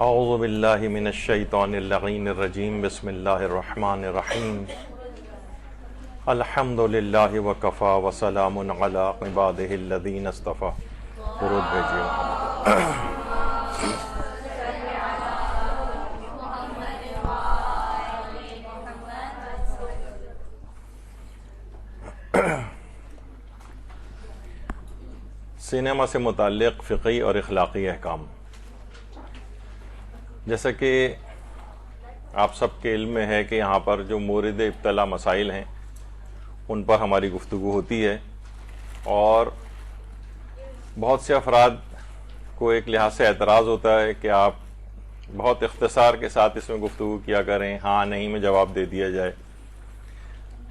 اعوذ باللہ من الشیطان اللعین الرجیم بسم اللہ الرحمن الرحیم الحمد للہ وکفا وسلام علی عبادہ الذین اصطفیٰ. درود بھیجیے. سینما سے متعلق فقہی اور اخلاقی احکام. جیسا کہ آپ سب کے علم میں ہے کہ یہاں پر جو مورد ابتلا مسائل ہیں ان پر ہماری گفتگو ہوتی ہے، اور بہت سے افراد کو ایک لحاظ سے اعتراض ہوتا ہے کہ آپ بہت اختصار کے ساتھ اس میں گفتگو کیا کریں، ہاں نہیں میں جواب دے دیا جائے،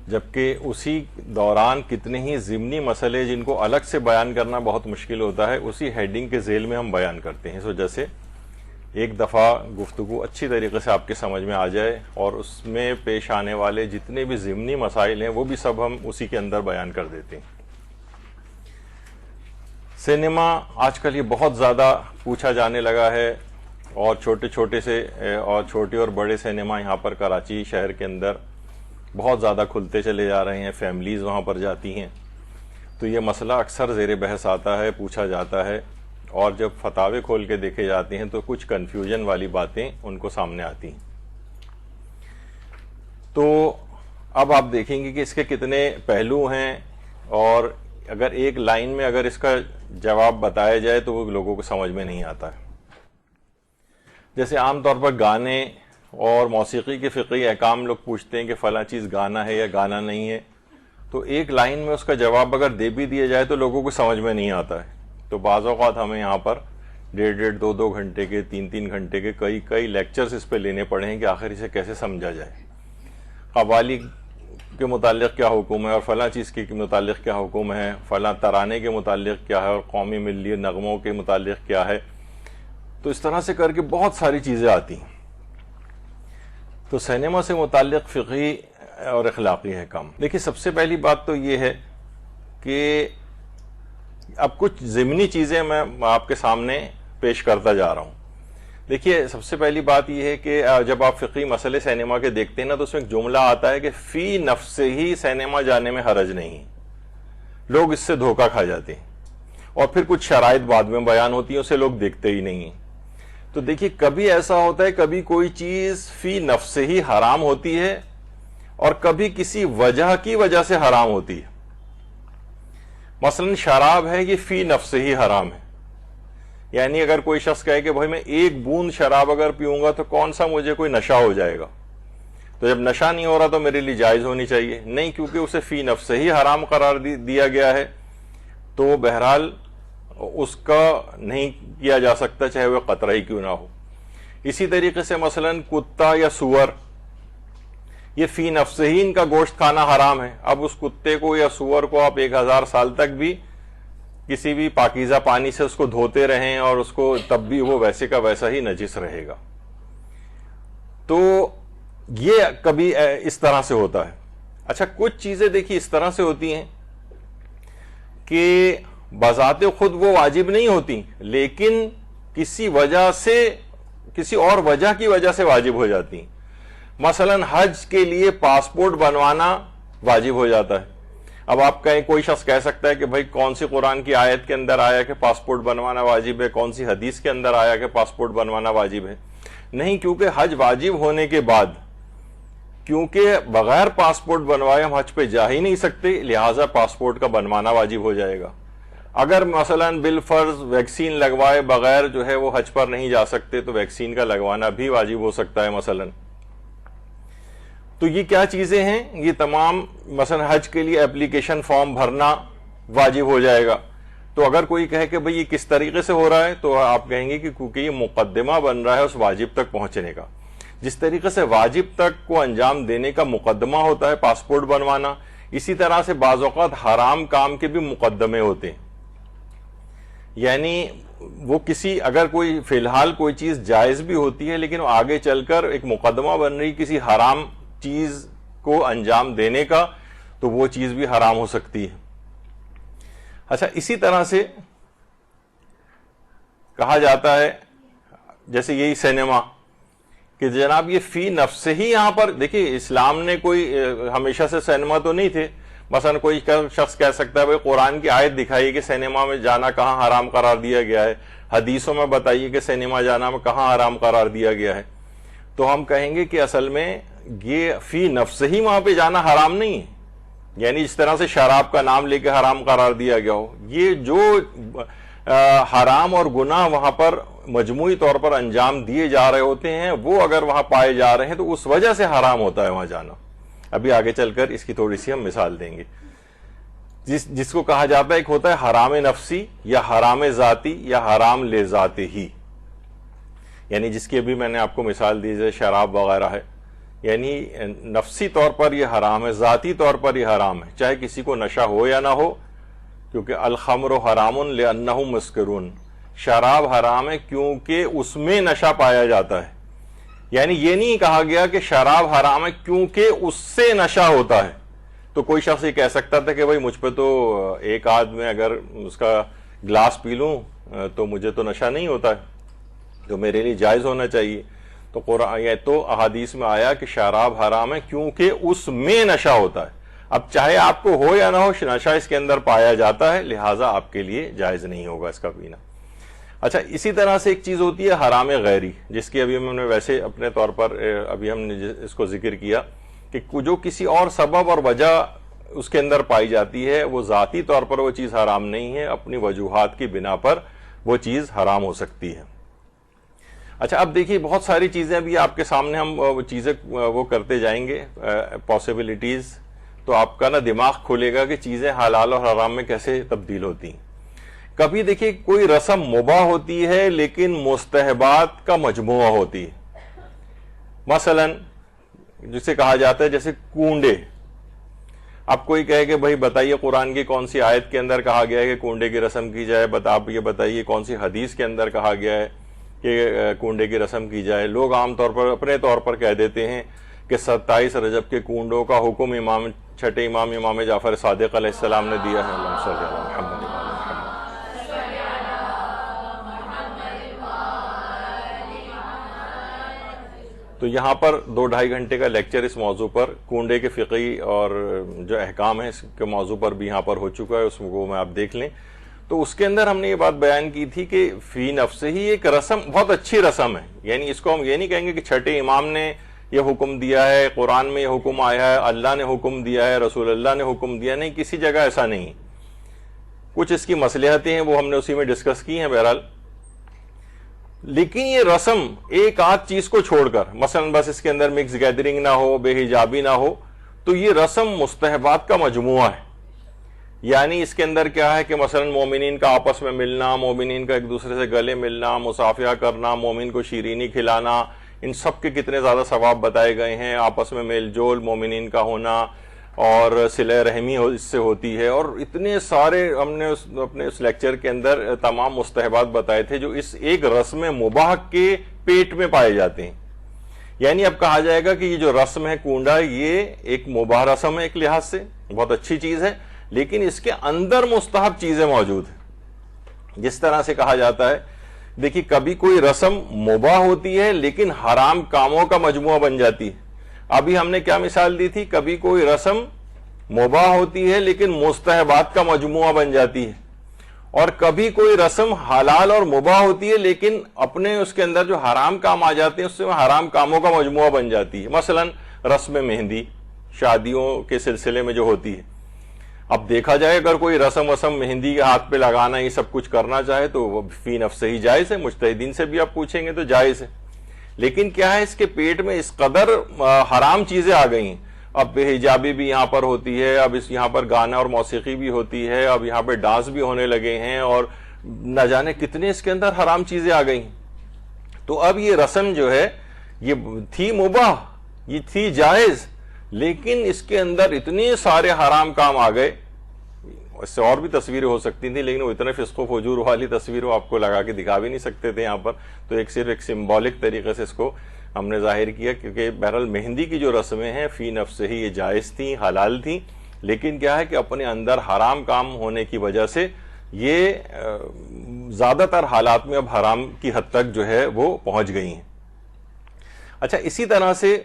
جبکہ اسی دوران کتنے ہی ضمنی مسئلے جن کو الگ سے بیان کرنا بہت مشکل ہوتا ہے اسی ہیڈنگ کے ذیل میں ہم بیان کرتے ہیں. اس وجہ سے ایک دفعہ گفتگو اچھی طریقے سے آپ کے سمجھ میں آ جائے اور اس میں پیش آنے والے جتنے بھی ضمنی مسائل ہیں وہ بھی سب ہم اسی کے اندر بیان کر دیتے ہیں. سینما آج کل یہ بہت زیادہ پوچھا جانے لگا ہے، اور چھوٹے اور بڑے سینما یہاں پر کراچی شہر کے اندر بہت زیادہ کھلتے چلے جا رہے ہیں، فیملیز وہاں پر جاتی ہیں. تو یہ مسئلہ اکثر زیر بحث آتا ہے، پوچھا جاتا ہے، اور جب فتاوے کھول کے دیکھے جاتے ہیں تو کچھ کنفیوژن والی باتیں ان کو سامنے آتی ہیں. تو اب آپ دیکھیں گے کہ اس کے کتنے پہلو ہیں، اور اگر ایک لائن میں اگر اس کا جواب بتایا جائے تو وہ لوگوں کو سمجھ میں نہیں آتا ہے. جیسے عام طور پر گانے اور موسیقی کے فقہی احکام لوگ پوچھتے ہیں کہ فلاں چیز گانا ہے یا گانا نہیں ہے، تو ایک لائن میں اس کا جواب اگر دے بھی دیا جائے تو لوگوں کو سمجھ میں نہیں آتا ہے. تو بعض اوقات ہمیں یہاں پر 1.5 2 گھنٹے کے 3 گھنٹے کے کئی لیکچرز اس پہ لینے پڑے ہیں کہ آخر اسے کیسے سمجھا جائے. قوالی کے متعلق کیا حکم ہے، اور فلاں چیز کے متعلق کیا حکم ہے، فلاں ترانے کے متعلق کیا ہے، اور قومی ملی نغموں کے متعلق کیا ہے. تو اس طرح سے کر کے بہت ساری چیزیں آتی ہیں. تو سینما سے متعلق فقہی اور اخلاقی احکام. دیکھیے، سب سے پہلی بات تو یہ ہے کہ اب کچھ ضمنی چیزیں میں آپ کے سامنے پیش کرتا جا رہا ہوں. دیکھیے، سب سے پہلی بات یہ ہے کہ جب آپ فقہی مسئلے سینما کے دیکھتے ہیں نا تو اس میں ایک جملہ آتا ہے کہ فی نفس ہی سینما جانے میں حرج نہیں. لوگ اس سے دھوکہ کھا جاتے ہیں، اور پھر کچھ شرائط بعد میں بیان ہوتی ہیں، اسے لوگ دیکھتے ہی نہیں ہیں. تو دیکھیے، کبھی ایسا ہوتا ہے کبھی کوئی چیز فی نفس ہی حرام ہوتی ہے، اور کبھی کسی وجہ کی وجہ سے حرام ہوتی ہے. مثلا شراب ہے، یہ فی نفس ہی حرام ہے. یعنی اگر کوئی شخص کہے کہ بھائی میں ایک بوند شراب اگر پیوں گا تو کون سا مجھے کوئی نشہ ہو جائے گا، تو جب نشہ نہیں ہو رہا تو میرے لیے جائز ہونی چاہیے. نہیں، کیونکہ اسے فی نفس ہی حرام قرار دیا گیا ہے، تو بہرحال اس کا نہیں کیا جا سکتا، چاہے وہ قطرہ ہی کیوں نہ ہو. اسی طریقے سے مثلا کتا یا سور، یہ فی نفس ہی ان کا گوشت کھانا حرام ہے. اب اس کتے کو یا سور کو آپ 1000 سال تک بھی کسی بھی پاکیزہ پانی سے اس کو دھوتے رہیں اور اس کو تب بھی وہ ویسے کا ویسا ہی نجس رہے گا. تو یہ کبھی اس طرح سے ہوتا ہے. اچھا، کچھ چیزیں دیکھیے اس طرح سے ہوتی ہیں کہ بذات خود وہ واجب نہیں ہوتی، لیکن کسی وجہ سے، کسی اور وجہ کی وجہ سے واجب ہو جاتی ہیں. مثلا حج کے لیے پاسپورٹ بنوانا واجب ہو جاتا ہے. اب آپ کہیں، کوئی شخص کہہ سکتا ہے کہ بھائی کون سی قرآن کی آیت کے اندر آیا کہ پاسپورٹ بنوانا واجب ہے، کون سی حدیث کے اندر آیا کہ پاسپورٹ بنوانا واجب ہے. نہیں، کیونکہ حج واجب ہونے کے بعد، کیونکہ بغیر پاسپورٹ بنوائے ہم حج پہ جا ہی نہیں سکتے، لہٰذا پاسپورٹ کا بنوانا واجب ہو جائے گا. اگر مثلا بالفرض ویکسین لگوائے بغیر جو ہے وہ حج پر نہیں جا سکتے تو ویکسین کا لگوانا بھی واجب ہو سکتا ہے مثلا. تو یہ کیا چیزیں ہیں؟ یہ تمام مثلا حج کے لیے اپلیکیشن فارم بھرنا واجب ہو جائے گا. تو اگر کوئی کہے کہ بھئی یہ کس طریقے سے ہو رہا ہے، تو آپ کہیں گے کہ کیونکہ یہ مقدمہ بن رہا ہے اس واجب تک پہنچنے کا. جس طریقے سے واجب تک کو انجام دینے کا مقدمہ ہوتا ہے پاسپورٹ بنوانا، اسی طرح سے بعض اوقات حرام کام کے بھی مقدمے ہوتے ہیں. یعنی وہ کسی، اگر کوئی فی الحال کوئی چیز جائز بھی ہوتی ہے لیکن وہ آگے چل کر ایک مقدمہ بن رہی کسی حرام چیز کو انجام دینے کا، تو وہ چیز بھی حرام ہو سکتی ہے. اچھا، اسی طرح سے کہا جاتا ہے جیسے یہی سینما کہ جناب یہ فی نفس ہی یہاں پر دیکھیے اسلام نے کوئی ہمیشہ سے سینما تو نہیں تھے. مثلا کوئی شخص کہہ سکتا ہے بھائی قرآن کی آیت دکھائیے کہ سینما میں جانا کہاں حرام قرار دیا گیا ہے, حدیثوں میں بتائیے کہ سینما جانا میں کہاں حرام قرار دیا گیا ہے. تو ہم کہیں گے کہ اصل میں یہ فی نفس ہی وہاں پہ جانا حرام نہیں ہے. یعنی اس طرح سے شراب کا نام لے کے حرام قرار دیا گیا ہو, یہ جو حرام اور گناہ وہاں پر مجموعی طور پر انجام دیے جا رہے ہوتے ہیں وہ اگر وہاں پائے جا رہے ہیں تو اس وجہ سے حرام ہوتا ہے وہاں جانا. ابھی آگے چل کر اس کی تھوڑی سی ہم مثال دیں گے. جس کو کہا جاتا ہے ایک ہوتا ہے حرام نفسی یا حرام ذاتی یا حرام لے ذاتی ہی, یعنی جس کی ابھی میں نے آپ کو مثال دی جیسے شراب وغیرہ ہے, یعنی نفسی طور پر یہ حرام ہے, ذاتی طور پر یہ حرام ہے, چاہے کسی کو نشہ ہو یا نہ ہو, کیونکہ الخمر حرام لأنہم مسکرون, شراب حرام ہے کیونکہ اس میں نشہ پایا جاتا ہے. یعنی یہ نہیں کہا گیا کہ شراب حرام ہے کیونکہ اس سے نشہ ہوتا ہے. تو کوئی شخص یہ کہہ سکتا تھا کہ بھائی مجھ پہ تو ایک آدھ میں اگر اس کا گلاس پی لوں تو مجھے تو نشہ نہیں ہوتا ہے, تو میرے لیے جائز ہونا چاہیے. تو قرآن یہ تو احادیث میں آیا کہ شراب حرام ہے کیونکہ اس میں نشہ ہوتا ہے. اب چاہے آپ کو ہو یا نہ ہو نشہ اس کے اندر پایا جاتا ہے, لہٰذا آپ کے لیے جائز نہیں ہوگا اس کا پینا. اچھا, اسی طرح سے ایک چیز ہوتی ہے حرام غیری, جس کی ابھی ہم نے ویسے اپنے طور پر ابھی ہم نے اس کو ذکر کیا کہ جو کسی اور سبب اور وجہ اس کے اندر پائی جاتی ہے وہ ذاتی طور پر وہ چیز حرام نہیں ہے, اپنی وجوہات کی بنا پر وہ چیز حرام ہو سکتی ہے. اچھا, اب دیکھیے بہت ساری چیزیں ابھی آپ کے سامنے ہم چیزیں وہ کرتے جائیں گے پاسبلٹیز, تو آپ کا نا دماغ کھلے گا کہ چیزیں حلال اور حرام میں کیسے تبدیل ہوتی ہیں. کبھی دیکھیے کوئی رسم مباح ہوتی ہے لیکن مستحبات کا مجموعہ ہوتی ہے. مثلا جسے کہا جاتا ہے جیسے کنڈے. اب کوئی کہے کہ بھائی بتائیے قرآن کی کون سی آیت کے اندر کہا گیا ہے کہ کنڈے کی رسم کی جائے, آپ یہ بتائیے کون سی حدیث کے اندر کہا گیا ہے کہ کنڈے کی رسم کی جائے. لوگ عام طور پر اپنے طور پر کہہ دیتے ہیں کہ 27 رجب کے کنڈوں کا حکم چھٹے امام جعفر صادق علیہ السلام نے دیا ہے. اللہم صلی علی محمد. تو یہاں پر 2-2.5 گھنٹے کا لیکچر اس موضوع پر کنڈے کے فقہی اور جو احکام ہیں اس کے موضوع پر بھی یہاں پر ہو چکا ہے, اس کو میں آپ دیکھ لیں. تو اس کے اندر ہم نے یہ بات بیان کی تھی کہ فی نفس ہی ایک رسم بہت اچھی رسم ہے. یعنی اس کو ہم یہ نہیں کہیں گے کہ چھٹے امام نے یہ حکم دیا ہے, قرآن میں یہ حکم آیا ہے, اللہ نے حکم دیا ہے, رسول اللہ نے حکم دیا, نہیں, کسی جگہ ایسا نہیں. کچھ اس کی مصلحتیں ہیں وہ ہم نے اسی میں ڈسکس کی ہیں بہرحال. لیکن یہ رسم ایک آدھ چیز کو چھوڑ کر, مثلا بس اس کے اندر مکس گیدرنگ نہ ہو, بے حجابی نہ ہو, تو یہ رسم مستحبات کا مجموعہ ہے. یعنی اس کے اندر کیا ہے کہ مثلا مومنین کا آپس میں ملنا, مومنین کا ایک دوسرے سے گلے ملنا, مصافحہ کرنا, مومن کو شیرینی کھلانا, ان سب کے کتنے زیادہ ثواب بتائے گئے ہیں. آپس میں میل جول مومنین کا ہونا اور صلہ رحمی اس سے ہوتی ہے, اور اتنے سارے ہم نے اپنے اس لیکچر کے اندر تمام مستحبات بتائے تھے جو اس ایک رسم مباح کے پیٹ میں پائے جاتے ہیں. یعنی اب کہا جائے گا کہ یہ جو رسم ہے کنڈا, یہ ایک مباح رسم ہے, ایک لحاظ سے بہت اچھی چیز ہے, لیکن اس کے اندر مستحب چیزیں موجود ہیں. جس طرح سے کہا جاتا ہے دیکھیے کبھی کوئی رسم مباح ہوتی ہے لیکن حرام کاموں کا مجموعہ بن جاتی ہے. ابھی ہم نے کیا مثال دی تھی, کبھی کوئی رسم مباح ہوتی ہے لیکن مستحبات کا مجموعہ بن جاتی ہے, اور کبھی کوئی رسم حلال اور مباح ہوتی ہے لیکن اپنے اس کے اندر جو حرام کام آ جاتے ہیں اس سے حرام کاموں کا مجموعہ بن جاتی ہے. مثلا رسم مہندی شادیوں کے سلسلے میں جو ہوتی ہے, اب دیکھا جائے اگر کوئی رسم مہندی کے ہاتھ پہ لگانا یہ سب کچھ کرنا چاہے تو وہ فی نفس ہی جائز ہے, مجتہدین سے بھی آپ پوچھیں گے تو جائز ہے. لیکن کیا ہے اس کے پیٹ میں اس قدر حرام چیزیں آ گئی ہیں. اب بے حجابی بھی یہاں پر ہوتی ہے, اب یہاں پر گانا اور موسیقی بھی ہوتی ہے, اب یہاں پہ ڈانس بھی ہونے لگے ہیں, اور نہ جانے کتنے اس کے اندر حرام چیزیں آ گئی ہیں. تو اب یہ رسم جو ہے یہ تھی مباح, یہ تھی جائز, لیکن اس کے اندر اتنے سارے حرام کام آ گئے. اس سے اور بھی تصویریں ہو سکتی تھیں لیکن وہ اتنے فسق و فجور والی تصویروں آپ کو لگا کے دکھا بھی نہیں سکتے تھے یہاں پر, تو صرف ایک سمبولک طریقے سے اس کو ہم نے ظاہر کیا, کیونکہ بہرحال مہندی کی جو رسمیں ہیں فی نفس ہی یہ جائز تھیں, حلال تھیں, لیکن کیا ہے کہ اپنے اندر حرام کام ہونے کی وجہ سے یہ زیادہ تر حالات میں اب حرام کی حد تک جو ہے وہ پہنچ گئی ہیں. اچھا اسی طرح سے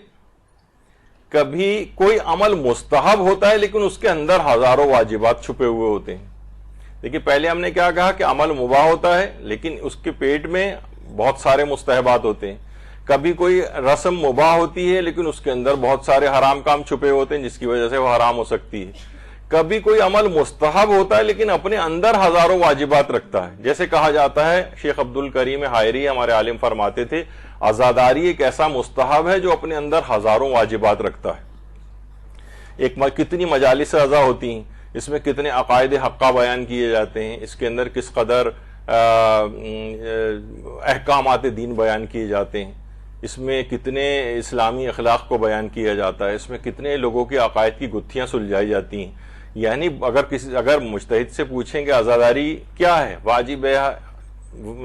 کبھی کوئی عمل مستحب ہوتا ہے لیکن اس کے اندر ہزاروں واجبات چھپے ہوئے ہوتے ہیں. دیکھیے پہلے ہم نے کیا کہا کہ عمل مباح ہوتا ہے لیکن اس کے پیٹ میں بہت سارے مستحبات ہوتے ہیں. کبھی کوئی رسم مباح ہوتی ہے لیکن اس کے اندر بہت سارے حرام کام چھپے ہوتے ہیں جس کی وجہ سے وہ حرام ہو سکتی ہے. کبھی کوئی عمل مستحب ہوتا ہے لیکن اپنے اندر ہزاروں واجبات رکھتا ہے. جیسے کہا جاتا ہے، شیخ عبد الکریم حائری ہمارے عالم فرماتے تھے، عزاداری ایک ایسا مستحب ہے جو اپنے اندر ہزاروں واجبات رکھتا ہے. کتنی مجالس عزا ہوتی ہیں، اس میں کتنے عقائد حقہ بیان کیے جاتے ہیں، اس کے اندر کس قدر احکامات دین بیان کیے جاتے ہیں، اس میں کتنے اسلامی اخلاق کو بیان کیا جاتا ہے، اس میں کتنے لوگوں کے عقائد کی گتھیاں سلجھائی جاتی ہیں. یعنی اگر مجتہد سے پوچھیں کہ عزاداری کیا ہے، واجب ہے،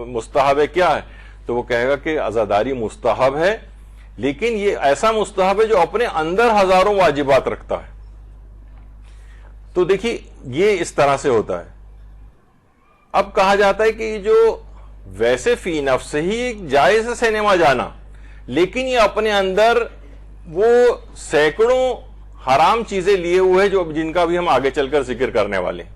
مستحب ہے، کیا ہے، تو وہ کہے گا کہ عزاداری مستحب ہے لیکن یہ ایسا مستحب ہے جو اپنے اندر ہزاروں واجبات رکھتا ہے. تو دیکھیے یہ اس طرح سے ہوتا ہے. اب کہا جاتا ہے کہ جو ویسے فی نفس ہی جائز ہے سینما جانا، لیکن یہ اپنے اندر وہ سینکڑوں حرام چیزیں لیے ہوئے ہیں جو جن کا بھی ہم آگے چل کر ذکر کرنے والے ہیں.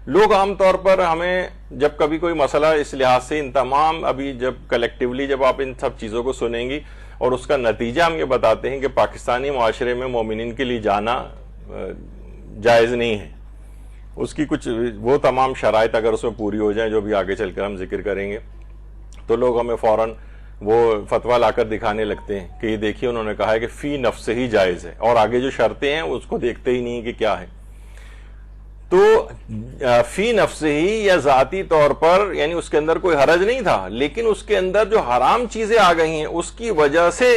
لوگ عام طور پر ہمیں جب کبھی کوئی مسئلہ اس لحاظ سے ان تمام ابھی جب کلیکٹیولی جب آپ ان سب چیزوں کو سنیں گی اور اس کا نتیجہ ہم یہ بتاتے ہیں کہ پاکستانی معاشرے میں مومنین کے لیے جانا جائز نہیں ہے، اس کی کچھ وہ تمام شرائط اگر اس میں پوری ہو جائیں جو بھی آگے چل کر ہم ذکر کریں گے تو لوگ ہمیں فوراً وہ فتویٰ لا کر دکھانے لگتے ہیں کہ یہ دیکھیے انہوں نے کہا ہے کہ فی نفس ہی جائز ہے، اور آگے جو شرطیں ہیں اس کو دیکھتے ہی نہیں کہ کیا ہے. تو فی نفس ہی یا ذاتی طور پر یعنی اس کے اندر کوئی حرج نہیں تھا، لیکن اس کے اندر جو حرام چیزیں آ گئی ہیں اس کی وجہ سے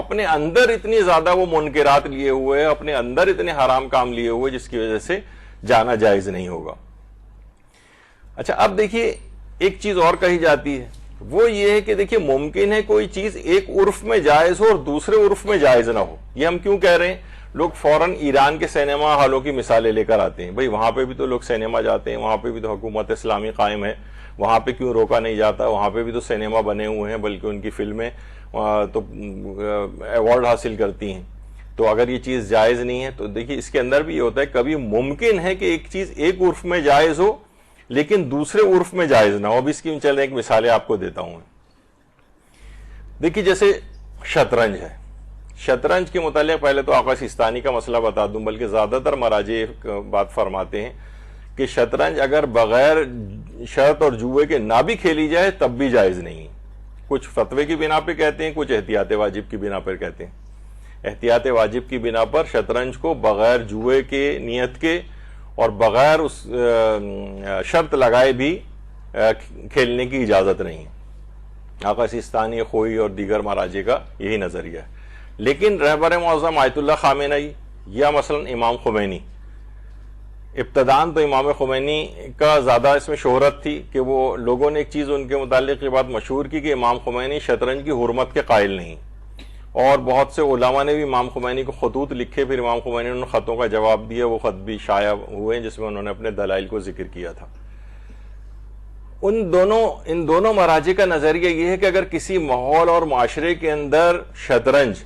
اپنے اندر اتنی زیادہ وہ منکرات لیے ہوئے، اپنے اندر اتنے حرام کام لیے ہوئے جس کی وجہ سے جانا جائز نہیں ہوگا. اچھا اب دیکھیے ایک چیز اور کہی جاتی ہے، وہ یہ ہے کہ دیکھیے ممکن ہے کوئی چیز ایک عرف میں جائز ہو اور دوسرے عرف میں جائز نہ ہو. یہ ہم کیوں کہہ رہے ہیں؟ لوگ فوراً ایران کے سینما ہالوں کی مثالیں لے کر آتے ہیں. بھئی وہاں پہ بھی تو لوگ سینما جاتے ہیں، وہاں پہ بھی تو حکومت اسلامی قائم ہے، وہاں پہ کیوں روکا نہیں جاتا؟ وہاں پہ بھی تو سینما بنے ہوئے ہیں، بلکہ ان کی فلمیں تو ایوارڈ حاصل کرتی ہیں. تو اگر یہ چیز جائز نہیں ہے تو دیکھیے اس کے اندر بھی یہ ہوتا ہے کبھی ممکن ہے کہ ایک چیز ایک عرف میں جائز ہو لیکن دوسرے عرف میں جائز نہ ہو. اب اس کی چلیں ایک مثالیں آپ کو دیتا ہوں. دیکھیے جیسے شطرنج ہے، شطرنج کے متعلق پہلے تو آقا سیستانی کا مسئلہ بتا دوں، بلکہ زیادہ تر مراجع بات فرماتے ہیں کہ شطرنج اگر بغیر شرط اور جوئے کے نہ بھی کھیلی جائے تب بھی جائز نہیں. کچھ فتوے کی بنا پہ کہتے ہیں، کچھ احتیاط واجب کی بنا پر کہتے ہیں. احتیاط واجب کی بنا پر شطرنج کو بغیر جوئے کے نیت کے اور بغیر اس شرط لگائے بھی کھیلنے کی اجازت نہیں ہے. آقا سیستانی، خوئی اور دیگر مراجع کا یہی نظریہ ہے. لیکن رہبر معظم آیت اللہ خامنئی یا مثلا امام خمینی، ابتدان تو امام خمینی کا زیادہ اس میں شہرت تھی کہ وہ لوگوں نے ایک چیز ان کے متعلق یہ بات مشہور کی کہ امام خمینی شطرنج کی حرمت کے قائل نہیں، اور بہت سے علماء نے بھی امام خمینی کو خطوط لکھے، پھر امام خمینی نے ان خطوں کا جواب دیا، وہ خط بھی شائع ہوئے جس میں انہوں نے اپنے دلائل کو ذکر کیا تھا. ان دونوں مراجع کا نظریہ یہ ہے کہ اگر کسی ماحول اور معاشرے کے اندر شطرنج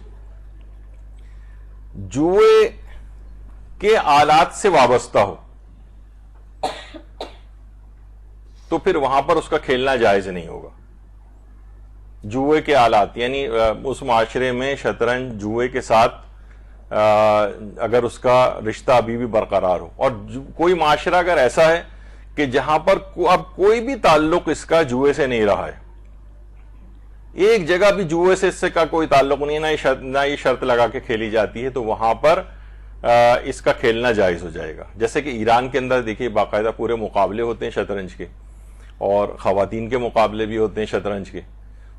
جوئے کے آلات سے وابستہ ہو تو پھر وہاں پر اس کا کھیلنا جائز نہیں ہوگا. جوئے کے آلات یعنی اس معاشرے میں شطرنج جوئے کے ساتھ اگر اس کا رشتہ ابھی بھی برقرار ہو، اور کوئی معاشرہ اگر ایسا ہے کہ جہاں پر اب کوئی بھی تعلق اس کا جوئے سے نہیں رہا ہے، ایک جگہ بھی جوئے سے اس سے کا کوئی تعلق نہیں ہے، نہ یہ شرط لگا کے کھیلی جاتی ہے، تو وہاں پر اس کا کھیلنا جائز ہو جائے گا. جیسے کہ ایران کے اندر دیکھیے باقاعدہ پورے مقابلے ہوتے ہیں شطرنج کے، اور خواتین کے مقابلے بھی ہوتے ہیں شطرنج کے.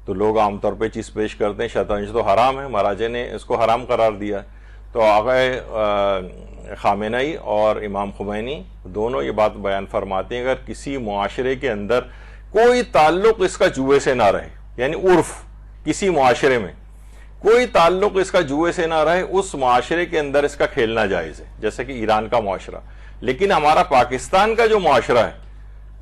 تو لوگ عام طور پہ چیز پیش کرتے ہیں شطرنج تو حرام ہے، مراجع نے اس کو حرام قرار دیا. تو آقا خامنئی اور امام خمینی دونوں یہ بات بیان فرماتے ہیں اگر کسی معاشرے کے اندر کوئی تعلق اس کا جوئے سے نہ رہے، یعنی عرف کسی معاشرے میں کوئی تعلق اس کا جوئے سے نہ رہے، اس معاشرے کے اندر اس کا کھیلنا جائز ہے، جیسے کہ ایران کا معاشرہ. لیکن ہمارا پاکستان کا جو معاشرہ ہے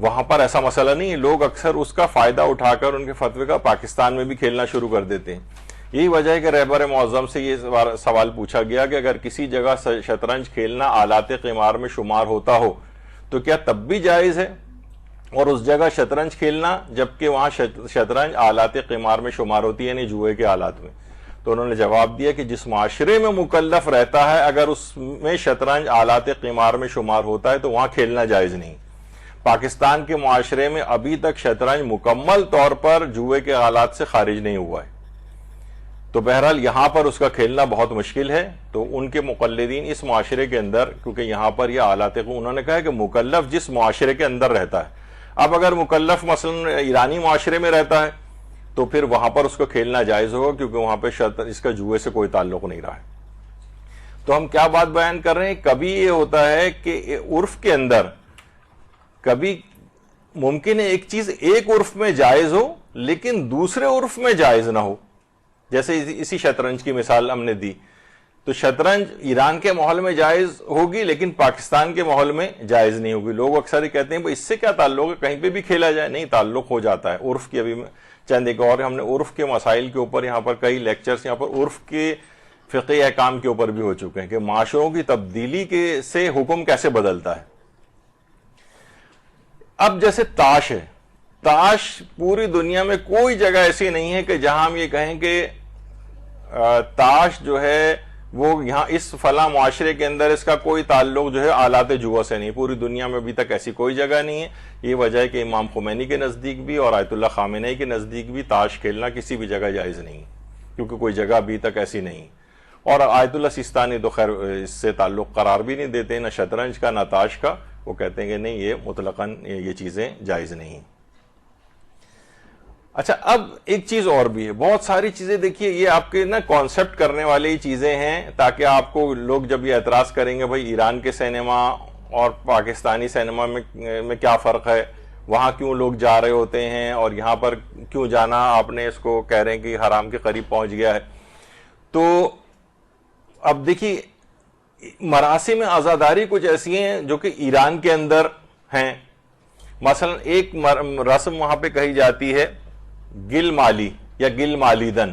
وہاں پر ایسا مسئلہ نہیں ہے. لوگ اکثر اس کا فائدہ اٹھا کر ان کے فتوے کا پاکستان میں بھی کھیلنا شروع کر دیتے ہیں. یہی وجہ ہے کہ رہبر معظم سے یہ سوال پوچھا گیا کہ اگر کسی جگہ شطرنج کھیلنا آلات قمار میں شمار ہوتا ہو تو کیا تب بھی جائز ہے اور اس جگہ شطرنج کھیلنا جبکہ وہاں شطرنج آلات قمار میں شمار ہوتی ہے یعنی جوئے کے آلات میں؟ تو انہوں نے جواب دیا کہ جس معاشرے میں مکلف رہتا ہے اگر اس میں شطرنج آلات قمار میں شمار ہوتا ہے تو وہاں کھیلنا جائز نہیں. پاکستان کے معاشرے میں ابھی تک شطرنج مکمل طور پر جوئے کے آلات سے خارج نہیں ہوا ہے. تو بہرحال یہاں پر اس کا کھیلنا بہت مشکل ہے. تو ان کے مقلدین اس معاشرے کے اندر، کیونکہ یہاں پر یہ آلات، انہوں نے کہا کہ مکلف جس معاشرے کے اندر رہتا ہے. اب اگر مکلف مثلا ایرانی معاشرے میں رہتا ہے تو پھر وہاں پر اس کو کھیلنا جائز ہوگا کیونکہ وہاں پہ اس کا جوئے سے کوئی تعلق نہیں رہا ہے. تو ہم کیا بات بیان کر رہے ہیں؟ کبھی یہ ہوتا ہے کہ عرف کے اندر کبھی ممکن ہے ایک چیز ایک عرف میں جائز ہو لیکن دوسرے عرف میں جائز نہ ہو. جیسے اسی شطرنج کی مثال ہم نے دی، تو شطرنج ایران کے ماحول میں جائز ہوگی لیکن پاکستان کے ماحول میں جائز نہیں ہوگی. لوگ اکثر ہی کہتے ہیں اس سے کیا تعلق ہے، کہیں پہ بھی کھیلا جائے. نہیں، تعلق ہو جاتا ہے عرف کی. ابھی چند ایک اور ہم نے عرف کے مسائل کے اوپر یہاں پر کئی لیکچرز یہاں پر عرف کے فقہی احکام کے اوپر بھی ہو چکے ہیں کہ معاشروں کی تبدیلی سے حکم کیسے بدلتا ہے. اب جیسے تاش ہے، تاش پوری دنیا میں کوئی جگہ ایسی نہیں ہے کہ جہاں ہم یہ کہیں کہ تاش جو ہے وہ یہاں اس فلاں معاشرے کے اندر اس کا کوئی تعلق جو ہے آلات جوا سے نہیں. پوری دنیا میں ابھی تک ایسی کوئی جگہ نہیں ہے. یہ وجہ ہے کہ امام خمینی کے نزدیک بھی اور آیت اللہ خامنئی کے نزدیک بھی تاش کھیلنا کسی بھی جگہ جائز نہیں، کیونکہ کوئی جگہ ابھی تک ایسی نہیں. اور آیت اللہ سیستانی تو خیر اس سے تعلق قرار بھی نہیں دیتے، نہ شطرنج کا نہ تاش کا. وہ کہتے ہیں کہ نہیں، یہ مطلقاً یہ چیزیں جائز نہیں. اچھا، اب ایک چیز اور بھی ہے. بہت ساری چیزیں دیکھیے یہ آپ کے نا کانسیپٹ کرنے والی چیزیں ہیں تاکہ آپ کو لوگ جب یہ اعتراض کریں گے بھائی ایران کے سینما اور پاکستانی سینما میں کیا فرق ہے، وہاں کیوں لوگ جا رہے ہوتے ہیں اور یہاں پر کیوں جانا آپ نے اس کو کہہ رہے ہیں کہ حرام کے قریب پہنچ گیا ہے. تو اب دیکھیے مراسم عزاداری کچھ ایسی ہیں جو کہ ایران کے اندر ہیں. مثلا ایک رسم وہاں پہ کہی جاتی ہے گل مالی یا گل مالیدن،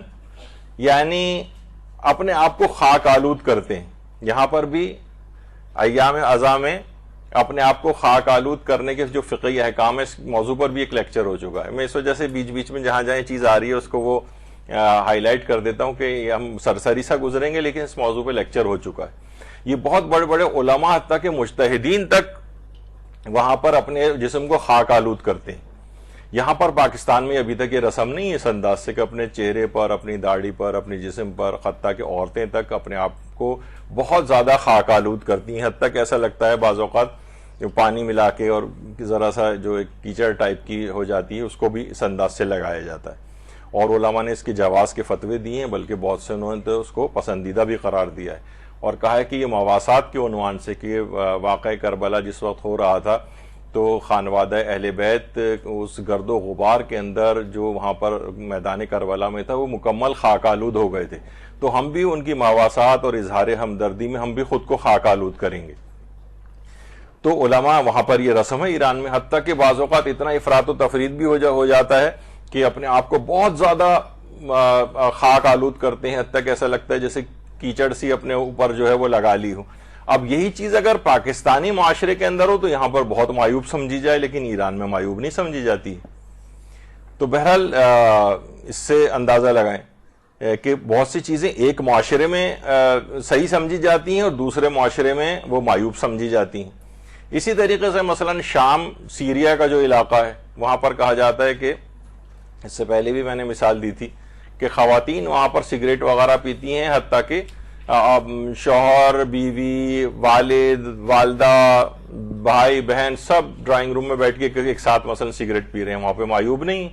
یعنی اپنے آپ کو خاک آلود کرتے ہیں. یہاں پر بھی ایام عزا میں اپنے آپ کو خاک آلود کرنے کے جو فقہی احکام ہے اس موضوع پر بھی ایک لیکچر ہو چکا ہے. میں اس وجہ سے بیچ بیچ میں جہاں جہاں چیز آ رہی ہے اس کو وہ ہائی لائٹ کر دیتا ہوں کہ ہم سرسری سا گزریں گے لیکن اس موضوع پہ لیکچر ہو چکا ہے. یہ بہت بڑے بڑے علماء حتیٰ کہ مجتہدین تک وہاں پر اپنے جسم کو خاک آلود کرتے ہیں. یہاں پر پاکستان میں ابھی تک یہ رسم نہیں ہے اس انداز سے کہ اپنے چہرے پر، اپنی داڑھی پر، اپنی جسم پر، حتیٰ کہ عورتیں تک اپنے آپ کو بہت زیادہ خاک آلود کرتی ہیں. حتیٰ کہ ایسا لگتا ہے بعض اوقات پانی ملا کے اور ذرا سا جو ایک کیچڑ ٹائپ کی ہو جاتی ہے اس کو بھی اس انداز سے لگایا جاتا ہے. اور علماء نے اس کے جواز کے فتوے دیے ہیں، بلکہ بہت سے انہوں نے تو اس کو پسندیدہ بھی قرار دیا ہے اور کہا ہے کہ یہ مواسات کے عنوان سے کہ واقعہ کربلا جس وقت ہو رہا تھا تو خانوادہ اہل بیت اس گرد و غبار کے اندر جو وہاں پر میدان کربلا میں تھا وہ مکمل خاک آلود ہو گئے تھے. تو ہم بھی ان کی مواسات اور اظہار ہمدردی میں ہم بھی خود کو خاک آلود کریں گے. تو علماء وہاں پر یہ رسم ہے ایران میں. حتیٰ کہ بعض اوقات اتنا افراط و تفرید بھی ہو جاتا ہے کہ اپنے آپ کو بہت زیادہ خاک آلود کرتے ہیں، حتیٰ کہ ایسا لگتا ہے جیسے کیچڑ سی اپنے اوپر جو ہے وہ لگا لی ہو. اب یہی چیز اگر پاکستانی معاشرے کے اندر ہو تو یہاں پر بہت معیوب سمجھی جائے لیکن ایران میں معیوب نہیں سمجھی جاتی. تو بہرحال اس سے اندازہ لگائیں کہ بہت سی چیزیں ایک معاشرے میں صحیح سمجھی جاتی ہیں اور دوسرے معاشرے میں وہ معیوب سمجھی جاتی ہیں. اسی طریقے سے مثلا شام، سیریا کا جو علاقہ ہے وہاں پر کہا جاتا ہے کہ اس سے پہلے بھی میں نے مثال دی تھی کہ خواتین وہاں پر سگریٹ وغیرہ پیتی ہیں، حتیٰ کہ شوہر، بیوی، والد، والدہ، بھائی بہن سب ڈرائنگ روم میں بیٹھ کے ایک ساتھ مثلا سگریٹ پی رہے ہیں. وہاں پہ معیوب نہیں.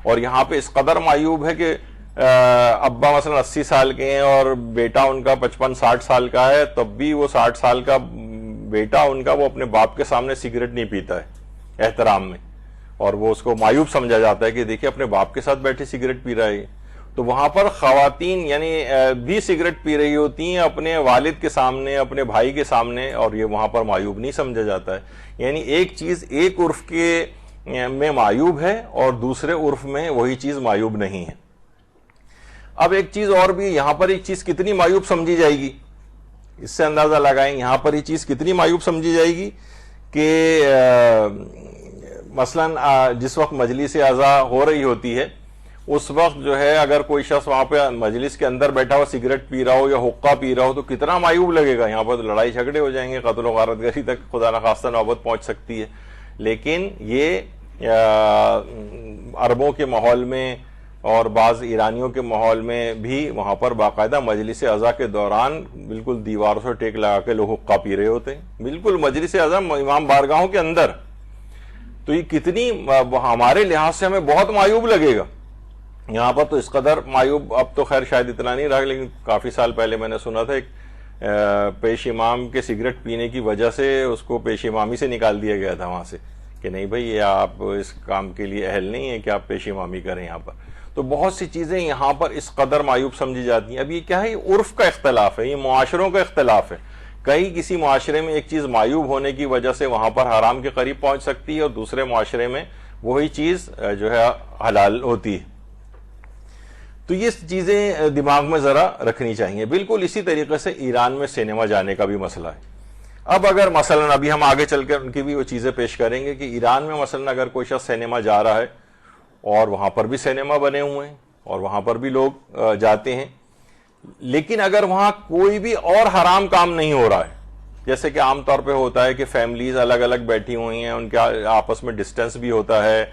اور یہاں پہ اس قدر معیوب ہے کہ ابا مثلا 80 سال کے ہیں اور بیٹا ان کا 55-60 سال کا ہے، تب بھی وہ 60 سال کا بیٹا ان کا وہ اپنے باپ کے سامنے سگریٹ نہیں پیتا ہے احترام میں، اور وہ اس کو معیوب سمجھا جاتا ہے کہ دیکھیں اپنے باپ کے ساتھ بیٹھے سگریٹ پی رہا ہے. تو وہاں پر خواتین یعنی بھی سگریٹ پی رہی ہوتی ہیں اپنے والد کے سامنے، اپنے بھائی کے سامنے، اور یہ وہاں پر معیوب نہیں سمجھا جاتا ہے. یعنی ایک چیز ایک عرف کے میں معیوب ہے اور دوسرے عرف میں وہی چیز معیوب نہیں ہے. اب ایک چیز اور بھی، یہاں پر ایک چیز کتنی معیوب سمجھی جائے گی، اس سے اندازہ لگائیں یہاں پر یہ چیز کتنی معیوب سمجھی جائے گی کہ مثلا جس وقت مجلس اعضاء ہو رہی ہوتی ہے اس وقت جو ہے اگر کوئی شخص وہاں پہ مجلس کے اندر بیٹھا ہو سگریٹ پی رہا ہو یا حقہ پی رہا ہو تو کتنا معیوب لگے گا. یہاں پر لڑائی جھگڑے ہو جائیں گے، قتل و غارت گری تک خدا نخواستہ نوبت پہنچ سکتی ہے. لیکن یہ عربوں کے ماحول میں اور بعض ایرانیوں کے ماحول میں بھی وہاں پر باقاعدہ مجلس اعضاء کے دوران بالکل دیواروں سے ٹیک لگا کے لوگ حقہ پی رہے ہوتے ہیں، بالکل مجلس اعضاء امام بارگاہوں کے اندر. تو یہ کتنی ہمارے لحاظ سے ہمیں بہت معیوب لگے گا. یہاں پر تو اس قدر معیوب اب تو خیر شاید اتنا نہیں رہا، لیکن کافی سال پہلے میں نے سنا تھا ایک پیش امام کے سگریٹ پینے کی وجہ سے اس کو پیش امامی سے نکال دیا گیا تھا وہاں سے کہ نہیں بھائی یہ آپ اس کام کے لیے اہل نہیں ہیں کہ آپ پیش امامی کریں یہاں پر. تو بہت سی چیزیں یہاں پر اس قدر معیوب سمجھی جاتی ہیں. اب یہ کیا ہے، یہ عرف کا اختلاف ہے، یہ معاشروں کا اختلاف ہے. کسی معاشرے میں ایک چیز معیوب ہونے کی وجہ سے وہاں پر حرام کے قریب پہنچ سکتی ہے اور دوسرے معاشرے میں وہی چیز جو ہے حلال ہوتی ہے. تو یہ چیزیں دماغ میں ذرا رکھنی چاہیے. بالکل اسی طریقے سے ایران میں سینما جانے کا بھی مسئلہ ہے. اب اگر مثلا ابھی ہم آگے چل کر ان کی بھی وہ چیزیں پیش کریں گے کہ ایران میں مثلا اگر کوئی شخص سینما جا رہا ہے اور وہاں پر بھی سینما بنے ہوئے ہیں اور وہاں پر بھی لوگ جاتے ہیں، لیکن اگر وہاں کوئی بھی اور حرام کام نہیں ہو رہا ہے، جیسے کہ عام طور پہ ہوتا ہے کہ فیملیز الگ الگ بیٹھی ہوئی ہیں، ان کے آپس میں ڈسٹنس بھی ہوتا ہے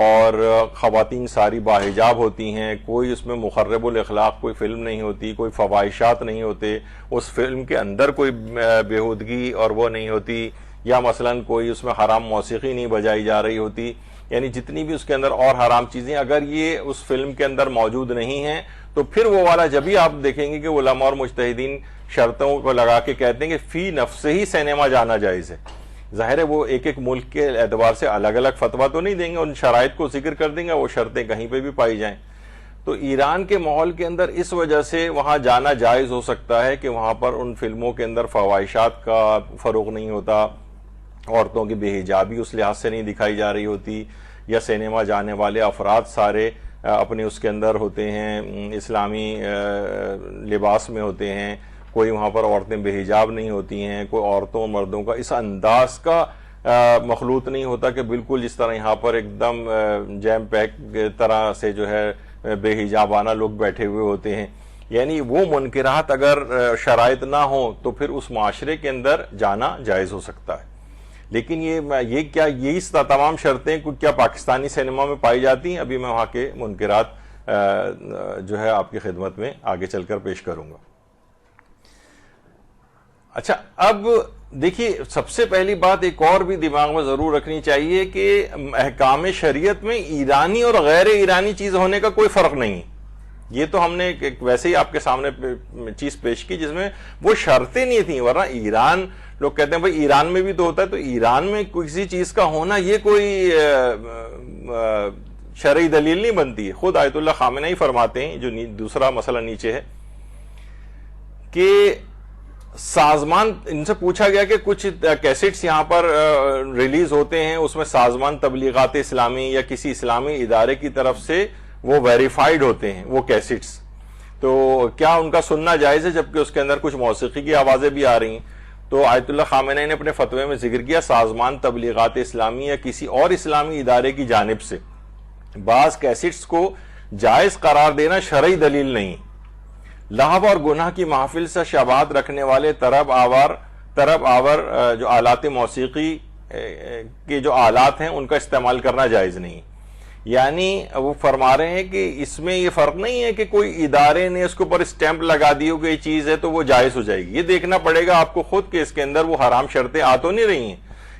اور خواتین ساری باحجاب ہوتی ہیں، کوئی اس میں مخرب الاخلاق کوئی فلم نہیں ہوتی، کوئی فواہشات نہیں ہوتے، اس فلم کے اندر کوئی بےہودگی اور وہ نہیں ہوتی، یا مثلا کوئی اس میں حرام موسیقی نہیں بجائی جا رہی ہوتی. یعنی جتنی بھی اس کے اندر اور حرام چیزیں اگر یہ اس فلم کے اندر موجود نہیں ہیں تو پھر وہ والا جب ہی آپ دیکھیں گے کہ علماء اور مجتہدین شرطوں کو لگا کے کہتے ہیں کہ فی نفس ہی سینما جانا جائز ہے. ظاہر ہے وہ ایک ایک ملک کے اعتبار سے الگ الگ فتویٰ تو نہیں دیں گے، ان شرائط کو ذکر کر دیں گے، وہ شرطیں کہیں پہ بھی پائی جائیں. تو ایران کے ماحول کے اندر اس وجہ سے وہاں جانا جائز ہو سکتا ہے کہ وہاں پر ان فلموں کے اندر فواہشات کا فروغ نہیں ہوتا، عورتوں کی بے حجابی اس لحاظ سے نہیں دکھائی جا رہی ہوتی، یا سینما جانے والے افراد سارے اپنے اس کے اندر ہوتے ہیں، اسلامی لباس میں ہوتے ہیں، کوئی وہاں پر عورتیں بے حجاب نہیں ہوتی ہیں، کوئی عورتوں مردوں کا اس انداز کا مخلوط نہیں ہوتا کہ بالکل جس طرح یہاں پر ایک دم جیم پیک طرح سے جو ہے بے حجابانہ لوگ بیٹھے ہوئے ہوتے ہیں. یعنی وہ منکرات اگر شرائط نہ ہوں تو پھر اس معاشرے کے اندر جانا جائز ہو سکتا ہے. لیکن یہ کیا یہی تمام شرطیں کیا پاکستانی سینما میں پائی جاتی ہیں؟ ابھی میں وہاں کے منکرات جو ہے آپ کی خدمت میں آگے چل کر پیش کروں گا. اچھا، اب دیکھیے سب سے پہلی بات ایک اور بھی دماغ میں ضرور رکھنی چاہیے کہ احکام شریعت میں ایرانی اور غیر ایرانی چیز ہونے کا کوئی فرق نہیں. یہ تو ہم نے ویسے ہی آپ کے سامنے چیز پیش کی جس میں وہ شرطیں نہیں تھیں، ورنہ ایران لوگ کہتے ہیں بھائی ایران میں بھی تو ہوتا ہے، تو ایران میں کسی چیز کا ہونا یہ کوئی شرعی دلیل نہیں بنتی ہے. خود آیت اللہ خامنہ فرماتے ہیں، جو دوسرا مسئلہ نیچے ہے، کہ سازمان، ان سے پوچھا گیا کہ کچھ کیسٹس یہاں پر ریلیز ہوتے ہیں، اس میں سازمان تبلیغات اسلامی یا کسی اسلامی ادارے کی طرف سے وہ ویریفائیڈ ہوتے ہیں وہ کیسٹس، تو کیا ان کا سننا جائز ہے جبکہ اس کے اندر کچھ موسیقی کی آوازیں بھی آ رہی ہیں؟ تو آیت اللہ خامنہ نے اپنے فتوے میں ذکر کیا سازمان تبلیغات اسلامی یا کسی اور اسلامی ادارے کی جانب سے بعض کیسٹس کو جائز قرار دینا شرعی دلیل نہیں. لہو اور گناہ کی محفل سے شباہت رکھنے والے طرب آور جو آلات موسیقی کے جو آلات ہیں ان کا استعمال کرنا جائز نہیں. یعنی وہ فرما رہے ہیں کہ اس میں یہ فرق نہیں ہے کہ کوئی ادارے نے اس کے اوپر اسٹیمپ لگا دی ہو کہ یہ چیز ہے تو وہ جائز ہو جائے گی. یہ دیکھنا پڑے گا آپ کو خود کہ اس کے اندر وہ حرام شرطیں آ تو نہیں رہی ہیں.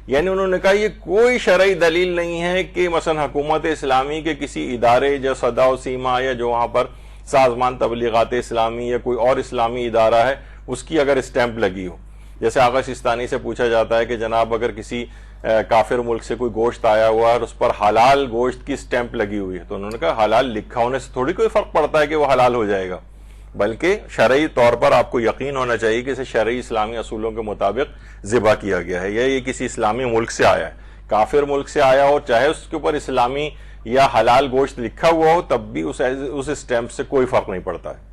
یعنی انہوں نے کہا یہ کوئی شرعی دلیل نہیں ہے کہ مثلا حکومت اسلامی کے کسی ادارے جو صدا و سیما یا جو وہاں پر سازمان تبلیغات اسلامی یا کوئی اور اسلامی ادارہ ہے اس کی اگر اسٹیمپ لگی ہو. جیسے آغا سستانی سے پوچھا جاتا ہے کہ جناب اگر کسی کافر ملک سے کوئی گوشت آیا ہوا ہے اور اس پر حلال گوشت کی سٹیمپ لگی ہوئی ہے، تو انہوں نے کہا حلال لکھا ہونے سے تھوڑی کوئی فرق پڑتا ہے کہ وہ حلال ہو جائے گا، بلکہ شرعی طور پر آپ کو یقین ہونا چاہیے کہ اسے شرعی اسلامی اصولوں کے مطابق ذبح کیا گیا ہے، یا یہ کسی اسلامی ملک سے آیا ہے۔ کافر ملک سے آیا ہو، چاہے اس کے اوپر اسلامی یا حلال گوشت لکھا ہوا ہو، تب بھی اس اسٹیمپ سے کوئی فرق نہیں پڑتا ہے۔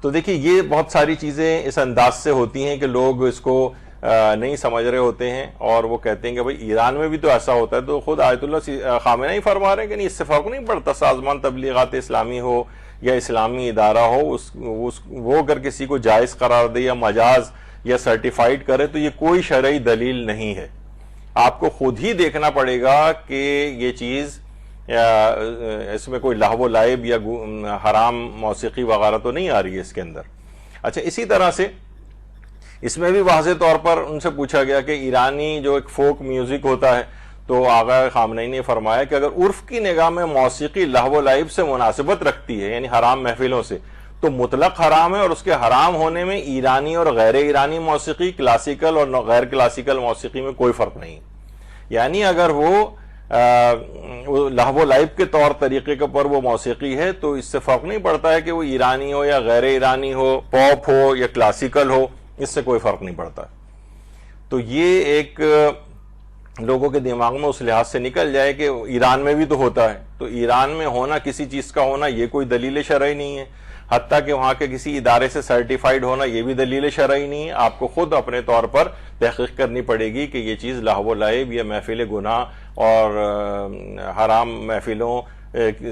تو دیکھیے یہ بہت ساری چیزیں اس انداز سے ہوتی ہیں کہ لوگ اس کو نہیں سمجھ رہے ہوتے ہیں، اور وہ کہتے ہیں کہ بھئی ایران میں بھی تو ایسا ہوتا ہے، تو خود آیت اللہ خامنہ فرما رہے ہیں کہ نہیں، اس سے فرق نہیں پڑتا، سازمان تبلیغات اسلامی ہو یا اسلامی ادارہ ہو، وہ اگر کسی کو جائز قرار دے یا مجاز یا سرٹیفائیڈ کرے تو یہ کوئی شرعی دلیل نہیں ہے۔ آپ کو خود ہی دیکھنا پڑے گا کہ یہ چیز اس میں کوئی لہو و لعب یا حرام موسیقی وغیرہ تو نہیں آ رہی ہے اس کے اندر۔ اچھا، اسی طرح سے اس میں بھی واضح طور پر ان سے پوچھا گیا کہ ایرانی جو ایک فوک میوزک ہوتا ہے، تو آقا خامنہئی نے فرمایا کہ اگر عرف کی نگاہ میں موسیقی لہو و لعب سے مناسبت رکھتی ہے، یعنی حرام محفلوں سے، تو مطلق حرام ہے، اور اس کے حرام ہونے میں ایرانی اور غیر ایرانی موسیقی، کلاسیکل اور غیر کلاسیکل موسیقی میں کوئی فرق نہیں۔ یعنی اگر وہ لہو و لعب کے طور طریقے کے پر وہ موسیقی ہے تو اس سے فرق نہیں پڑتا ہے کہ وہ ایرانی ہو یا غیر ایرانی ہو، پاپ ہو یا کلاسیکل ہو، اس سے کوئی فرق نہیں پڑتا۔ تو یہ ایک لوگوں کے دماغ میں اس لحاظ سے نکل جائے کہ ایران میں بھی تو ہوتا ہے، تو ایران میں ہونا، کسی چیز کا ہونا، یہ کوئی دلیل شرعی نہیں ہے، حتیٰ کہ وہاں کے کسی ادارے سے سرٹیفائیڈ ہونا یہ بھی دلیل شرعی نہیں ہے۔ آپ کو خود اپنے طور پر تحقیق کرنی پڑے گی کہ یہ چیز لہو و لعب یا محفل گناہ اور حرام محفلوں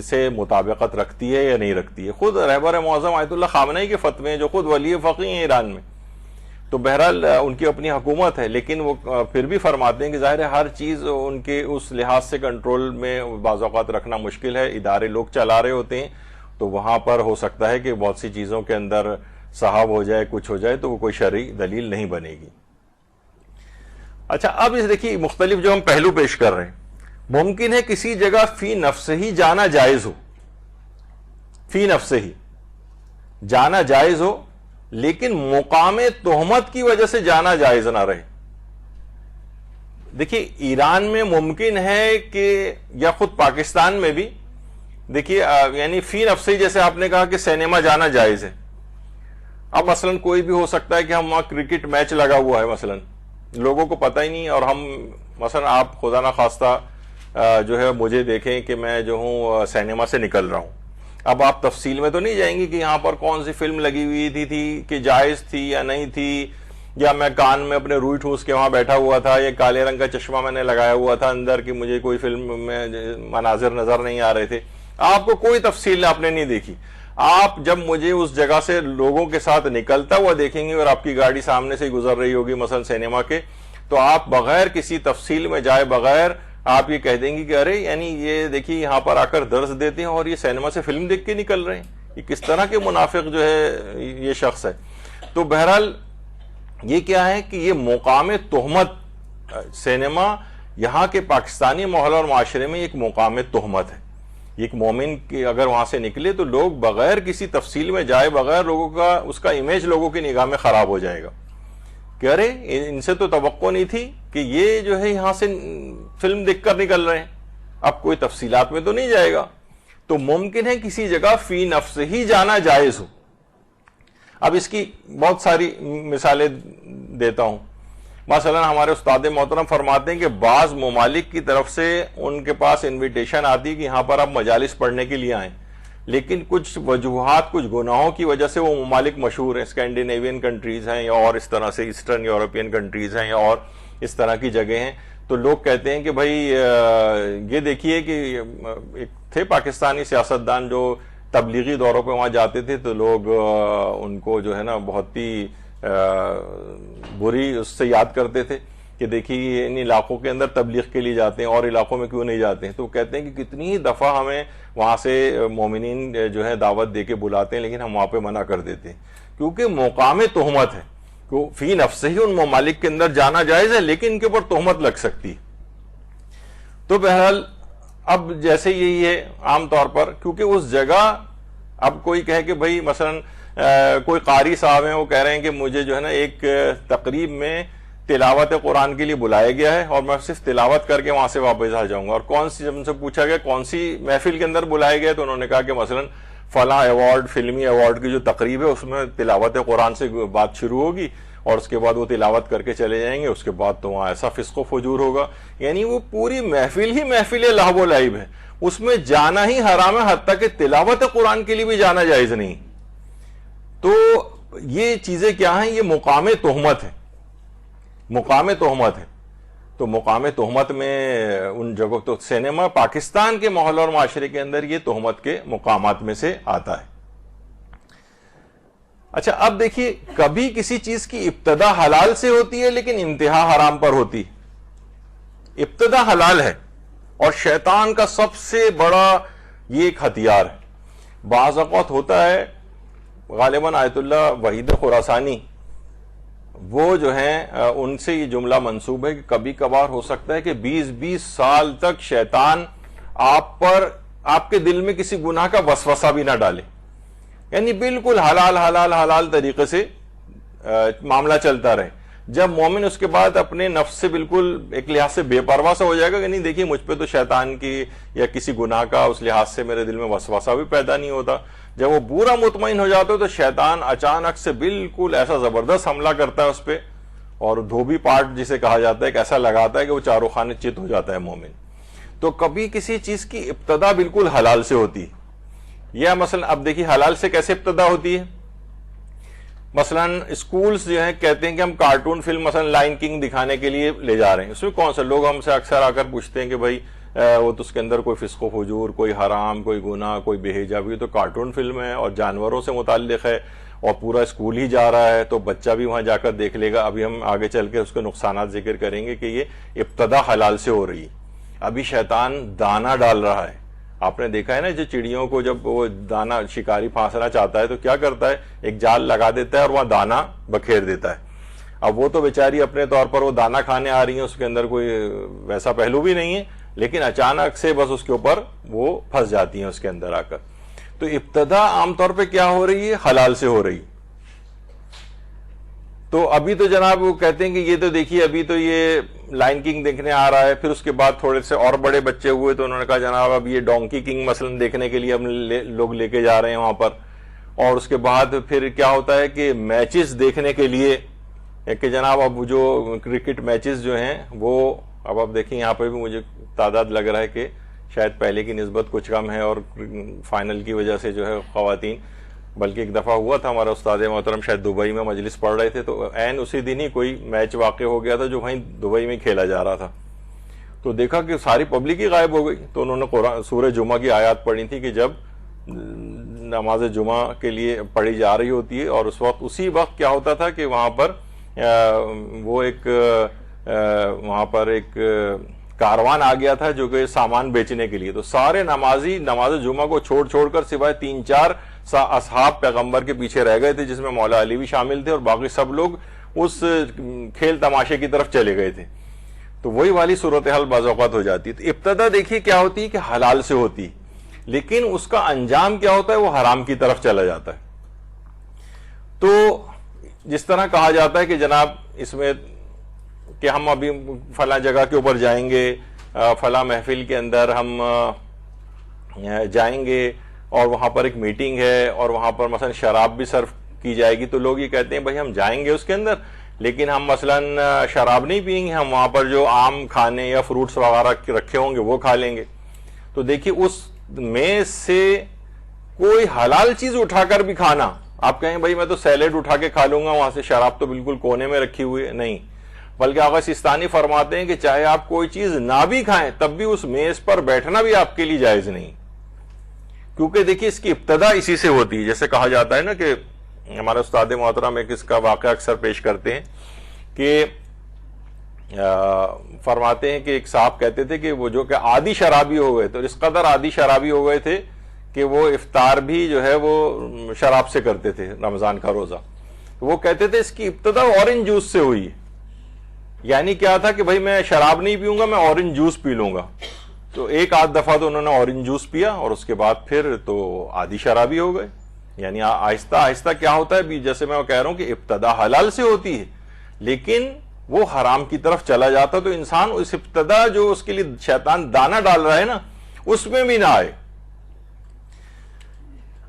سے مطابقت رکھتی ہے یا نہیں رکھتی ہے۔ خود رہبر معظم آیت اللہ خامنہئی کے فتوے ہیں، جو خود ولی فقیہ ہیں ایران میں، تو بہرحال ان کی اپنی حکومت ہے، لیکن وہ پھر بھی فرماتے ہیں کہ ظاہر ہے ہر چیز ان کے اس لحاظ سے کنٹرول میں بعض اوقات رکھنا مشکل ہے، ادارے لوگ چلا رہے ہوتے ہیں، تو وہاں پر ہو سکتا ہے کہ بہت سی چیزوں کے اندر صحاب ہو جائے، کچھ ہو جائے، تو وہ کوئی شرعی دلیل نہیں بنے گی۔ اچھا، اب اس دیکھیے مختلف جو ہم پہلو پیش کر رہے ہیں، ممکن ہے کسی جگہ فی نفس ہی جانا جائز ہو، فی نفس ہی جانا جائز ہو، لیکن مقام تہمت کی وجہ سے جانا جائز نہ رہے۔ دیکھیے ایران میں ممکن ہے کہ، یا خود پاکستان میں بھی دیکھیے، یعنی فی نفس ہی، جیسے آپ نے کہا کہ سینما جانا جائز ہے۔ اب مثلا کوئی بھی ہو سکتا ہے کہ ہم وہاں کرکٹ میچ لگا ہوا ہے، مثلا لوگوں کو پتہ ہی نہیں، اور ہم مثلا آپ خدا نہ خواستہ جو ہے مجھے دیکھیں کہ میں جو ہوں سینما سے نکل رہا ہوں، اب آپ تفصیل میں تو نہیں جائیں گی کہ یہاں پر کون سی فلم لگی ہوئی تھی کہ جائز تھی یا نہیں تھی، یا میں کان میں اپنے روئی ٹھوس کے وہاں بیٹھا ہوا تھا، یا کالے رنگ کا چشمہ میں نے لگایا ہوا تھا اندر کہ مجھے کوئی فلم میں مناظر نظر نہیں آ رہے تھے۔ آپ کو کوئی تفصیل آپ نے نہیں دیکھی، آپ جب مجھے اس جگہ سے لوگوں کے ساتھ نکلتا ہوا دیکھیں گے اور آپ کی گاڑی سامنے سے گزر رہی ہوگی مثلا سینما کے، تو آپ بغیر کسی تفصیل میں جائے بغیر آپ یہ کہہ دیں گی کہ ارے یعنی یہ دیکھیے یہاں پر آ کر درس دیتے ہیں اور یہ سینما سے فلم دیکھ کے نکل رہے ہیں، یہ کس طرح کے منافق جو ہے یہ شخص ہے۔ تو بہرحال یہ کیا ہے کہ یہ مقام تہمت، سینما یہاں کے پاکستانی ماحول اور معاشرے میں ایک مقام تہمت ہے۔ ایک مومن کی اگر وہاں سے نکلے تو لوگ بغیر کسی تفصیل میں جائے بغیر لوگوں کا اس کا امیج لوگوں کی نگاہ میں خراب ہو جائے گا کہ ارے ان سے تو توقع نہیں تھی کہ یہ جو ہے یہاں سے فلم دیکھ کر نکل رہے ہیں، اب کوئی تفصیلات میں تو نہیں جائے گا۔ تو ممکن ہے کسی جگہ فی نفس ہی جانا جائز ہو۔ اب اس کی بہت ساری مثالیں دیتا ہوں۔ مثلا ہمارے استاد محترم فرماتے ہیں کہ بعض ممالک کی طرف سے ان کے پاس انویٹیشن آتی ہے کہ یہاں پر آپ مجالس پڑھنے کے لیے آئیں، لیکن کچھ وجوہات، کچھ گناہوں کی وجہ سے وہ ممالک مشہور ہیں، اسکینڈینیوین کنٹریز ہیں یا اور اس طرح سے ایسٹرن یورپین کنٹریز ہیں یا اور اس طرح کی جگہ ہیں، تو لوگ کہتے ہیں کہ بھائی یہ دیکھیے کہ ایک تھے پاکستانی سیاستدان جو تبلیغی دوروں پہ وہاں جاتے تھے تو لوگ ان کو جو ہے نا بہت ہی بری اس سے یاد کرتے تھے کہ دیکھیے ان علاقوں کے اندر تبلیغ کے لیے جاتے ہیں اور علاقوں میں کیوں نہیں جاتے ہیں، تو کہتے ہیں کہ کتنی دفعہ ہمیں وہاں سے مومنین جو ہے دعوت دے کے بلاتے ہیں لیکن ہم وہاں پہ منع کر دیتے ہیں کیونکہ مقام تہمت ہے، فی نفس ہی ان ممالک کے اندر جانا جائز ہے لیکن ان کے اوپر تہمت لگ سکتی ہے۔ تو بہرحال اب جیسے یہی ہے عام طور پر، کیونکہ اس جگہ اب کوئی کہے کہ بھائی مثلا کوئی قاری صاحب ہیں وہ کہہ رہے ہیں کہ مجھے جو ہے نا ایک تقریب میں تلاوت قرآن کے لیے بلایا گیا ہے اور میں صرف تلاوت کر کے وہاں سے واپس آ جاؤں گا. اور کون سی، جب ان سے پوچھا گیا کون سی محفل کے اندر بلایا گیا تو انہوں نے کہا کہ مثلا فلاں ایوارڈ، فلمی ایوارڈ کی جو تقریب ہے اس میں تلاوت قرآن سے بات شروع ہوگی اور اس کے بعد وہ تلاوت کر کے چلے جائیں گے، اس کے بعد تو وہاں ایسا فسق و فجور ہوگا. یعنی وہ پوری محفل ہی محفل لہو و لعب ہے، اس میں جانا ہی حرام ہے، حتیٰ کہ تلاوت قرآن کے لیے بھی جانا جائز نہیں. تو یہ چیزیں کیا ہیں؟ یہ مقام تہمت ہے، مقام تہمت ہے. تو مقام تہمت میں ان جگہ تو سینما پاکستان کے ماحول اور معاشرے کے اندر یہ تہمت کے مقامات میں سے آتا ہے. اچھا اب دیکھیے، کبھی کسی چیز کی ابتدا حلال سے ہوتی ہے لیکن انتہا حرام پر ہوتی. ابتدا حلال ہے اور شیطان کا سب سے بڑا یہ ایک ہتھیار ہے. بعض اوقات ہوتا ہے، غالباً آیت اللہ وحید خراسانی وہ جو ہیں ان سے یہ جملہ منسوب ہے کہ کبھی کبھار ہو سکتا ہے کہ 20 سال تک شیطان آپ پر، آپ کے دل میں کسی گناہ کا وسوسہ بھی نہ ڈالے. یعنی بالکل حلال حلال حلال طریقے سے معاملہ چلتا رہے. جب مومن اس کے بعد اپنے نفس سے بالکل ایک لحاظ سے بے پرواہ سا ہو جائے گا کہ نہیں دیکھیے مجھ پہ تو شیطان کی یا کسی گناہ کا اس لحاظ سے میرے دل میں وسوسہ بھی پیدا نہیں ہوتا. جب وہ پورا مطمئن ہو جاتا ہے تو شیطان اچانک سے بالکل ایسا زبردست حملہ کرتا ہے اس پہ، اور دھوبی پاٹ جسے کہا جاتا ہے کہ ایسا لگاتا ہے کہ وہ چاروں خانے چت ہو جاتا ہے مومن. تو کبھی کسی چیز کی ابتدا بالکل حلال سے ہوتی ہے. یا مثلا اب دیکھیے حلال سے کیسے ابتدا ہوتی ہے؟ مثلا اسکولز جو ہیں کہتے ہیں کہ ہم کارٹون فلم مثلا لائن کنگ دکھانے کے لیے لے جا رہے ہیں. اس میں کون سا، لوگ ہم سے اکثر آ کر پوچھتے ہیں کہ بھائی وہ تو اس کے اندر کوئی فسق و فجور، کوئی حرام، کوئی گناہ، کوئی بے حجابی، تو کارٹون فلم ہے اور جانوروں سے متعلق ہے اور پورا اسکول ہی جا رہا ہے تو بچہ بھی وہاں جا کر دیکھ لے گا. ابھی ہم آگے چل کے اس کے نقصانات ذکر کریں گے کہ یہ ابتدا حلال سے ہو رہی ہے. ابھی شیطان دانہ ڈال رہا ہے. آپ نے دیکھا ہے نا، جو چڑیوں کو جب وہ دانہ شکاری پھانسنا چاہتا ہے تو کیا کرتا ہے، ایک جال لگا دیتا ہے اور وہاں دانہ بکھیر دیتا ہے. اب وہ تو بیچاری اپنے طور پر وہ دانہ کھانے آ رہی ہیں، اس کے اندر کوئی ویسا پہلو بھی نہیں ہے، لیکن اچانک سے بس اس کے اوپر وہ پھنس جاتی ہیں اس کے اندر آ کر. تو ابتدا عام طور پہ کیا ہو رہی ہے؟ حلال سے ہو رہی. تو ابھی تو جناب وہ کہتے ہیں کہ یہ تو دیکھیے ابھی تو یہ لائن کنگ دیکھنے آ رہا ہے. پھر اس کے بعد تھوڑے سے اور بڑے بچے ہوئے تو انہوں نے کہا جناب اب یہ ڈونکی کنگ مثلا دیکھنے کے لیے ہم لوگ لے کے جا رہے ہیں وہاں پر. اور اس کے بعد پھر کیا ہوتا ہے کہ میچز دیکھنے کے لیے کہ جناب اب جو کرکٹ میچز جو ہیں وہ اب آپ دیکھیں یہاں پہ بھی مجھے تعداد لگ رہا ہے کہ شاید پہلے کی نسبت کچھ کم ہے اور فائنل کی وجہ سے جو ہے خواتین، بلکہ ایک دفعہ ہوا تھا ہمارا استاد محترم شاید دبئی میں مجلس پڑھ رہے تھے تو عین اسی دن ہی کوئی میچ واقع ہو گیا تھا جو وہیں دبئی میں کھیلا جا رہا تھا. تو دیکھا کہ ساری پبلک ہی غائب ہو گئی. تو انہوں نے قرآن سورہ جمعہ کی آیات پڑھی تھی کہ جب نماز جمعہ کے لیے پڑھی جا رہی ہوتی ہے اور اسی وقت کیا ہوتا تھا کہ وہاں پر وہ وہاں پر ایک کاروان آ گیا تھا جو کہ سامان بیچنے کے لیے. تو سارے نمازی نماز جمعہ کو چھوڑ کر سوائے 3-4 اصحاب پیغمبر کے پیچھے رہ گئے تھے، جس میں مولا علی بھی شامل تھے، اور باقی سب لوگ اس کھیل تماشے کی طرف چلے گئے تھے. تو وہی والی صورتحال بعض اوقات ہو جاتی ہے. تو ابتدا دیکھیے کیا ہوتی ہے کہ حلال سے ہوتی، لیکن اس کا انجام کیا ہوتا ہے؟ وہ حرام کی طرف چلا جاتا ہے. تو جس طرح کہا جاتا ہے کہ جناب اس میں کہ ہم ابھی فلاں جگہ کے اوپر جائیں گے، فلاں محفل کے اندر ہم جائیں گے اور وہاں پر ایک میٹنگ ہے اور وہاں پر مثلا شراب بھی سرو کی جائے گی. تو لوگ یہ کہتے ہیں بھائی ہم جائیں گے اس کے اندر لیکن ہم مثلا شراب نہیں پئیں گے، ہم وہاں پر جو عام کھانے یا فروٹس وغیرہ رکھے ہوں گے وہ کھا لیں گے. تو دیکھیے اس میں سے کوئی حلال چیز اٹھا کر بھی کھانا، آپ کہیں بھائی میں تو سیلیڈ اٹھا کے کھا لوں گا، وہاں سے شراب تو بالکل کونے میں رکھی ہوئی ہے، نہیں. بلکہ آقا سستانی فرماتے ہیں کہ چاہے آپ کوئی چیز نہ بھی کھائیں تب بھی اس میز پر بیٹھنا بھی آپ کے لیے جائز نہیں، کیونکہ دیکھیے اس کی ابتدا اسی سے ہوتی ہے. جیسے کہا جاتا ہے نا کہ ہمارے استاد محترم ایک اس کا واقعہ اکثر پیش کرتے ہیں کہ فرماتے ہیں کہ ایک صاحب کہتے تھے کہ وہ جو کہ عادی شرابی ہو گئے، تو اس قدر عادی شرابی ہو گئے تھے کہ وہ افطار بھی جو ہے وہ شراب سے کرتے تھے رمضان کا روزہ. وہ کہتے تھے اس کی ابتدا اورنج جوس سے ہوئی. یعنی کیا تھا کہ بھائی میں شراب نہیں پیوں گا، میں اورنج جوس پی لوں گا. تو ایک آدھ دفعہ تو انہوں نے اورنج جوس پیا اور اس کے بعد پھر تو عادی شرابی ہو گئے. یعنی آہستہ آہستہ کیا ہوتا ہے، جیسے میں کہہ رہا ہوں کہ ابتدا حلال سے ہوتی ہے لیکن وہ حرام کی طرف چلا جاتا، تو انسان اس ابتدا جو اس کے لیے شیطان دانہ ڈال رہا ہے نا اس میں بھی نہ آئے۔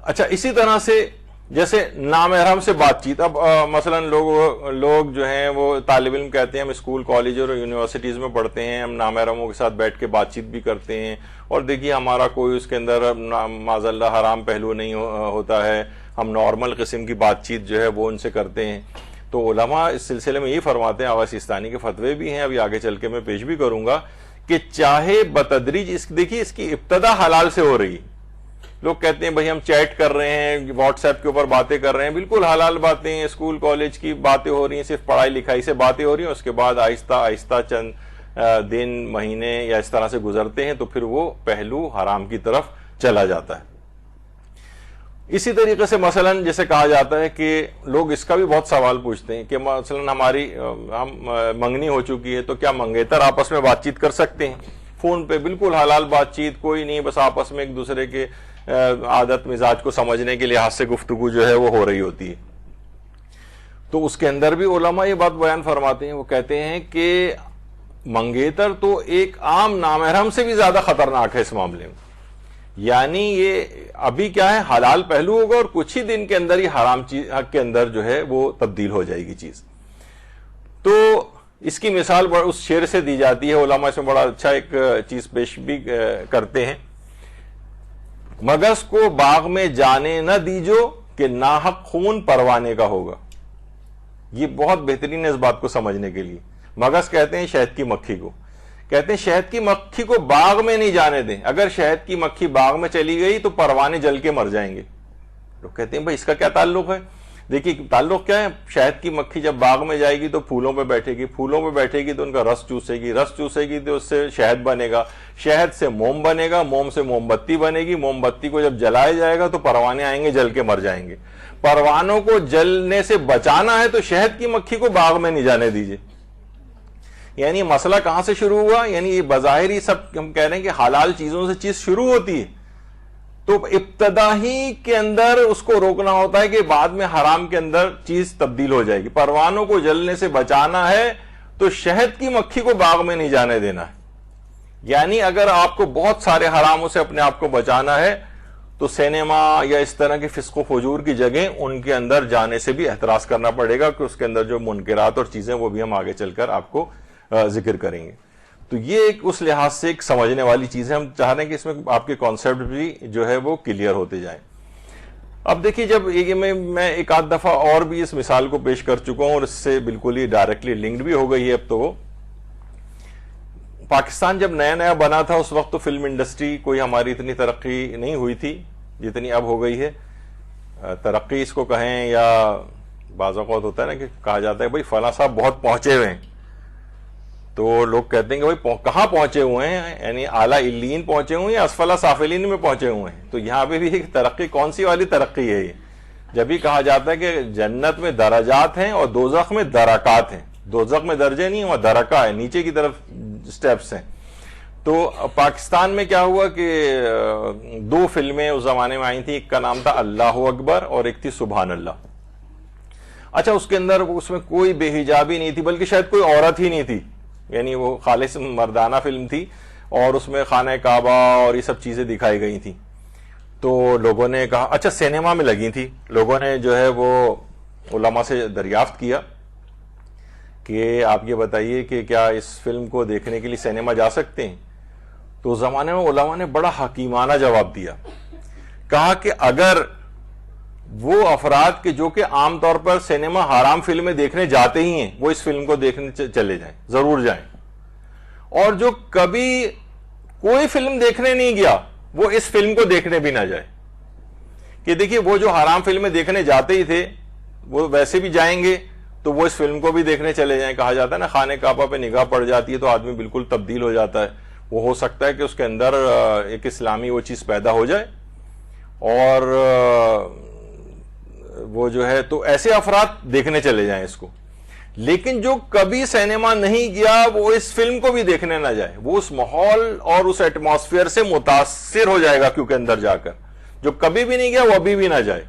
اچھا، اسی طرح سے جیسے نامحرم سے بات چیت، اب مثلا لوگ جو ہیں وہ طالب علم کہتے ہیں ہم اسکول کالج اور یونیورسٹیز میں پڑھتے ہیں، ہم نامحرموں کے ساتھ بیٹھ کے بات چیت بھی کرتے ہیں، اور دیکھیے ہمارا کوئی اس کے اندر معاذ اللہ حرام پہلو نہیں ہوتا ہے، ہم نارمل قسم کی بات چیت جو ہے وہ ان سے کرتے ہیں۔ تو علماء اس سلسلے میں یہی فرماتے ہیں، آغا سیستانی کے فتوے بھی ہیں، ابھی آگے چل کے میں پیش بھی کروں گا، کہ چاہے بتدریج دیکھیے اس کی ابتدا حلال سے ہو رہی ہے۔ لوگ کہتے ہیں بھائی ہم چیٹ کر رہے ہیں، واٹس ایپ کے اوپر باتیں کر رہے ہیں، بالکل حلال باتیں ہیں، اسکول کالج کی باتیں ہو رہی ہیں، صرف پڑھائی لکھائی سے باتیں ہو رہی ہیں، اس کے بعد آہستہ آہستہ چند دن مہینے یا اس طرح سے گزرتے ہیں تو پھر وہ پہلو حرام کی طرف چلا جاتا ہے۔ اسی طریقے سے مثلا جیسے کہا جاتا ہے کہ لوگ اس کا بھی بہت سوال پوچھتے ہیں کہ مثلا ہم منگنی ہو چکی ہے تو کیا منگیتر آپس میں بات چیت کر سکتے ہیں؟ فون پہ بالکل حلال بات چیت، کوئی نہیں، بس آپس میں ایک دوسرے کے عادت مزاج کو سمجھنے کے لحاظ سے گفتگو جو ہے وہ ہو رہی ہوتی ہے۔ تو اس کے اندر بھی علماء یہ بات بیان فرماتے ہیں، وہ کہتے ہیں کہ منگیتر تو ایک عام نامحرم سے بھی زیادہ خطرناک ہے اس معاملے میں، یعنی یہ ابھی کیا ہے حلال پہلو ہوگا اور کچھ ہی دن کے اندر ہی حرام چیز کے اندر جو ہے وہ تبدیل ہو جائے گی چیز۔ تو اس کی مثال اس شعر سے دی جاتی ہے، علماء اس میں بڑا اچھا ایک چیز پیش بھی کرتے ہیں، مگس کو باغ میں جانے نہ دیجو کہ ناحق خون پروانے کا ہوگا۔ یہ بہت بہترین ہے اس بات کو سمجھنے کے لیے۔ مگس کہتے ہیں شہد کی مکھی کو، کہتے ہیں شہد کی مکھی کو باغ میں نہیں جانے دیں، اگر شہد کی مکھی باغ میں چلی گئی تو پروانے جل کے مر جائیں گے۔ لوگ کہتے ہیں بھائی اس کا کیا تعلق ہے؟ دیکھیے تعلق کیا ہے، شہد کی مکھی جب باغ میں جائے گی تو پھولوں پہ بیٹھے گی، پھولوں پہ بیٹھے گی تو ان کا رس چوسے گی، رس چوسے گی تو اس سے شہد بنے گا، شہد سے موم بنے گا، موم سے موم بتی بنے گی، موم بتی کو جب جلایا جائے گا تو پروانے آئیں گے، جل کے مر جائیں گے۔ پروانوں کو جلنے سے بچانا ہے تو شہد کی مکھی کو باغ میں نہیں جانے دیجیے۔ یعنی مسئلہ کہاں سے شروع ہوا؟ یعنی یہ بظاہر ہی سب ہم کہہ رہے ہیں کہ حلال چیزوں سے چیز شروع ہوتی ہے، تو ابتدا ہی کے اندر اس کو روکنا ہوتا ہے کہ بعد میں حرام کے اندر چیز تبدیل ہو جائے گی۔ پروانوں کو جلنے سے بچانا ہے تو شہد کی مکھی کو باغ میں نہیں جانے دینا ہے۔ یعنی اگر آپ کو بہت سارے حراموں سے اپنے آپ کو بچانا ہے تو سینما یا اس طرح کی فسق و فجور کی جگہ ان کے اندر جانے سے بھی احتراز کرنا پڑے گا کہ اس کے اندر جو منکرات اور چیزیں وہ بھی ہم آگے چل کر آپ کو ذکر کریں گے۔ تو یہ ایک اس لحاظ سے ایک سمجھنے والی چیز ہے، ہم چاہ رہے ہیں کہ اس میں آپ کے کانسیپٹ بھی جو ہے وہ کلیئر ہوتے جائیں۔ اب دیکھیے جب میں ایک آدھ دفعہ اور بھی اس مثال کو پیش کر چکا ہوں اور اس سے بالکل ہی ڈائریکٹلی لنکڈ بھی ہو گئی ہے۔ اب تو وہ پاکستان جب نیا نیا بنا تھا اس وقت تو فلم انڈسٹری کوئی ہماری اتنی ترقی نہیں ہوئی تھی جتنی اب ہو گئی ہے۔ ترقی اس کو کہیں یا بعض اوقات ہوتا ہے نا کہ کہا جاتا ہے بھائی فلاں صاحب بہت پہنچے ہوئے ہیں، تو لوگ کہتے ہیں کہ بھائی کہاں پہنچے ہوئے ہیں، یعنی اعلیٰ علیین پہنچے ہوئے ہیں یا اسفل سافلین میں پہنچے ہوئے ہیں۔ تو یہاں پہ بھی ایک ترقی کون سی والی ترقی ہے یہ؟ جب ہی کہا جاتا ہے کہ جنت میں درجات ہیں اور دوزخ میں درکات ہیں، دوزخ میں درجے نہیں ہیں، وہاں درکا ہے، نیچے کی طرف سٹیپس ہیں۔ تو پاکستان میں کیا ہوا کہ دو فلمیں اس زمانے میں آئی تھیں، ایک کا نام تھا اللہ اکبر اور ایک تھی سبحان اللہ۔ اچھا اس کے اندر اس میں کوئی بے حجابی نہیں تھی، بلکہ شاید کوئی عورت ہی نہیں تھی، یعنی وہ خالص مردانہ فلم تھی اور اس میں خانہ کعبہ اور یہ سب چیزیں دکھائی گئی تھیں۔ تو لوگوں نے کہا، اچھا سینما میں لگی تھی، لوگوں نے جو ہے وہ علماء سے دریافت کیا کہ آپ یہ بتائیے کہ کیا اس فلم کو دیکھنے کے لیے سینما جا سکتے ہیں؟ تو اس زمانے میں علماء نے بڑا حکیمانہ جواب دیا، کہا کہ اگر وہ افراد کے جو کہ عام طور پر سینما حرام فلمیں دیکھنے جاتے ہی ہیں وہ اس فلم کو دیکھنے چلے جائیں، ضرور جائیں، اور جو کبھی کوئی فلم دیکھنے نہیں گیا وہ اس فلم کو دیکھنے بھی نہ جائے۔ کہ دیکھیے وہ جو حرام فلمیں دیکھنے جاتے ہی تھے وہ ویسے بھی جائیں گے تو وہ اس فلم کو بھی دیکھنے چلے جائیں۔ کہا جاتا ہے نا خانہ کعبہ پہ نگاہ پڑ جاتی ہے تو آدمی بالکل تبدیل ہو جاتا ہے، وہ ہو سکتا ہے کہ اس کے اندر ایک اسلامی وہ چیز پیدا ہو جائے، اور وہ جو ہے تو ایسے افراد دیکھنے چلے جائیں اس کو۔ لیکن جو کبھی سینما نہیں گیا وہ اس فلم کو بھی دیکھنے نہ جائے، وہ اس ماحول اور اس ایٹماسفیئر سے متاثر ہو جائے گا کیونکہ اندر جا کر، جو کبھی بھی نہیں گیا وہ ابھی بھی نہ جائے۔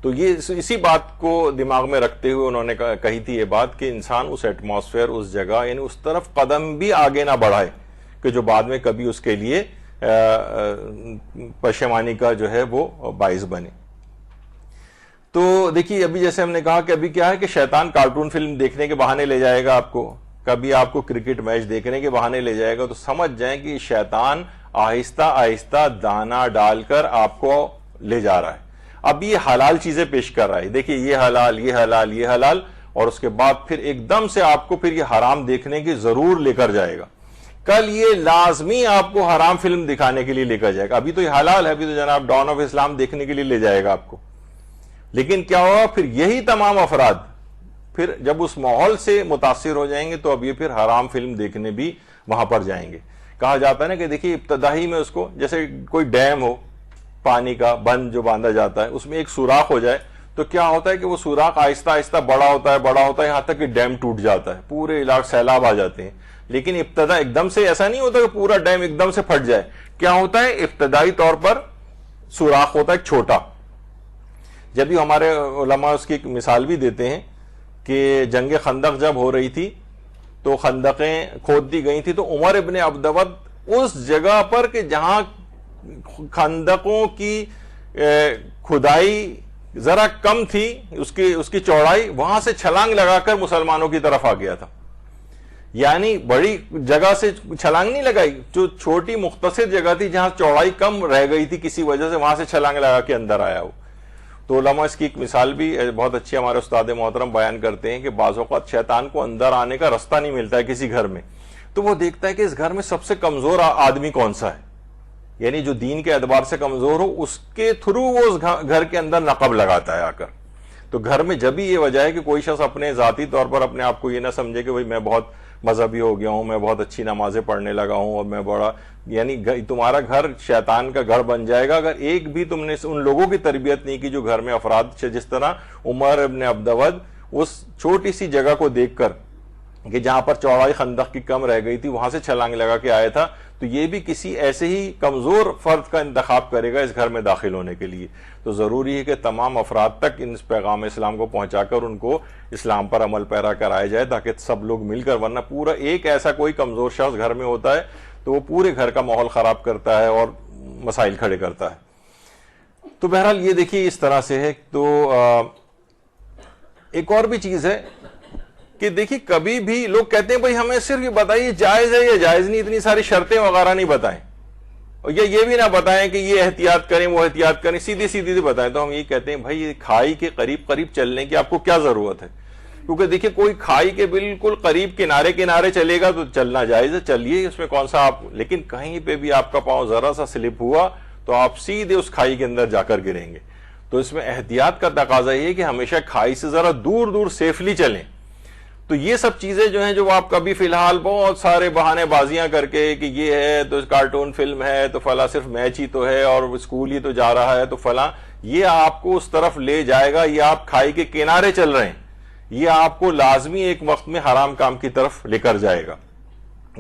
تو تو یہ اسی بات کو دماغ میں رکھتے ہوئے انہوں نے کہی تھی یہ بات کہ انسان اس ایٹماسفیئر، اس جگہ، یعنی اس طرف قدم بھی آگے نہ بڑھائے کہ جو بعد میں کبھی اس کے لیے پشیمانی کا جو ہے وہ باعث بنے۔ تو دیکھیے ابھی جیسے ہم نے کہا کہ ابھی کیا ہے کہ شیطان کارٹون فلم دیکھنے کے بہانے لے جائے گا آپ کو، کبھی آپ کو کرکٹ میچ دیکھنے کے بہانے لے جائے گا، تو سمجھ جائیں کہ شیطان آہستہ آہستہ دانا ڈال کر آپ کو لے جا رہا ہے۔ اب یہ حلال چیزیں پیش کر رہا ہے، دیکھیے یہ حلال، یہ حلال، یہ حلال، اور اس کے بعد پھر ایک دم سے آپ کو پھر یہ حرام دیکھنے کی ضرور لے کر جائے گا۔ کل یہ لازمی آپ کو حرام فلم دکھانے کے لیے لے کر جائے گا۔ ابھی تو یہ حلال ہے، ابھی تو جناب ڈان آف اسلام دیکھنے کے لیے لے جائے گا آپ کو، لیکن کیا ہوگا پھر یہی تمام افراد پھر جب اس ماحول سے متاثر ہو جائیں گے تو اب یہ پھر حرام فلم دیکھنے بھی وہاں پر جائیں گے۔ کہا جاتا ہے نا کہ دیکھیے ابتدائی میں اس کو جیسے کوئی ڈیم ہو، پانی کا بند جو باندھا جاتا ہے، اس میں ایک سوراخ ہو جائے تو کیا ہوتا ہے کہ وہ سوراخ آہستہ آہستہ بڑا ہوتا ہے یہاں تک کہ ڈیم ٹوٹ جاتا ہے، پورے علاقے سیلاب آ جاتے ہیں۔ لیکن ابتدا ایک دم سے ایسا نہیں ہوتا کہ پورا ڈیم ایک دم سے پھٹ جائے، کیا ہوتا ہے ابتدائی طور پر سوراخ ہوتا ہے ایک چھوٹا۔ جب بھی ہمارے علماء اس کی ایک مثال بھی دیتے ہیں کہ جنگ خندق جب ہو رہی تھی تو خندقیں کھود دی گئی تھی، تو عمر ابن عبدود اس جگہ پر کہ جہاں خندقوں کی کھدائی ذرا کم تھی، اس کی چوڑائی، وہاں سے چھلانگ لگا کر مسلمانوں کی طرف آ گیا تھا۔ یعنی بڑی جگہ سے چھلانگ نہیں لگائی، جو چھوٹی مختصر جگہ تھی جہاں چوڑائی کم رہ گئی تھی کسی وجہ سے، وہاں سے چھلانگ لگا کے اندر آیا ہو۔ تو علماء اس کی ایک مثال بھی بہت اچھی ہمارے استاد محترم بیان کرتے ہیں کہ بعض اوقات شیطان کو اندر آنے کا رستہ نہیں ملتا ہے کسی گھر میں، تو وہ دیکھتا ہے کہ اس گھر میں سب سے کمزور آدمی کون سا ہے، یعنی جو دین کے اعتبار سے کمزور ہو، اس کے تھرو وہ اس گھر کے اندر نقب لگاتا ہے آ کر۔ تو گھر میں جب ہی یہ وجہ ہے کہ کوئی شخص اپنے ذاتی طور پر اپنے آپ کو یہ نہ سمجھے کہ میں بہت مذہبی ہو گیا ہوں، میں بہت اچھی نمازیں پڑھنے لگا ہوں اور میں بڑا، یعنی تمہارا گھر شیطان کا گھر بن جائے گا اگر ایک بھی تم نے ان لوگوں کی تربیت نہیں کی جو گھر میں افراد، جس طرح عمر ابن عبدود اس چھوٹی سی جگہ کو دیکھ کر کہ جہاں پر چوڑائی خندق کی کم رہ گئی تھی وہاں سے چھلانگ لگا کے آیا تھا، تو یہ بھی کسی ایسے ہی کمزور فرد کا انتخاب کرے گا اس گھر میں داخل ہونے کے لیے۔ تو ضروری ہے کہ تمام افراد تک اس پیغام اسلام کو پہنچا کر ان کو اسلام پر عمل پیرا کرایا جائے تاکہ سب لوگ مل کر، ورنہ پورا ایک ایسا کوئی کمزور شخص گھر میں ہوتا ہے تو وہ پورے گھر کا ماحول خراب کرتا ہے اور مسائل کھڑے کرتا ہے۔ تو بہرحال یہ دیکھیے اس طرح سے ہے۔ تو ایک اور بھی چیز ہے کہ دیکھیے کبھی بھی لوگ کہتے ہیں بھائی ہمیں صرف یہ بتائیے جائز ہے یا جائز نہیں، اتنی ساری شرطیں وغیرہ نہیں بتائیں، اور یہ بھی نہ بتائیں کہ یہ احتیاط کریں وہ احتیاط کریں، سیدھی سیدھی بتائیں۔ تو ہم یہ کہتے ہیں بھائی کھائی کے قریب قریب چلنے کی آپ کو کیا ضرورت ہے، کیونکہ دیکھیے کوئی کھائی کے بالکل قریب کنارے کنارے چلے گا تو چلنا جائز ہے، چلیے اس میں کون سا آپ، لیکن کہیں پہ بھی آپ کا پاؤں ذرا سا سلپ ہوا تو آپ سیدھے اس کھائی کے اندر جا کر گریں گے۔ تو اس میں احتیاط کا تقاضا یہ ہے کہ ہمیشہ کھائی سے ذرا دور دور سیفلی چلیں۔ تو یہ سب چیزیں جو ہیں جو آپ کبھی فی الحال بہت سارے بہانے بازیاں کر کے کہ یہ ہے تو کارٹون فلم ہے تو فلاں صرف میچ ہی تو ہے اور اسکول ہی تو جا رہا ہے تو فلاں، یہ آپ کو اس طرف لے جائے گا، یہ آپ کھائی کے کنارے چل رہے ہیں، یہ آپ کو لازمی ایک وقت میں حرام کام کی طرف لے کر جائے گا۔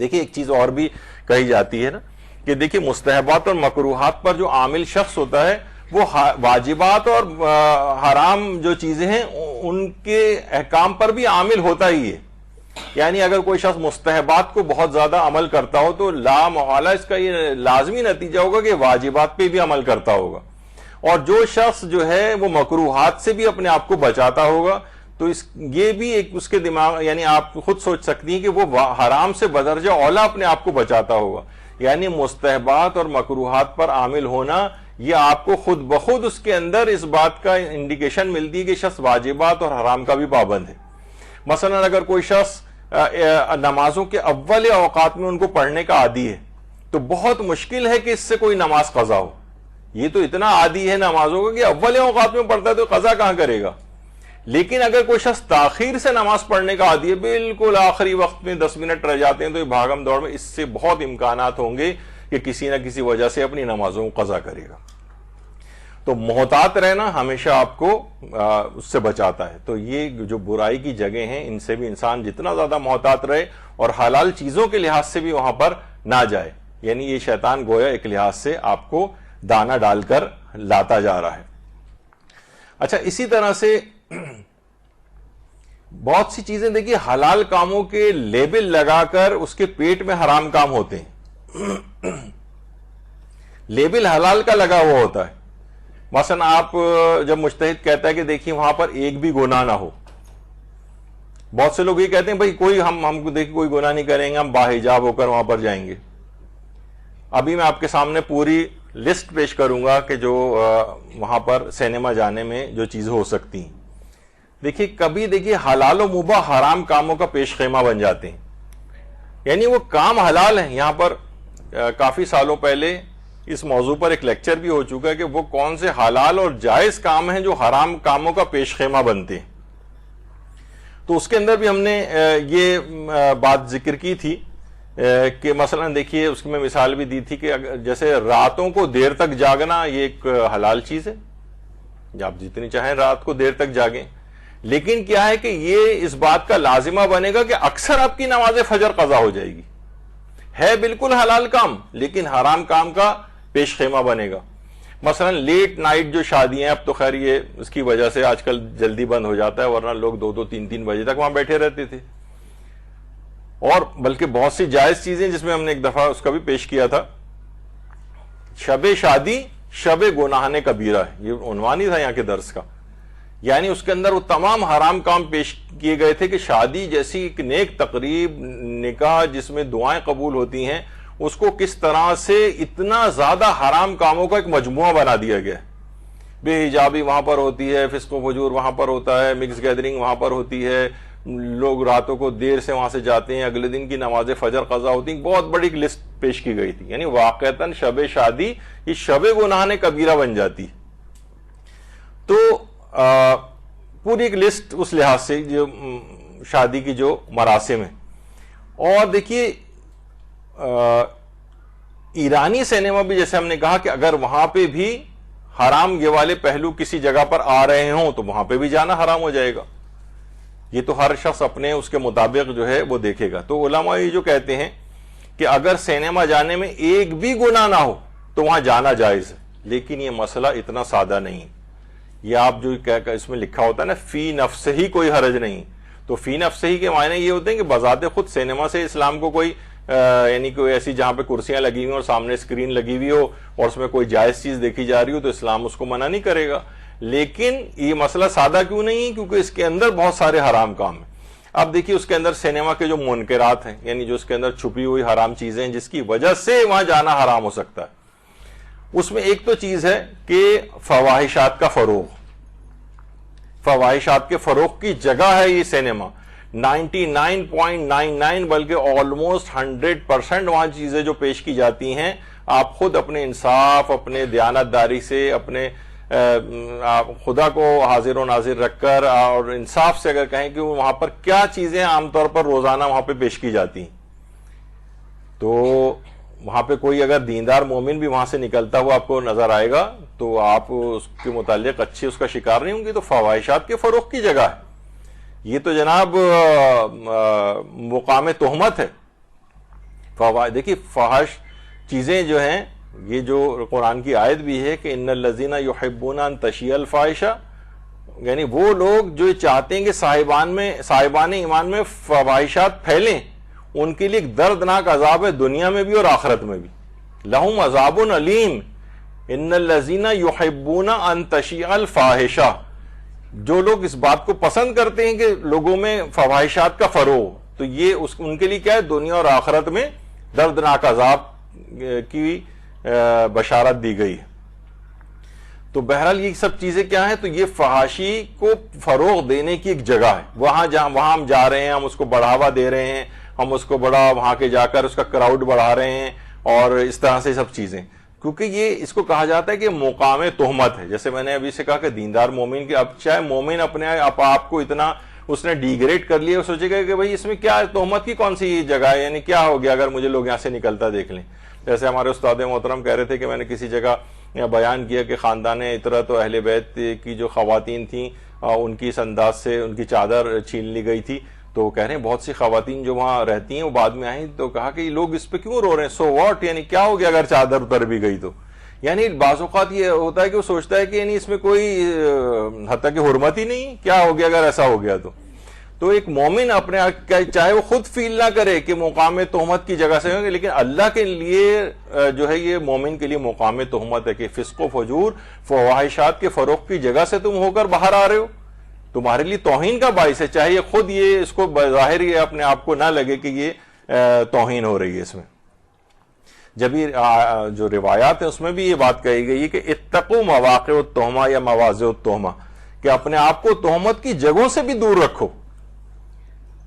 دیکھیے ایک چیز اور بھی کہی جاتی ہے نا کہ دیکھیے مستحبات اور مکروہات پر جو عامل شخص ہوتا ہے وہ واجبات اور حرام جو چیزیں ہیں ان کے احکام پر بھی عامل ہوتا ہی ہے۔ یعنی اگر کوئی شخص مستحبات کو بہت زیادہ عمل کرتا ہو تو لا محالہ اس کا یہ لازمی نتیجہ ہوگا کہ واجبات پہ بھی عمل کرتا ہوگا، اور جو شخص جو ہے وہ مکروہات سے بھی اپنے آپ کو بچاتا ہوگا تو یہ بھی ایک اس کے دماغ، یعنی آپ خود سوچ سکتی ہیں کہ وہ حرام سے بدرجہ اولا اپنے آپ کو بچاتا ہوگا۔ یعنی مستحبات اور مکروہات پر عامل ہونا یہ آپ کو خود بخود اس کے اندر اس بات کا انڈیکیشن ملتی ہے کہ شخص واجبات اور حرام کا بھی پابند ہے۔ مثلا اگر کوئی شخص نمازوں کے اول اوقات میں ان کو پڑھنے کا عادی ہے تو بہت مشکل ہے کہ اس سے کوئی نماز قضا ہو۔ یہ تو اتنا عادی ہے نمازوں کا کہ اول اوقات میں پڑھتا ہے تو قضا کہاں کرے گا۔ لیکن اگر کوئی شخص تاخیر سے نماز پڑھنے کا عادی ہے، بالکل آخری وقت میں 10 منٹ رہ جاتے ہیں تو یہ بھاگم دوڑ میں اس سے بہت امکانات ہوں گے کہ کسی نہ کسی وجہ سے اپنی نمازوں کو قضا کرے گا۔ تو محتاط رہنا ہمیشہ آپ کو اس سے بچاتا ہے۔ تو یہ جو برائی کی جگہ ہیں ان سے بھی انسان جتنا زیادہ محتاط رہے اور حلال چیزوں کے لحاظ سے بھی وہاں پر نہ جائے، یعنی یہ شیطان گویا ایک لحاظ سے آپ کو دانہ ڈال کر لاتا جا رہا ہے۔ اچھا اسی طرح سے بہت سی چیزیں دیکھیے حلال کاموں کے لیبل لگا کر اس کے پیٹ میں حرام کام ہوتے ہیں. لیبل حلال کا لگا ہوا ہوتا ہے. مثلا آپ جب مجتہد کہتا ہے کہ دیکھیے وہاں پر ایک بھی گناہ نہ ہو, بہت سے لوگ یہ کہتے ہیں بھائی کوئی ہم کو دیکھیے کوئی گناہ نہیں کریں گے, ہم باحجاب ہو کر وہاں پر جائیں گے. ابھی میں آپ کے سامنے پوری لسٹ پیش کروں گا کہ جو وہاں پر سینما جانے میں جو چیزیں ہو سکتی ہیں. دیکھیے کبھی دیکھیے حلال و مباح حرام کاموں کا پیش خیمہ بن جاتے ہیں. یعنی وہ کام حلال ہیں. یہاں پر کافی سالوں پہلے اس موضوع پر ایک لیکچر بھی ہو چکا ہے کہ وہ کون سے حلال اور جائز کام ہیں جو حرام کاموں کا پیش خیمہ بنتے ہیں. تو اس کے اندر بھی ہم نے یہ بات ذکر کی تھی کہ مثلا دیکھیے اس کی میں مثال بھی دی تھی کہ جیسے راتوں کو دیر تک جاگنا یہ ایک حلال چیز ہے, آپ جتنی چاہیں رات کو دیر تک جاگیں, لیکن کیا ہے کہ یہ اس بات کا لازمہ بنے گا کہ اکثر آپ کی نماز فجر قضا ہو جائے گی. ہے بالکل حلال کام لیکن حرام کام کا پیش خیمہ بنے گا. مثلا لیٹ نائٹ جو شادیاں, اب تو خیر یہ اس کی وجہ سے آج کل جلدی بند ہو جاتا ہے, ورنہ لوگ 2-3 بجے تک وہاں بیٹھے رہتے تھے. اور بلکہ بہت سی جائز چیزیں جس میں ہم نے ایک دفعہ اس کا بھی پیش کیا تھا, شب شادی شب گناہن کبیرہ, یہ عنوان ہی تھا یہاں کے درس کا. یعنی اس کے اندر وہ تمام حرام کام پیش کیے گئے تھے کہ شادی جیسی ایک نیک تقریب, نکاح جس میں دعائیں قبول ہوتی ہیں, اس کو کس طرح سے اتنا زیادہ حرام کاموں کا ایک مجموعہ بنا دیا گیا. بے حجابی وہاں پر ہوتی ہے, فسق و فجور وہاں پر ہوتا ہے, مکس گیدرنگ وہاں پر ہوتی ہے, لوگ راتوں کو دیر سے وہاں سے جاتے ہیں, اگلے دن کی نماز فجر قضا ہوتی ہیں. بہت بڑی ایک لسٹ پیش کی گئی تھی. یعنی واقعتاً شب شادی یہ شب گناہن کبیرہ بن جاتی. تو پوری ایک لسٹ اس لحاظ سے جو شادی کی جو مراسم ہیں. اور دیکھیے ایرانی سینما بھی جیسے ہم نے کہا کہ اگر وہاں پہ بھی حرام یہ والے پہلو کسی جگہ پر آ رہے ہوں تو وہاں پہ بھی جانا حرام ہو جائے گا. یہ تو ہر شخص اپنے اس کے مطابق جو ہے وہ دیکھے گا. تو علماء یہ جو کہتے ہیں کہ اگر سینما جانے میں ایک بھی گناہ نہ ہو تو وہاں جانا جائز ہے. لیکن یہ مسئلہ اتنا سادہ نہیں. یہ آپ جو اس میں لکھا ہوتا ہے نا فی نفس ہی کوئی حرج نہیں, تو فی نفس ہی کے معنی یہ ہوتے ہیں کہ بذات خود سینما سے اسلام کو کوئی یعنی کوئی ایسی جہاں پہ کرسیاں لگی ہوئی اور سامنے اسکرین لگی ہوئی ہو اور اس میں کوئی جائز چیز دیکھی جا رہی ہو تو اسلام اس کو منع نہیں کرے گا. لیکن یہ مسئلہ سادہ کیوں نہیں, کیونکہ اس کے اندر بہت سارے حرام کام ہیں. اب دیکھیے اس کے اندر سینما کے جو منکرات ہیں, یعنی جو اس کے اندر چھپی ہوئی حرام چیزیں ہیں جس کی وجہ سے وہاں جانا حرام ہو سکتا ہے, اس میں ایک تو چیز ہے کہ فواحشات کا فروغ. فواحشات کے فروغ کی جگہ ہے یہ سینما. 99.99 بلکہ آلموسٹ 100% وہاں چیزیں جو پیش کی جاتی ہیں, آپ خود اپنے انصاف, اپنے دیانتداری سے, اپنے خدا کو حاضر و ناظر رکھ کر اور انصاف سے اگر کہیں کہ وہاں پر کیا چیزیں عام طور پر روزانہ وہاں پہ پیش کی جاتی ہیں, تو وہاں پہ کوئی اگر دیندار مومن بھی وہاں سے نکلتا ہوا آپ کو نظر آئے گا تو آپ اس کے متعلق اچھی اس کا شکار نہیں ہوں گے. تو فواحشات کے فروغ کی جگہ ہے یہ, تو جناب مقام تہمت ہے. دیکھیے فحش چیزیں جو ہیں, یہ جو قرآن کی آیت بھی ہے کہ ان الذین یحبون ان تشیع الفاحشہ, یعنی وہ لوگ جو چاہتے ہیں کہ صاحبان ایمان میں فواحشات پھیلیں, ان کے لیے ایک دردناک عذاب ہے دنیا میں بھی اور آخرت میں بھی. لہم عذاب علیم ان الذین یحبون ان تشیع الفاحشہ, جو لوگ اس بات کو پسند کرتے ہیں کہ لوگوں میں فواحشات کا فروغ, تو یہ ان کے لیے کیا ہے, دنیا اور آخرت میں دردناک عذاب کی بشارت دی گئی ہے. تو بہرحال یہ سب چیزیں کیا ہیں, تو یہ فحاشی کو فروغ دینے کی ایک جگہ ہے. وہاں ہم جا رہے ہیں, ہم اس کو بڑھاوا دے رہے ہیں, ہم اس کو بڑا وہاں کے جا کر اس کا کراؤڈ بڑھا رہے ہیں اور اس طرح سے سب چیزیں, کیونکہ یہ اس کو کہا جاتا ہے کہ مقام تہمت ہے. جیسے میں نے ابھی سے کہا کہ دیندار مومن کی, اب چاہے مومن اپنے آپ کو اتنا اس نے ڈیگریڈ کر لیا, سوچے گا کہ بھئی اس میں کیا تہمت کی کون سی جگہ ہے, یعنی کیا ہو گیا اگر مجھے لوگ یہاں سے نکلتا دیکھ لیں. جیسے ہمارے استاد محترم کہہ رہے تھے کہ میں نے کسی جگہ بیان کیا کہ خاندان اطرت و اہل بیت کی جو خواتین تھیں ان کی اس انداز سے ان کی چادر چھین لی گئی تھی, تو کہہ رہے ہیں بہت سی خواتین جو وہاں رہتی ہیں وہ بعد میں آئیں تو کہا کہ یہ لوگ اس پہ کیوں رو رہے ہیں, سو واٹ, یعنی کیا ہو گیا اگر چادر اتر بھی گئی تو, یعنی بعض اوقات یہ ہوتا ہے کہ وہ سوچتا ہے کہ یعنی اس میں کوئی حتیٰ کہ حرمت ہی نہیں، کیا ہو گیا اگر ایسا ہو گیا تو ایک مومن اپنے آپ چاہے وہ خود فیل نہ کرے کہ مقام تہمت کی جگہ سے، لیکن اللہ کے لیے جو ہے یہ مومن کے لیے مقام تہمت ہے کہ فسق و فجور فواحشات کے فروغ کی جگہ سے تم ہو کر باہر آ رہے ہو، تمہارے لیے توہین کا باعث ہے، چاہے خود یہ اس کو بظاہر یہ اپنے آپ کو نہ لگے کہ یہ توہین ہو رہی ہے اس میں۔ جب یہ جو روایات ہیں اس میں بھی یہ بات کہی گئی ہے کہ اتقوا مواقع التہمہ یا مواضع التہمہ، کہ اپنے آپ کو تہمت کی جگہوں سے بھی دور رکھو۔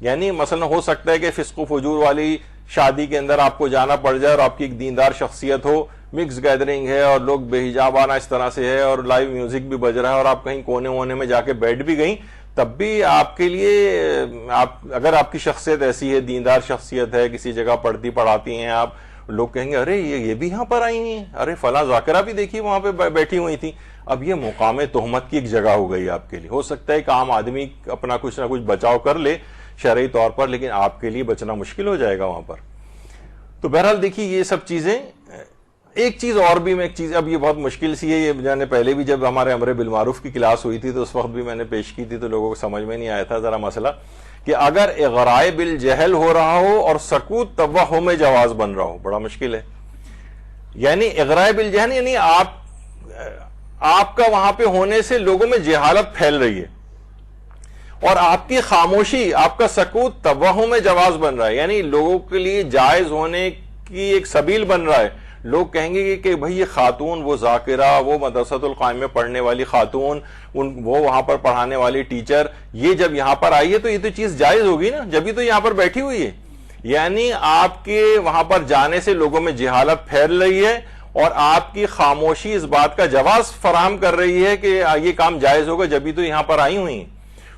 یعنی مثلا ہو سکتا ہے کہ فسق و فجور والی شادی کے اندر آپ کو جانا پڑ جائے اور آپ کی ایک دیندار شخصیت ہو، مکس گیدرنگ ہے اور لوگ بے حجاب آنا اس طرح سے ہے اور لائیو میوزک بھی بج رہا ہے اور آپ کہیں کونے وونے میں جا کے بیٹھ بھی گئیں، تب بھی آپ کے لیے اگر آپ کی شخصیت ایسی ہے، دیندار شخصیت ہے، کسی جگہ پڑھتی پڑھاتی ہیں آپ، لوگ کہیں گے ارے یہ بھی یہاں پر آئی ہیں، ارے فلاں ذاکرہ بھی دیکھی وہاں پہ بیٹھی ہوئی تھی۔ اب یہ مقام تہمت کی ایک جگہ ہو گئی آپ کے لیے۔ ہو سکتا ہے کہ عام آدمی اپنا کچھ نہ کچھ بچاؤ کر لے شرعی طور پر، لیکن آپ کے لیے بچنا مشکل ہو جائے گا وہاں پر۔ تو بہرحال دیکھیے یہ سب چیزیں، ایک چیز اور بھی میں ایک چیز، اب یہ بہت مشکل سی ہے، یہ میں نے پہلے بھی جب ہمارے امر بالمعروف کی کلاس ہوئی تھی تو اس وقت بھی میں نے پیش کی تھی تو لوگوں کو سمجھ میں نہیں آیا تھا ذرا مسئلہ، کہ اگر اغرائے بالجہل ہو رہا ہو اور سکوت توہم جواز بن رہا ہو، بڑا مشکل ہے۔ یعنی اغرائے بالجہل یعنی آپ کا وہاں پہ ہونے سے لوگوں میں جہالت پھیل رہی ہے اور آپ کی خاموشی، آپ کا سکوت توہم جواز بن رہا ہے، یعنی لوگوں کے لیے جائز ہونے کی ایک سبیل بن رہا ہے۔ لوگ کہیں گے کہ بھئی یہ خاتون، وہ ذاکرہ، وہ مدرسۃ القائم میں پڑھنے والی خاتون، وہ وہاں پر پڑھانے والی ٹیچر، یہ جب یہاں پر آئی ہے تو یہ تو چیز جائز ہوگی نا، جبھی تو یہاں پر بیٹھی ہوئی ہے۔ یعنی آپ کے وہاں پر جانے سے لوگوں میں جہالت پھیل رہی ہے اور آپ کی خاموشی اس بات کا جواز فراہم کر رہی ہے کہ یہ کام جائز ہوگا، جبھی تو یہاں پر آئی ہوئی ہیں۔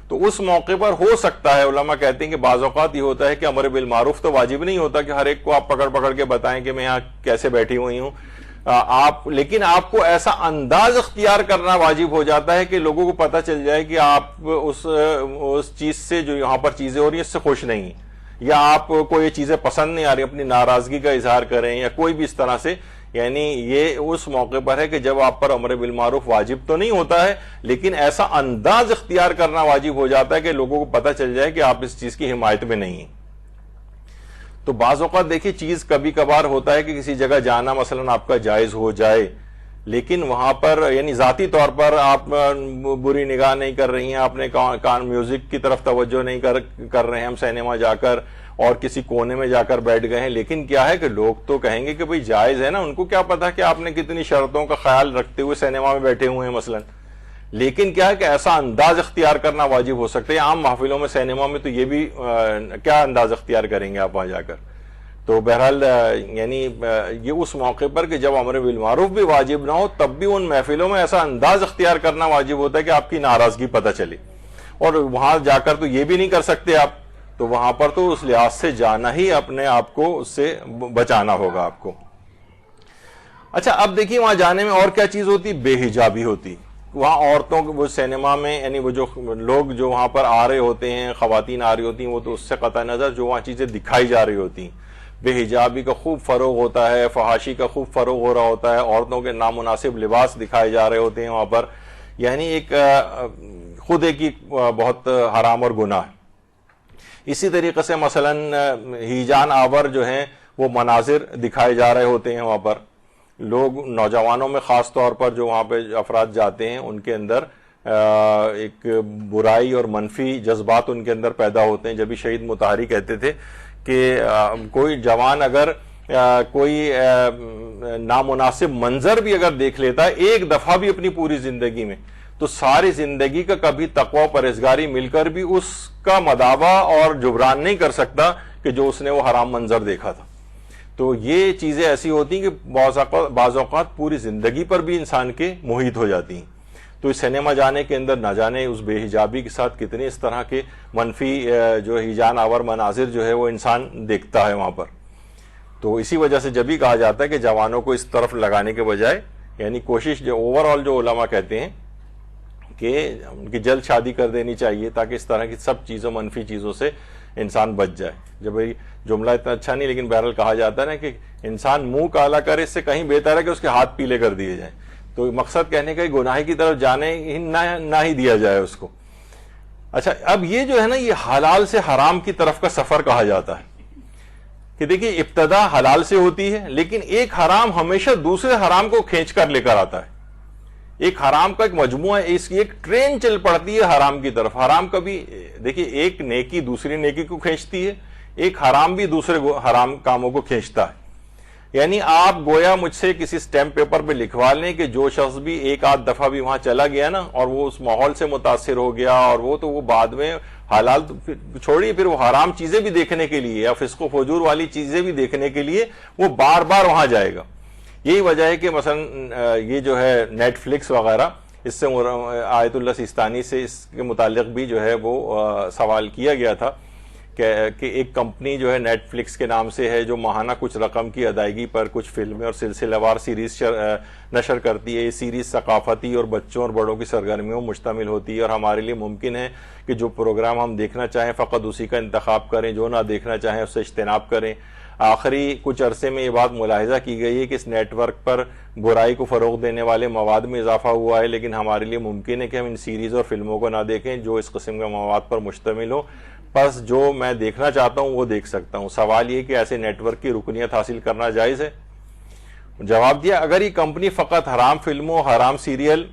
تو اس موقع پر ہو سکتا ہے، علماء کہتے ہیں کہ بعض اوقات یہ ہوتا ہے کہ امر بالمعروف تو واجب نہیں ہوتا کہ ہر ایک کو آپ پکڑ کے بتائیں کہ میں یہاں کیسے بیٹھی ہوئی ہوں، لیکن آپ کو ایسا انداز اختیار کرنا واجب ہو جاتا ہے کہ لوگوں کو پتہ چل جائے کہ آپ اس چیز سے جو یہاں پر چیزیں ہو رہی ہیں اس سے خوش نہیں ہیں، یا آپ کو یہ چیزیں پسند نہیں آ رہی، اپنی ناراضگی کا اظہار کریں یا کوئی بھی اس طرح سے۔ یعنی یہ اس موقع پر ہے کہ جب آپ پر امر بالمعروف واجب تو نہیں ہوتا ہے، لیکن ایسا انداز اختیار کرنا واجب ہو جاتا ہے کہ لوگوں کو پتہ چل جائے کہ آپ اس چیز کی حمایت میں نہیں ہیں۔ تو بعض اوقات دیکھیے چیز کبھی کبھار ہوتا ہے کہ کسی جگہ جانا مثلا آپ کا جائز ہو جائے، لیکن وہاں پر یعنی ذاتی طور پر آپ بری نگاہ نہیں کر رہی ہیں، آپ نے کان میوزک کی طرف توجہ نہیں کر رہے ہیں، ہم سینما جا کر اور کسی کونے میں جا کر بیٹھ گئے ہیں، لیکن کیا ہے کہ لوگ تو کہیں گے کہ بھئی جائز ہے نا، ان کو کیا پتا کہ آپ نے کتنی شرطوں کا خیال رکھتے ہوئے سینما میں بیٹھے ہوئے ہیں مثلا۔ لیکن کیا ہے کہ ایسا انداز اختیار کرنا واجب ہو سکتا ہے، عام محفلوں میں سینما میں تو یہ بھی کیا انداز اختیار کریں گے آپ وہاں جا کر۔ تو بہرحال یعنی یہ اس موقع پر کہ جب امر بالمعروف بھی واجب نہ ہو تب بھی ان محفلوں میں ایسا انداز اختیار کرنا واجب ہوتا ہے کہ آپ کی ناراضگی پتہ چلے، اور وہاں جا کر تو یہ بھی نہیں کر سکتے آپ، تو وہاں پر تو اس لحاظ سے جانا ہی اپنے آپ کو اس سے بچانا ہوگا آپ کو۔ اچھا اب دیکھیے وہاں جانے میں اور کیا چیز ہوتی، بے حجابی ہوتی۔ وہاں عورتوں وہ سینما میں یعنی وہ جو لوگ جو وہاں پر آ رہے ہوتے ہیں، خواتین آ رہی ہوتی ہیں، وہ تو اس سے قطع نظر جو وہاں چیزیں دکھائی جا رہی ہوتی ہیں، بے حجابی کا خوب فروغ ہوتا ہے، فحاشی کا خوب فروغ ہو رہا ہوتا ہے، عورتوں کے نامناسب لباس دکھائے جا رہے ہوتے ہیں وہاں پر، یعنی ایک خود ایک بہت حرام اور گناہ ہے۔ اسی طریقے سے مثلا ہیجان آور جو ہیں وہ مناظر دکھائے جا رہے ہوتے ہیں وہاں پر، لوگ نوجوانوں میں خاص طور پر جو وہاں پہ افراد جاتے ہیں ان کے اندر ایک برائی اور منفی جذبات ان کے اندر پیدا ہوتے ہیں۔ جبھی شہید مطہری کہتے تھے کہ کوئی جوان اگر کوئی نامناسب منظر بھی اگر دیکھ لیتا ہے ایک دفعہ بھی اپنی پوری زندگی میں، تو ساری زندگی کا کبھی تقوی پرہیزگاری مل کر بھی اس کا مداوع اور جبران نہیں کر سکتا کہ جو اس نے وہ حرام منظر دیکھا تھا۔ تو یہ چیزیں ایسی ہوتی ہیں کہ بعض اوقات پوری زندگی پر بھی انسان کے محیط ہو جاتی ہیں۔ تو اس سینما جانے کے اندر نہ جانے اس بے حجابی کے ساتھ کتنے اس طرح کے منفی جو ہیجان آور مناظر جو ہے وہ انسان دیکھتا ہے وہاں پر۔ تو اسی وجہ سے جب بھی کہا جاتا ہے کہ جوانوں کو اس طرف لگانے کے بجائے یعنی کوشش جو اوور آل جو علماء کہتے ہیں کہ ان کی جلد شادی کر دینی چاہیے تاکہ اس طرح کی سب چیزوں منفی چیزوں سے انسان بچ جائے. جب جملہ اتنا اچھا نہیں لیکن بہرحال کہا جاتا ہے نا کہ انسان منہ کالا کرے اس سے کہیں بہتر ہے کہ اس کے ہاتھ پیلے کر دیے جائیں. تو مقصد کہنے کا گناہ کی طرف جانے نہ ہی دیا جائے اس کو. اچھا اب یہ جو ہے نا یہ حلال سے حرام کی طرف کا سفر کہا جاتا ہے کہ دیکھیے ابتدا حلال سے ہوتی ہے لیکن ایک حرام ہمیشہ دوسرے حرام کو کھینچ کر لے کر آتا ہے. ایک حرام کا ایک مجموعہ ہے, اس کی ایک ٹرین چل پڑتی ہے حرام کی طرف. حرام کبھی دیکھیے ایک نیکی دوسری نیکی کو کھینچتی ہے, ایک حرام بھی دوسرے حرام کاموں کو کھینچتا ہے. یعنی آپ گویا مجھ سے کسی سٹیمپ پیپر پہ لکھوا لیں کہ جو شخص بھی ایک آدھ دفعہ بھی وہاں چلا گیا نا اور وہ اس ماحول سے متاثر ہو گیا اور وہ بعد میں حلال چھوڑیے پھر وہ حرام چیزیں بھی دیکھنے کے لیے یا فسق و فجور والی چیزیں بھی دیکھنے کے لیے وہ بار بار وہاں جائے گا. یہی وجہ ہے کہ مثلا یہ جو ہے نیٹ فلکس وغیرہ, اس سے آیت اللہ سیستانی سے اس کے متعلق بھی جو ہے وہ سوال کیا گیا تھا کہ ایک کمپنی جو ہے نیٹ فلکس کے نام سے ہے جو ماہانہ کچھ رقم کی ادائیگی پر کچھ فلمیں اور سلسلہ وار سیریز نشر کرتی ہے. یہ سیریز ثقافتی اور بچوں اور بڑوں کی سرگرمیوں مشتمل ہوتی ہے اور ہمارے لیے ممکن ہے کہ جو پروگرام ہم دیکھنا چاہیں فقط اسی کا انتخاب کریں, جو نہ دیکھنا چاہیں اس سے اجتناب کریں. آخری کچھ عرصے میں یہ بات ملاحظہ کی گئی ہے کہ اس نیٹ ورک پر برائی کو فروغ دینے والے مواد میں اضافہ ہوا ہے, لیکن ہمارے لیے ممکن ہے کہ ہم ان سیریز اور فلموں کو نہ دیکھیں جو اس قسم کے مواد پر مشتمل ہو. بس جو میں دیکھنا چاہتا ہوں وہ دیکھ سکتا ہوں. سوال یہ کہ ایسے نیٹ ورک کی رکنیت حاصل کرنا جائز ہے؟ جواب دیا اگر یہ کمپنی فقط حرام فلموں, حرام سیریل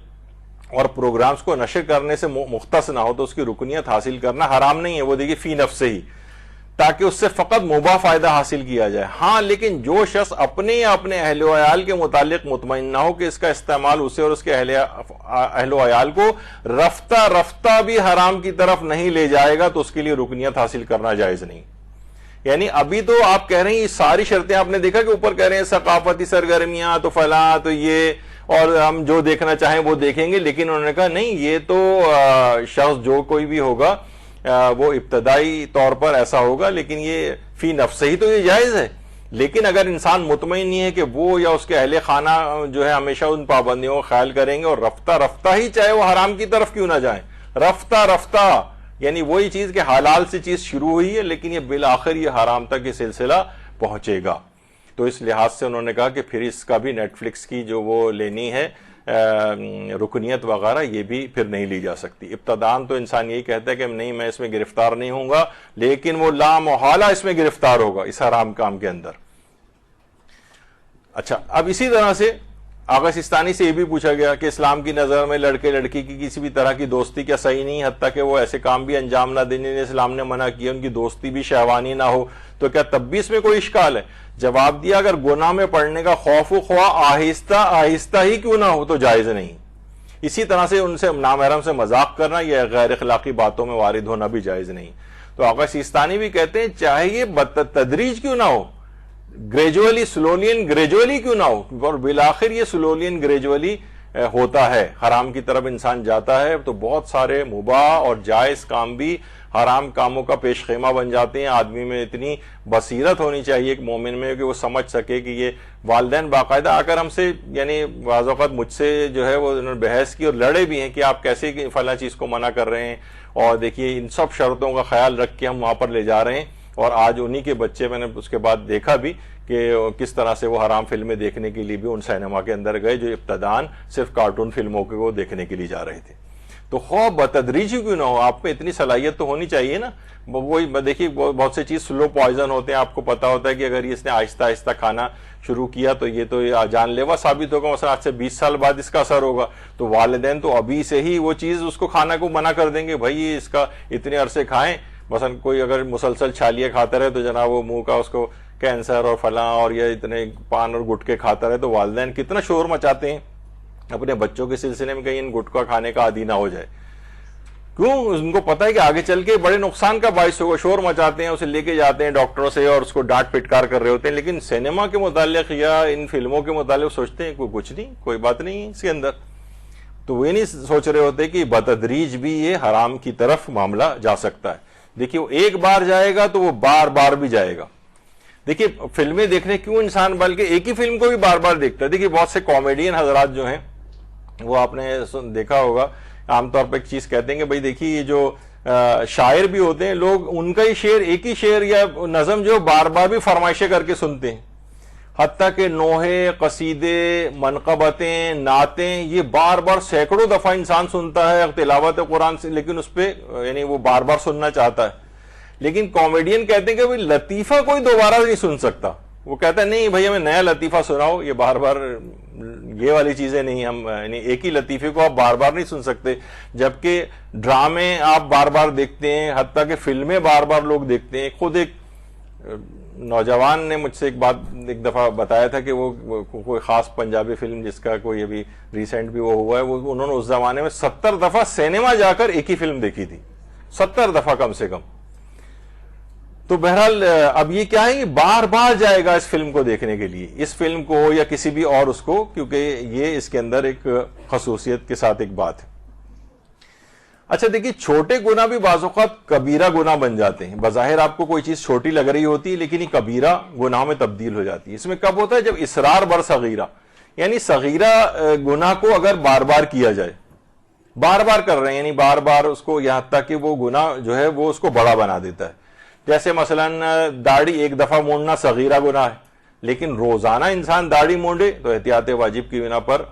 اور پروگرامز کو نشر کرنے سے مختص نہ ہو تو اس کی رکنیت حاصل کرنا حرام نہیں ہے. وہ دیکھیے فی نفس سے ہی, تاکہ اس سے فقط مباح فائدہ حاصل کیا جائے. ہاں لیکن جو شخص اپنے یا اپنے اہل و عیال کے متعلق مطمئن نہ ہو کہ اس کا استعمال اسے اور اس کے اہل و عیال کو رفتہ رفتہ بھی حرام کی طرف نہیں لے جائے گا تو اس کے لیے رکنیت حاصل کرنا جائز نہیں. یعنی ابھی تو آپ کہہ رہے ہیں یہ ساری شرطیں, آپ نے دیکھا کہ اوپر کہہ رہے ہیں ثقافتی سرگرمیاں تو فلاں تو یہ اور ہم جو دیکھنا چاہیں وہ دیکھیں گے, لیکن انہوں نے کہا نہیں یہ تو شخص جو کوئی بھی ہوگا وہ ابتدائی طور پر ایسا ہوگا لیکن یہ فی نفس ہی تو یہ جائز ہے. لیکن اگر انسان مطمئن نہیں ہے کہ وہ یا اس کے اہل خانہ جو ہے ہمیشہ ان پابندیوں کا خیال کریں گے اور رفتہ رفتہ ہی چاہے وہ حرام کی طرف کیوں نہ جائیں, رفتہ رفتہ یعنی وہی چیز کہ حلال سے چیز شروع ہوئی ہے لیکن یہ بالآخر یہ حرام تک یہ سلسلہ پہنچے گا. تو اس لحاظ سے انہوں نے کہا کہ پھر اس کا بھی نیٹ فلکس کی جو وہ لینی ہے رکنیت وغیرہ یہ بھی پھر نہیں لی جا سکتی. ابتدان تو انسان یہی کہتا ہے کہ نہیں میں اس میں گرفتار نہیں ہوں گا, لیکن وہ لامحالہ اس میں گرفتار ہوگا اس حرام کام کے اندر. اچھا اب اسی طرح سے آغا سیستانی سے یہ بھی پوچھا گیا کہ اسلام کی نظر میں لڑکے لڑکی کی کسی بھی طرح کی دوستی کیا صحیح نہیں, حتیٰ کہ وہ ایسے کام بھی انجام نہ دینے اسلام نے منع کیا, ان کی دوستی بھی شہوانی نہ ہو, تو کیا تب بھی اس میں کوئی اشکال ہے؟ جواب دیا اگر گناہ میں پڑنے کا خوف و خواہ آہستہ آہستہ ہی کیوں نہ ہو تو جائز نہیں. اسی طرح سے ان سے نامحرم سے مذاق کرنا یا غیر اخلاقی باتوں میں وارد ہونا بھی جائز نہیں. تو آغا سیستانی بھی کہتے ہیں چاہے یہ بتدریج کیوں نہ ہو, گریجولی سلولی اینڈ گریجولی کیوں نہ ہو, اور بالآخر یہ سلولی اینڈ گریجولی ہوتا ہے, حرام کی طرف انسان جاتا ہے تو بہت سارے مباح اور جائز کام بھی حرام کاموں کا پیش خیمہ بن جاتے ہیں. آدمی میں اتنی بصیرت ہونی چاہیے ایک مومن میں کہ وہ سمجھ سکے کہ یہ والدین باقاعدہ آ کر ہم سے یعنی بعض اوقات مجھ سے جو ہے وہ انہوں نے بحث کی اور لڑے بھی ہیں کہ آپ کیسے فلاں چیز کو منع کر رہے ہیں, اور دیکھیے ان سب شرطوں کا خیال رکھ کے ہم وہاں پر لے جا رہے ہیں. اور آج انہی کے بچے میں نے اس کے بعد دیکھا بھی کہ کس طرح سے وہ حرام فلمیں دیکھنے کے لیے بھی ان سینما کے اندر گئے جو ابتدان صرف کارٹون فلموں کے وہ دیکھنے کے لیے جا رہے تھے. تو خواب بتدریج کیوں نہ ہو, آپ میں اتنی صلاحیت تو ہونی چاہیے نا. وہی دیکھیے بہت سی چیز سلو پوائزن ہوتے ہیں, آپ کو پتا ہوتا ہے کہ اگر اس نے آہستہ آہستہ کھانا شروع کیا تو یہ تو جان لیوا ثابت ہوگا, مثلا آج سے 20 سال بعد اس کا اثر ہوگا. تو والدین تو ابھی سے ہی وہ چیز اس کو کھانا کو منع کر دیں گے, بھائی اس کا اتنے عرصے کھائیں. مثلا کوئی اگر مسلسل چھالیاں کھاتا رہے تو جناب وہ منہ کا اس کو کینسر اور فلاں اور یہ اتنے پان اور گٹکے کھاتا رہے, تو والدین کتنا شور مچاتے ہیں اپنے بچوں کے سلسلے میں کہیں ان گٹکا کھانے کا عادی نہ ہو جائے. کیوں؟ ان کو پتا ہے کہ آگے چل کے بڑے نقصان کا باعث ہوگا. شور مچاتے ہیں, اسے لے کے جاتے ہیں ڈاکٹروں سے اور اس کو ڈانٹ پٹکار کر رہے ہوتے ہیں, لیکن سینما کے متعلق یا ان فلموں کے متعلق سوچتے ہیں کوئی کچھ نہیں, کوئی بات نہیں اس کے اندر. تو وہ نہیں سوچ رہے ہوتے کہ بتدریج بھی یہ حرام کی طرف معاملہ جا سکتا ہے. دیکھیے وہ ایک بار جائے گا تو وہ بار بار بھی جائے گا. دیکھیے فلمیں دیکھنے کیوں انسان بلکہ ایک ہی فلم کو بھی بار بار دیکھتا ہے. دیکھیے بہت سے کامیڈین حضرات جو ہیں وہ آپ نے دیکھا ہوگا عام طور پہ ایک چیز کہتے ہیں کہ بھائی دیکھیے یہ جو شاعر بھی ہوتے ہیں لوگ، ان کا ہی شعر، ایک ہی شعر یا نظم جو بار بار بھی فرمائشیں کر کے سنتے ہیں، حتیٰ کہ نوحے، قصیدے، منقبتیں، نعتیں، یہ بار بار سینکڑوں دفعہ انسان سنتا ہے تلاوت قرآن سے، لیکن اس پہ یعنی وہ بار بار سننا چاہتا ہے. لیکن کامیڈین کہتے ہیں کہ بھئی لطیفہ کوئی دوبارہ نہیں سن سکتا. وہ کہتا ہے نہیں بھئی ہمیں نیا لطیفہ سناؤ، یہ بار بار یہ والی چیزیں نہیں، ہم یعنی ایک ہی لطیفے کو آپ بار بار نہیں سن سکتے. جبکہ ڈرامے آپ بار بار دیکھتے ہیں، حتیٰ کہ فلمیں بار بار لوگ دیکھتے ہیں. خود ایک نوجوان نے مجھ سے ایک دفعہ بتایا تھا کہ وہ کوئی خاص پنجابی فلم جس کا کوئی ابھی ریسنٹ بھی وہ ہوا ہے، انہوں نے اس زمانے میں 70 دفعہ سینما جا کر ایک ہی فلم دیکھی تھی، 70 دفعہ کم سے کم. تو بہرحال اب یہ کیا ہے کہ بار بار جائے گا اس فلم کو دیکھنے کے لیے، اس فلم کو یا کسی بھی اور اس کو، کیونکہ یہ اس کے اندر ایک خصوصیت کے ساتھ ایک بات ہے. اچھا دیکھیے، چھوٹے گناہ بھی بعض اوقات کبیرہ گناہ بن جاتے ہیں. بظاہر آپ کو کوئی چیز چھوٹی لگ رہی ہوتی ہے لیکن یہ کبیرہ گناہ میں تبدیل ہو جاتی ہے. اس میں کب ہوتا ہے؟ جب اصرار بر صغیرہ، یعنی صغیرہ گناہ کو اگر بار بار کیا جائے، بار بار کر رہے ہیں یعنی بار بار اس کو، یہاں تک کہ وہ گناہ جو ہے وہ اس کو بڑا بنا دیتا ہے. جیسے مثلا داڑھی ایک دفعہ مونڈنا صغیرہ گناہ ہے، لیکن روزانہ انسان داڑھی مونڈے تو احتیاط واجب کی بنا پر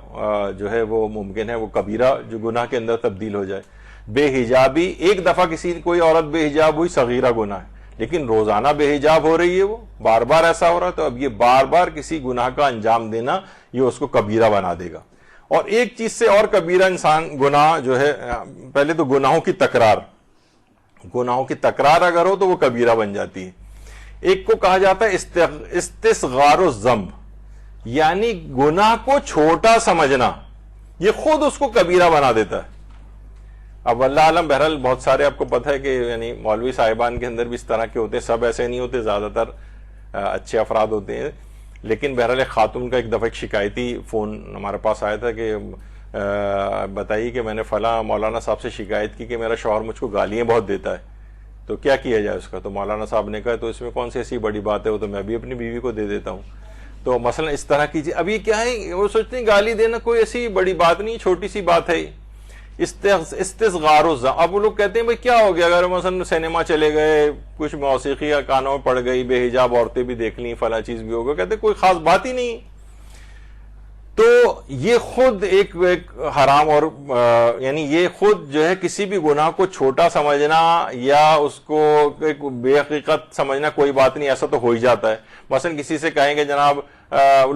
جو ہے وہ ممکن ہے وہ کبیرہ جو گناہ کے اندر تبدیل ہو جائے. بے حجابی ایک دفعہ کوئی عورت بے حجاب ہوئی، صغیرہ گناہ ہے، لیکن روزانہ بے حجاب ہو رہی ہے، وہ بار بار ایسا ہو رہا ہے، تو اب یہ بار بار کسی گناہ کا انجام دینا یہ اس کو کبیرہ بنا دے گا. اور ایک چیز سے اور کبیرہ انسان گناہ جو ہے، پہلے تو گناہوں کی تکرار اگر ہو تو وہ کبیرہ بن جاتی ہے. ایک کو کہا جاتا ہے استصغار الذنب، یعنی گناہ کو چھوٹا سمجھنا، یہ خود اس کو کبیرہ بنا دیتا ہے. اب اللہ عالم، بہرحال بہت سارے آپ کو پتہ ہے کہ یعنی مولوی صاحبان کے اندر بھی اس طرح کے ہوتے ہیں، سب ایسے نہیں ہوتے، زیادہ تر اچھے افراد ہوتے ہیں. لیکن بہرحال ایک خاتون کا ایک دفعہ ایک شکایتی فون ہمارے پاس آیا تھا کہ بتائیے کہ میں نے فلاں مولانا صاحب سے شکایت کی کہ میرا شوہر مجھ کو گالیاں بہت دیتا ہے، تو کیا کیا جائے اس کا؟ تو مولانا صاحب نے کہا تو اس میں کون سی ایسی بڑی بات ہے، وہ تو میں بھی اپنی بیوی کو دے دیتا ہوں. تو مثلا اس طرح کی چیز، اب یہ کیا ہے، وہ سوچتے ہیں گالی دینا کوئی ایسی بڑی بات نہیں، چھوٹی سی بات ہے. استصغار الذنب. اب وہ لوگ کہتے ہیں بھئی کیا ہو گیا اگر مثلا سینما چلے گئے، کچھ موسیقی کانوں میں پڑ گئی، بے حجاب عورتیں بھی دیکھ لیں، فلاں چیز بھی ہوگا، کہتے ہیں کوئی خاص بات ہی نہیں. تو یہ خود ایک حرام، اور یعنی یہ خود جو ہے کسی بھی گناہ کو چھوٹا سمجھنا یا اس کو ایک بے حقیقت سمجھنا، کوئی بات نہیں، ایسا تو ہو ہی جاتا ہے. مثلا کسی سے کہیں گے جناب،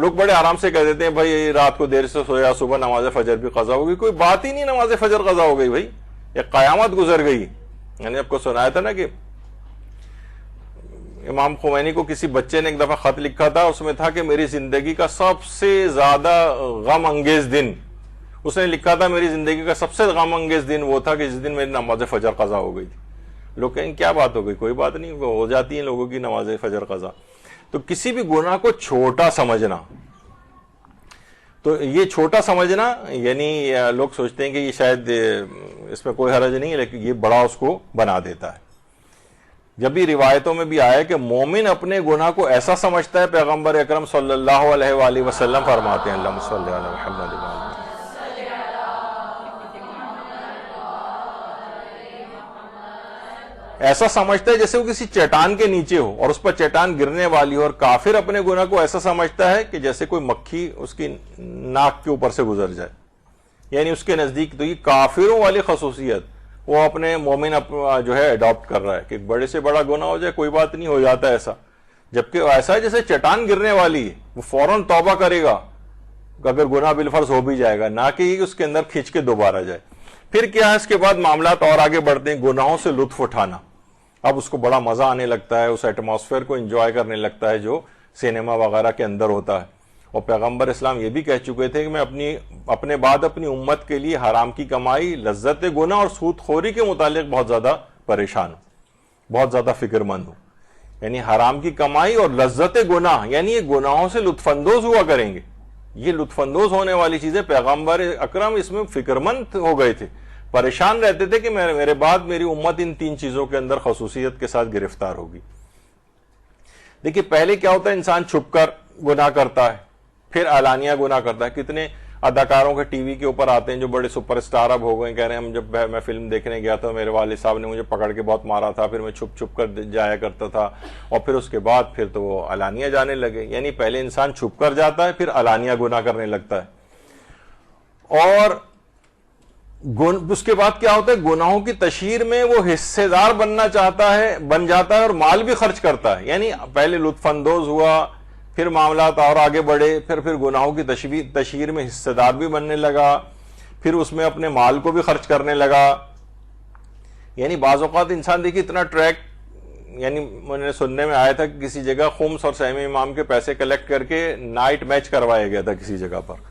لوگ بڑے آرام سے کہہ دیتے ہیں بھائی رات کو دیر سے سویا، صبح نماز فجر بھی قضا ہو گئی، کوئی بات ہی نہیں، نماز فجر قضا ہو گئی، بھائی ایک قیامت گزر گئی. میں نے آپ کو سنایا تھا نا کہ امام خمینی کو کسی بچے نے ایک دفعہ خط لکھا تھا، اس میں تھا کہ میری زندگی کا سب سے زیادہ غم انگیز دن، اس نے لکھا تھا میری زندگی کا سب سے غم انگیز دن وہ تھا کہ جس دن میری نماز فجر قضا ہو گئی تھی. لوگ کہیں کیا بات ہو گئی؟ کوئی بات نہیں، ہو جاتی ہیں لوگوں کی نماز فجر قضا. تو کسی بھی گناہ کو چھوٹا سمجھنا، تو یہ چھوٹا سمجھنا یعنی لوگ سوچتے ہیں کہ یہ شاید اس میں کوئی حرج نہیں ہے، لیکن یہ بڑا اس کو بنا دیتا ہے. جب بھی روایتوں میں بھی آیا کہ مومن اپنے گناہ کو ایسا سمجھتا ہے، پیغمبر اکرم صلی اللہ علیہ وآلہ وسلم فرماتے ہیں، اللہم صلی علی محمد وآلہ، ایسا سمجھتا ہے جیسے وہ کسی چٹان کے نیچے ہو اور اس پر چٹان گرنے والی ہو. اور کافر اپنے گناہ کو ایسا سمجھتا ہے کہ جیسے کوئی مکھی اس کی ناک کے اوپر سے گزر جائے، یعنی اس کے نزدیک. تو یہ کافروں والی خصوصیت وہ اپنے مومن جو ہے اڈاپٹ کر رہا ہے کہ بڑے سے بڑا گناہ ہو جائے کوئی بات نہیں، ہو جاتا ہے ایسا. جبکہ ایسا ہے جیسے چٹان گرنے والی ہے، وہ فوراً توبہ کرے گا اگر گناہ بالفرض ہو بھی جائے گا، نہ کہ اس کے اندر کھینچ کے دوبارہ جائے. پھر کیا ہے اس کے بعد معاملات اور آگے بڑھتے ہیں، گناہوں سے لطف اٹھانا. اب اس کو بڑا مزہ آنے لگتا ہے، اس ایٹماسفیئر کو انجوائے کرنے لگتا ہے جو سینما وغیرہ کے اندر ہوتا ہے. اور پیغمبر اسلام یہ بھی کہہ چکے تھے کہ میں اپنے بعد اپنی امت کے لیے حرام کی کمائی، لذت گناہ اور سود خوری کے متعلق بہت زیادہ پریشان ہوں، بہت زیادہ فکر مند ہوں. یعنی حرام کی کمائی اور لذت گناہ، یعنی یہ گناہوں سے لطف اندوز ہوا کریں گے. یہ لطف اندوز ہونے والی چیزیں پیغمبر اکرم اس میں فکر مند ہو گئے تھے، پریشان رہتے تھے کہ میرے بعد میری امت ان تین چیزوں کے اندر خصوصیت کے ساتھ گرفتار ہوگی. دیکھیے پہلے کیا ہوتا ہے، انسان چھپ کر گناہ کرتا ہے، پھر اعلانیہ گناہ کرتا ہے. کتنے اداکاروں کے ٹی وی کے اوپر آتے ہیں جو بڑے سپر سٹار اب ہو گئے، کہہ رہے ہیں ہم جب میں فلم دیکھنے گیا تھا میرے والد صاحب نے مجھے پکڑ کے بہت مارا تھا، پھر میں چھپ چھپ کر جایا کرتا تھا، اور پھر اس کے بعد پھر تو وہ علانیہ جانے لگے. یعنی پہلے انسان چھپ کر جاتا ہے، پھر علانیہ گناہ کرنے لگتا ہے، اور اس کے بعد کیا ہوتا ہے، گناہوں کی تشہیر میں وہ حصے دار بننا چاہتا ہے، بن جاتا ہے، اور مال بھی خرچ کرتا ہے. یعنی پہلے لطف اندوز ہوا، پھر معاملات اور آگے بڑھے، پھر گناہوں کی تشہیر میں حصے دار بھی بننے لگا، پھر اس میں اپنے مال کو بھی خرچ کرنے لگا. یعنی بعض اوقات انسان دیکھیے اتنا ٹریک، یعنی مجھے سننے میں آیا تھا کہ کسی جگہ خمس اور سہم امام کے پیسے کلیکٹ کر کے نائٹ میچ کروایا گیا تھا کسی جگہ پر.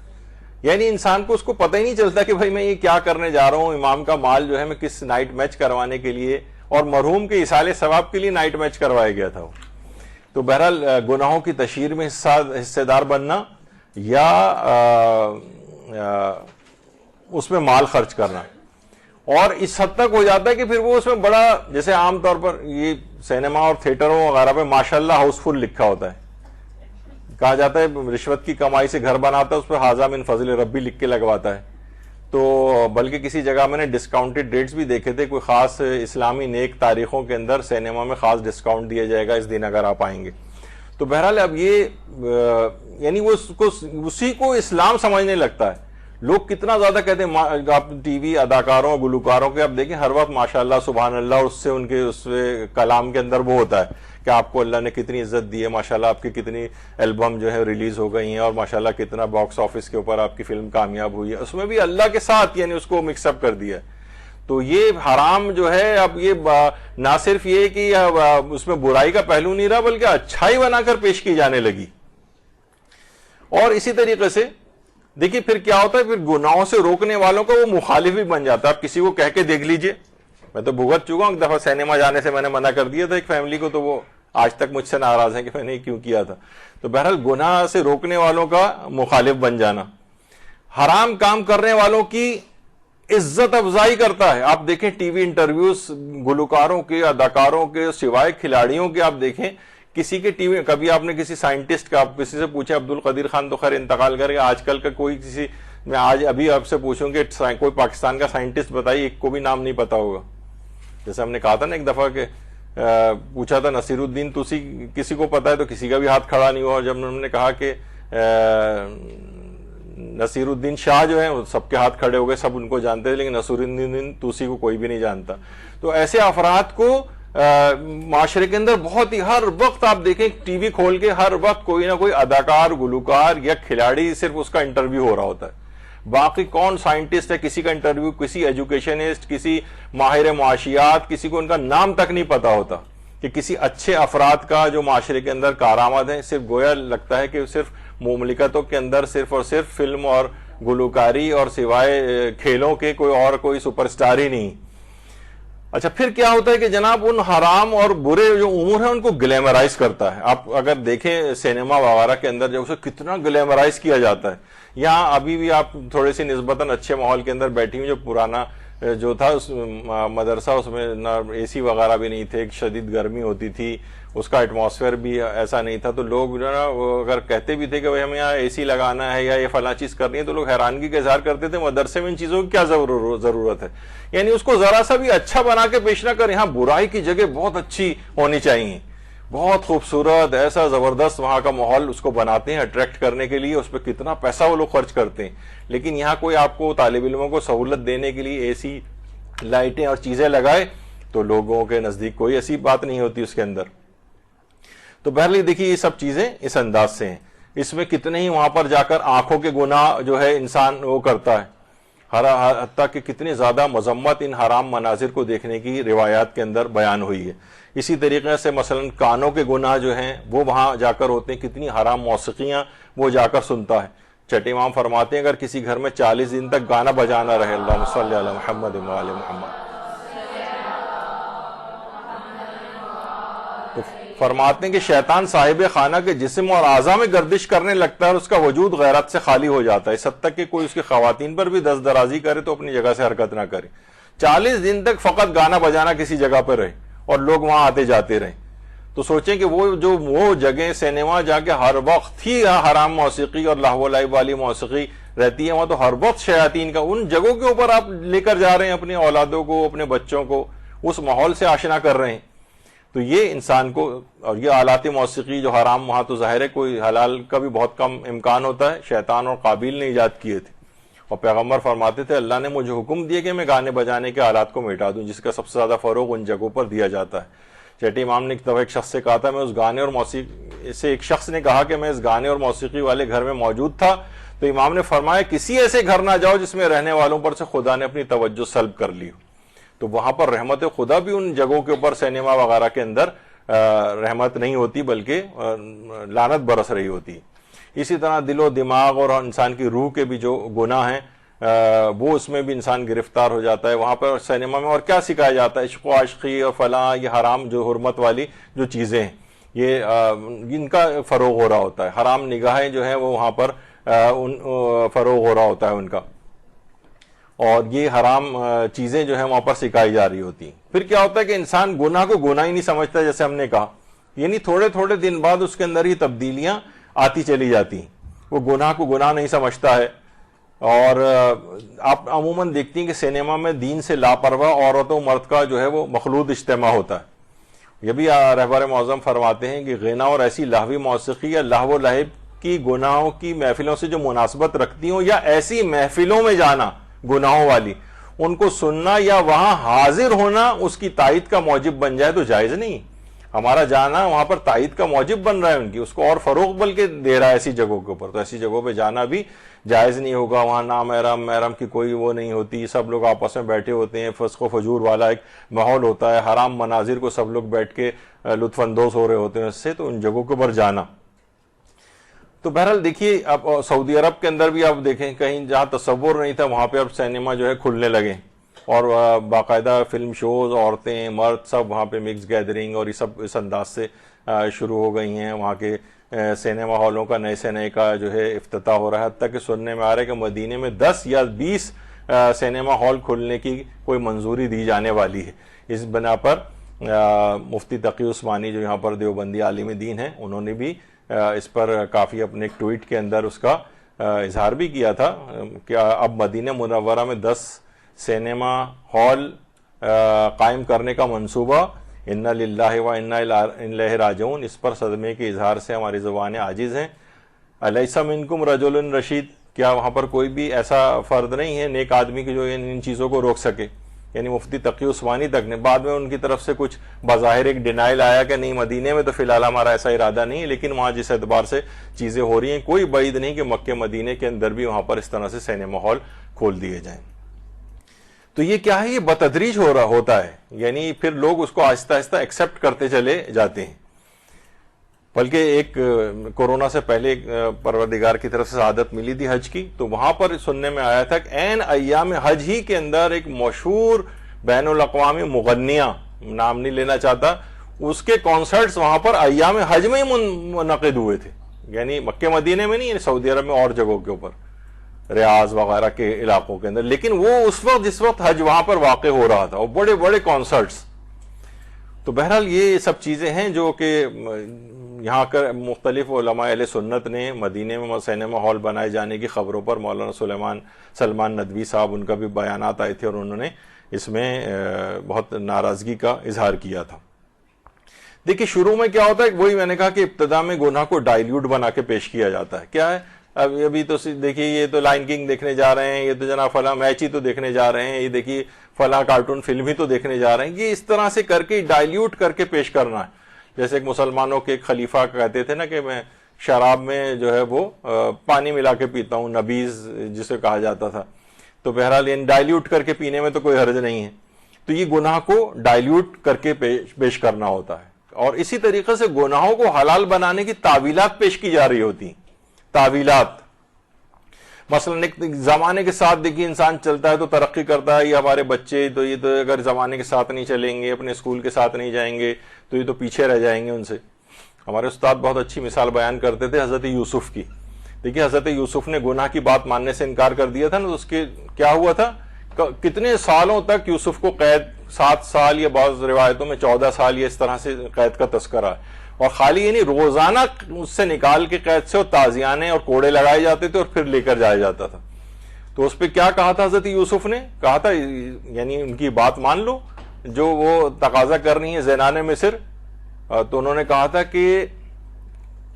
یعنی انسان کو اس کو پتہ ہی نہیں چلتا کہ بھائی میں یہ کیا کرنے جا رہا ہوں، امام کا مال جو ہے میں کس نائٹ میچ کروانے کے لیے، اور مرحوم کے ایصال ثواب کے لیے نائٹ میچ کروایا گیا تھا. تو بہرحال گناہوں کی تشہیر میں حصے دار بننا یا اس میں مال خرچ کرنا، اور اس حد تک ہو جاتا ہے کہ پھر وہ اس میں بڑا، جیسے عام طور پر یہ سینما اور تھیٹروں وغیرہ پہ ماشاءاللہ ہاؤس فل لکھا ہوتا ہے، کہا جاتا ہے رشوت کی کمائی سے گھر بناتا ہے، اس پہ ھذا من فضل ربی لکھ کے لگواتا ہے. تو بلکہ کسی جگہ میں نے ڈسکاؤنٹڈ ریٹس بھی دیکھے تھے، کوئی خاص اسلامی نیک تاریخوں کے اندر سینما میں خاص ڈسکاؤنٹ دیا جائے گا اس دن اگر آپ آئیں گے. تو بہرحال اب یہ یعنی وہ اسی کو اسلام سمجھنے لگتا ہے. لوگ کتنا زیادہ کہتے ہیں، آپ ٹی وی اداکاروں اور گلوکاروں کے آپ دیکھیں ہر وقت ماشاءاللہ سبحان اللہ، اور اس سے ان کے اس کلام کے اندر وہ ہوتا ہے کہ آپ کو اللہ نے کتنی عزت دی ہے، ماشاءاللہ آپ کی کتنی البم جو ہے ریلیز ہو گئی ہیں، اور ماشاءاللہ کتنا باکس آفس کے اوپر آپ کی فلم کامیاب ہوئی ہے. اس میں بھی اللہ کے ساتھ یعنی اس کو مکس اپ کر دیا ہے. تو یہ حرام جو ہے، اب یہ نہ صرف یہ کہ اس میں برائی کا پہلو نہیں رہا بلکہ اچھائی بنا کر پیش کی جانے لگی. اور اسی طریقے سے دیکھیے پھر کیا ہوتا ہے، پھر گناہوں سے روکنے والوں کا وہ مخالف بھی بن جاتا ہے. آپ کسی کو کہہ کے دیکھ لیجئے، میں تو بھگت چکا ہوں، ایک دفعہ سینما جانے سے میں نے منع کر دیا تھا ایک فیملی کو، تو وہ آج تک مجھ سے ناراض ہیں کہ میں نے کیوں کیا تھا. تو بہرحال گناہ سے روکنے والوں کا مخالف بن جانا حرام کام کرنے والوں کی عزت افزائی کرتا ہے. آپ دیکھیں ٹی وی انٹرویوز گلوکاروں کے، اداکاروں کے، سوائے کھلاڑیوں کے، آپ دیکھیں کسی کے ٹی وی، کبھی آپ نے کسی سائنٹسٹ کا، آپ کسی سے پوچھیں، عبد القدیر خان تو خیر انتقال کر گیا، آج کل کا کوئی کسی، میں آج ابھی آپ سے پوچھوں کہ کوئی پاکستان کا سائنٹسٹ بتائیے، ایک کو بھی نام نہیں پتا ہوگا. جیسے ہم نے کہا تھا نا ایک دفعہ کہ پوچھا تھا نصیر الدین توسی کسی کو پتا ہے، تو کسی کا بھی ہاتھ کھڑا نہیں ہوا. اور جب ہم نے کہا کہ نصیر الدین شاہ جو ہیں سب کے ہاتھ کھڑے ہو گئے، سب ان کو جانتے ہیں، لیکن نصیر الدین توسی کو کوئی بھی نہیں جانتا. تو ایسے افراد کو معاشرے کے اندر بہت ہی، ہر وقت آپ دیکھیں ٹی وی کھول کے ہر وقت کوئی نہ کوئی اداکار، گلوکار یا کھلاڑی صرف اس کا انٹرویو ہو رہا ہوتا ہے. باقی کون سائنٹسٹ ہے، کسی کا انٹرویو، کسی ایجوکیشنسٹ، کسی ماہر معاشیات، کسی کو ان کا نام تک نہیں پتا ہوتا. کہ کسی اچھے افراد کا جو معاشرے کے اندر کارآمد ہیں، صرف گویا لگتا ہے کہ صرف مملکتوں کے اندر صرف اور صرف فلم اور گلوکاری اور سوائے کھیلوں کے کوئی سپر سٹار ہی نہیں. اچھا پھر کیا ہوتا ہے کہ جناب ان حرام اور برے جو امور ہیں ان کو گلیمرائز کرتا ہے. آپ اگر دیکھیں سینما وغیرہ کے اندر جو اسے کتنا گلیمرائز کیا جاتا ہے. یہاں ابھی بھی آپ تھوڑے سے نسبتاً اچھے ماحول کے اندر بیٹھی ہوئی، جو پرانا جو تھا اس مدرسہ، اس میں نہ اے سی وغیرہ بھی نہیں تھے، شدید گرمی ہوتی تھی، اس کا ایٹماسفیئر بھی ایسا نہیں تھا. تو لوگ جو ہے نا اگر کہتے بھی تھے کہ بھائی ہمیں یہاں اے سی لگانا ہے یا یہ فلاں چیز کرنی ہے، تو لوگ حیرانگی کا اظہار کرتے تھے مدرسے میں ان چیزوں کی کیا ضرورت ہے. یعنی اس کو ذرا سا بھی اچھا بنا کے پیش نہ کر، یہاں برائی کی جگہ بہت اچھی ہونی چاہیے، بہت خوبصورت ایسا زبردست وہاں کا ماحول اس کو بناتے ہیں اٹریکٹ کرنے کے لیے. اس پہ کتنا پیسہ وہ لوگ خرچ کرتے ہیں. لیکن یہاں کوئی آپ کو طالب علموں کو سہولت دینے کے لیے اے سی، لائٹیں اور چیزیں لگائے، تو لوگوں کے نزدیک کوئی ایسی بات نہیں ہوتی اس کے اندر. تو بہرحال دیکھیے یہ سب چیزیں اس انداز سے ہیں. اس میں کتنے ہی وہاں پر جا کر آنکھوں کے گناہ جو ہے انسان وہ کرتا ہے، حتیٰ کہ کتنی زیادہ مذمت ان حرام مناظر کو دیکھنے کی روایات کے اندر بیان ہوئی ہے. اسی طریقے سے مثلا کانوں کے گناہ جو ہیں وہ وہاں جا کر ہوتے ہیں، کتنی حرام موسیقیاں وہ جا کر سنتا ہے. چٹے امام فرماتے ہیں اگر کسی گھر میں 40 دن تک گانا بجانا رہے، اللہم صلی علی محمد و علی محمد، تو فرماتے ہیں کہ شیطان صاحب خانہ کے جسم اور اعضاء میں گردش کرنے لگتا ہے اور اس کا وجود غیرت سے خالی ہو جاتا ہے، اس حد تک کہ کوئی اس کی خواتین پر بھی دست درازی کرے تو اپنی جگہ سے حرکت نہ کرے. 40 دن تک فقط گانا بجانا کسی جگہ پہ رہے اور لوگ وہاں آتے جاتے رہے. تو سوچیں کہ وہ جگہ سینما جا کے ہر وقت ہی حرام موسیقی اور لہو و لعب والی موسیقی رہتی ہے وہاں تو ہر وقت شیاطین کا، ان جگہوں کے اوپر آپ لے کر جا رہے ہیں اپنے اولادوں کو، اپنے بچوں کو، اس ماحول سے آشنا کر رہے ہیں. تو یہ انسان کو، اور یہ آلات موسیقی جو حرام، وہاں تو ظاہر ہے کوئی حلال کا بھی بہت کم امکان ہوتا ہے، شیطان اور قابیل نے ایجاد کیے تھے. اور پیغمبر فرماتے تھے اللہ نے مجھے حکم دیا کہ میں گانے بجانے کے آلات کو مٹا دوں، جس کا سب سے زیادہ فروغ ان جگہوں پر دیا جاتا ہے. چیٹی امام نے ایک دفعہ ایک شخص سے کہا تھا، میں اس گانے اور موسیقی سے، ایک شخص نے کہا کہ میں اس گانے اور موسیقی والے گھر میں موجود تھا، تو امام نے فرمایا کسی ایسے گھر نہ جاؤ جس میں رہنے والوں پر سے خدا نے اپنی توجہ سلب کر لی ہو. تو وہاں پر رحمت خدا بھی ان جگہوں کے اوپر، سینما وغیرہ کے اندر رحمت نہیں ہوتی بلکہ لعنت برس رہی ہوتی. اسی طرح دل و دماغ اور انسان کی روح کے بھی جو گناہ ہیں وہ اس میں بھی انسان گرفتار ہو جاتا ہے. وہاں پر سینما میں اور کیا سکھایا جاتا ہے؟ عشق و عاشقی اور فلاں، یہ حرام جو حرمت والی جو چیزیں ہیں، یہ ان کا فروغ ہو رہا ہوتا ہے. حرام نگاہیں جو ہیں وہ وہاں پر فروغ ہو رہا ہوتا ہے ان کا، اور یہ حرام چیزیں جو ہیں وہاں پر سکھائی جا رہی ہوتی ہیں. پھر کیا ہوتا ہے کہ انسان گناہ کو گناہ ہی نہیں سمجھتا، جیسے ہم نے کہا، یعنی تھوڑے تھوڑے دن بعد اس کے اندر ہی تبدیلیاں آتی چلی جاتی ہیں. وہ گناہ کو گناہ نہیں سمجھتا ہے. اور آپ عموماً دیکھتی ہیں کہ سینما میں دین سے لاپرواہ عورت و مرد کا جو ہے وہ مخلوط اجتماع ہوتا ہے. یہ بھی رہبر معظم فرماتے ہیں کہ غنا اور ایسی لاہوی موسیقی یا لہو و لعب کی گناہوں کی محفلوں سے جو مناسبت رکھتی ہوں، یا ایسی محفلوں میں جانا گناہوں والی، ان کو سننا یا وہاں حاضر ہونا اس کی تائید کا موجب بن جائے تو جائز نہیں. ہمارا جانا وہاں پر تائید کا موجب بن رہا ہے ان کی، اس کو اور فروغ بلکہ دے رہا ہے ایسی جگہوں کے اوپر. تو ایسی جگہوں پہ جانا بھی جائز نہیں ہوگا. وہاں نامحرم محرم کی کوئی وہ نہیں ہوتی، سب لوگ آپس میں بیٹھے ہوتے ہیں، فسق و فجور والا ایک ماحول ہوتا ہے، حرام مناظر کو سب لوگ بیٹھ کے لطف اندوز ہو رہے ہوتے ہیں اس سے. تو ان جگہوں کے اوپر جانا، تو بہرحال دیکھیے اب سعودی عرب کے اندر بھی آپ دیکھیں کہیں جہاں تصور نہیں تھا وہاں پہ اب سینما جو ہے کھلنے لگے، اور باقاعدہ فلم شوز، عورتیں مرد سب وہاں پہ مکس گیدرنگ اور یہ سب اس انداز سے شروع ہو گئی ہیں. وہاں کے سینما ہالوں کا نئے سے نئے کا جو ہے افتتاح ہو رہا ہے. حتیٰ کہ سننے میں آ رہا ہے کہ مدینے میں 10 یا 20 سینما ہال کھلنے کی کوئی منظوری دی جانے والی ہے. اس بنا پر مفتی تقی عثمانی جو یہاں پر دیوبندی عالم دین ہیں، انہوں نے بھی اس پر کافی اپنے ایک ٹویٹ کے اندر اس کا اظہار بھی کیا تھا کہ اب مدینہ منورہ میں 10 سینما ہال قائم کرنے کا منصوبہ، انا للہ و انا الیہ راجعون، اس پر صدمے کے اظہار سے ہماری زبانیں عاجز ہیں. الیس منکم رجل رشید، کیا وہاں پر کوئی بھی ایسا فرد نہیں ہے نیک آدمی کی جو ان چیزوں کو روک سکے؟ یعنی مفتی تقی عثمانی تک نے، بعد میں ان کی طرف سے کچھ بظاہر ایک ڈینائل آیا کہ نہیں مدینے میں تو فی الحال ہمارا ایسا ارادہ نہیں ہے، لیکن وہاں جس اعتبار سے چیزیں ہو رہی ہیں کوئی بعید نہیں کہ مکہ مدینے کے اندر بھی وہاں پر اس طرح سے سینما ہال کھول دیے جائیں. تو یہ کیا ہے؟ یہ بتدریج ہو رہا ہوتا ہے، یعنی پھر لوگ اس کو آہستہ آہستہ ایکسیپٹ کرتے چلے جاتے ہیں. بلکہ ایک کورونا سے پہلے پروردگار کی طرف سے عادت ملی تھی حج کی، تو وہاں پر سننے میں آیا تھا کہ عین ایام حج ہی کے اندر ایک مشہور بین الاقوامی مغنیہ، نام نہیں لینا چاہتا، اس کے کانسرٹس وہاں پر ایام حج میں ہی منعقد ہوئے تھے. یعنی مکہ مدینے میں نہیں، یعنی سعودی عرب میں اور جگہوں کے اوپر، ریاض وغیرہ کے علاقوں کے اندر، لیکن وہ اس وقت جس وقت حج وہاں پر واقع ہو رہا تھا، اور بڑے بڑے کانسرٹس. تو بہرحال یہ سب چیزیں ہیں جو کہ یہاں کر مختلف علماء اہل سنت نے مدینے میں سینما ہال بنائے جانے کی خبروں پر مولانا سلمان ندوی صاحب، ان کا بھی بیانات آئے تھے اور انہوں نے اس میں بہت ناراضگی کا اظہار کیا تھا. دیکھیے شروع میں کیا ہوتا ہے، وہی میں نے کہا کہ ابتدا میں گناہ کو ڈائلیوٹ بنا کے پیش کیا جاتا ہے. کیا ہے؟ ابھی تو دیکھیے یہ تو لائن کنگ دیکھنے جا رہے ہیں، یہ تو جناب فلاں میچ ہی تو دیکھنے جا رہے ہیں، یہ دیکھیے فلاں کارٹون فلم ہی تو دیکھنے جا رہے ہیں. یہ اس طرح سے کر کے ڈائلیوٹ کر کے پیش کرنا ہے. جیسے ایک مسلمانوں کے ایک خلیفہ کہتے تھے نا کہ میں شراب میں جو ہے وہ پانی ملا کے پیتا ہوں، نبیذ جسے کہا جاتا تھا. تو بہرحال یہ ڈائلیوٹ کر کے پینے میں تو کوئی حرج نہیں ہے. تو یہ گناہ کو ڈائلیوٹ کر کے پیش کرنا ہوتا ہے. اور اسی طریقے سے گناہوں کو حلال بنانے کی تعویلات پیش کی جا رہی ہوتی ہیں. تعویلات مثلا ایک زمانے کے ساتھ دیکھیے انسان چلتا ہے تو ترقی کرتا ہے. یہ ہمارے بچے تو یہ تو اگر زمانے کے ساتھ نہیں چلیں گے، اپنے اسکول کے ساتھ نہیں جائیں گے تو یہ تو پیچھے رہ جائیں گے ان سے. ہمارے استاد بہت اچھی مثال بیان کرتے تھے حضرت یوسف کی. دیکھیے حضرت یوسف نے گناہ کی بات ماننے سے انکار کر دیا تھا نا، تو اس کے کیا ہوا تھا؟ کتنے سالوں تک یوسف کو قید، 7 سال یا بعض روایتوں میں 14 سال، یہ اس طرح سے قید کا تذکرہ ہے. اور خالی یعنی روزانہ اس سے نکال کے قید سے اور تعزیانے اور کوڑے لگائے جاتے تھے اور پھر لے کر جایا جاتا تھا. تو اس پہ کیا کہا تھا حضرت یوسف نے؟ کہا تھا یعنی ان کی بات مان لو جو وہ تقاضا کر رہی ہیں زینان مصر. تو انہوں نے کہا تھا کہ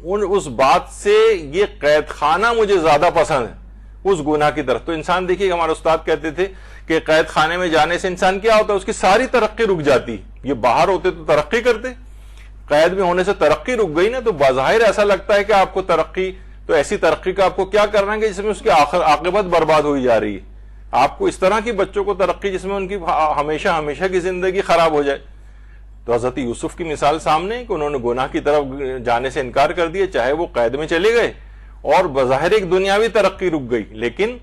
اس بات سے یہ قید خانہ مجھے زیادہ پسند ہے اس گناہ کی طرف. تو انسان دیکھیے ہمارے استاد کہتے تھے کہ قید خانے میں جانے سے انسان کیا ہوتا ہے؟ اس کی ساری ترقی رک جاتی. یہ باہر ہوتے تو ترقی کرتے, قید میں ہونے سے ترقی رک گئی نا, تو بظاہر ایسا لگتا ہے کہ آپ کو ترقی, تو ایسی ترقی کا آپ کو کیا کرنا ہے کہ جس میں اس کی عاقبت برباد ہوئی جا رہی ہے. آپ کو اس طرح کی بچوں کو ترقی جس میں ان کی ہمیشہ ہمیشہ کی زندگی خراب ہو جائے. تو حضرت یوسف کی مثال سامنے ہے کہ انہوں نے گناہ کی طرف جانے سے انکار کر دیا, چاہے وہ قید میں چلے گئے اور بظاہر ایک دنیاوی ترقی رک گئی, لیکن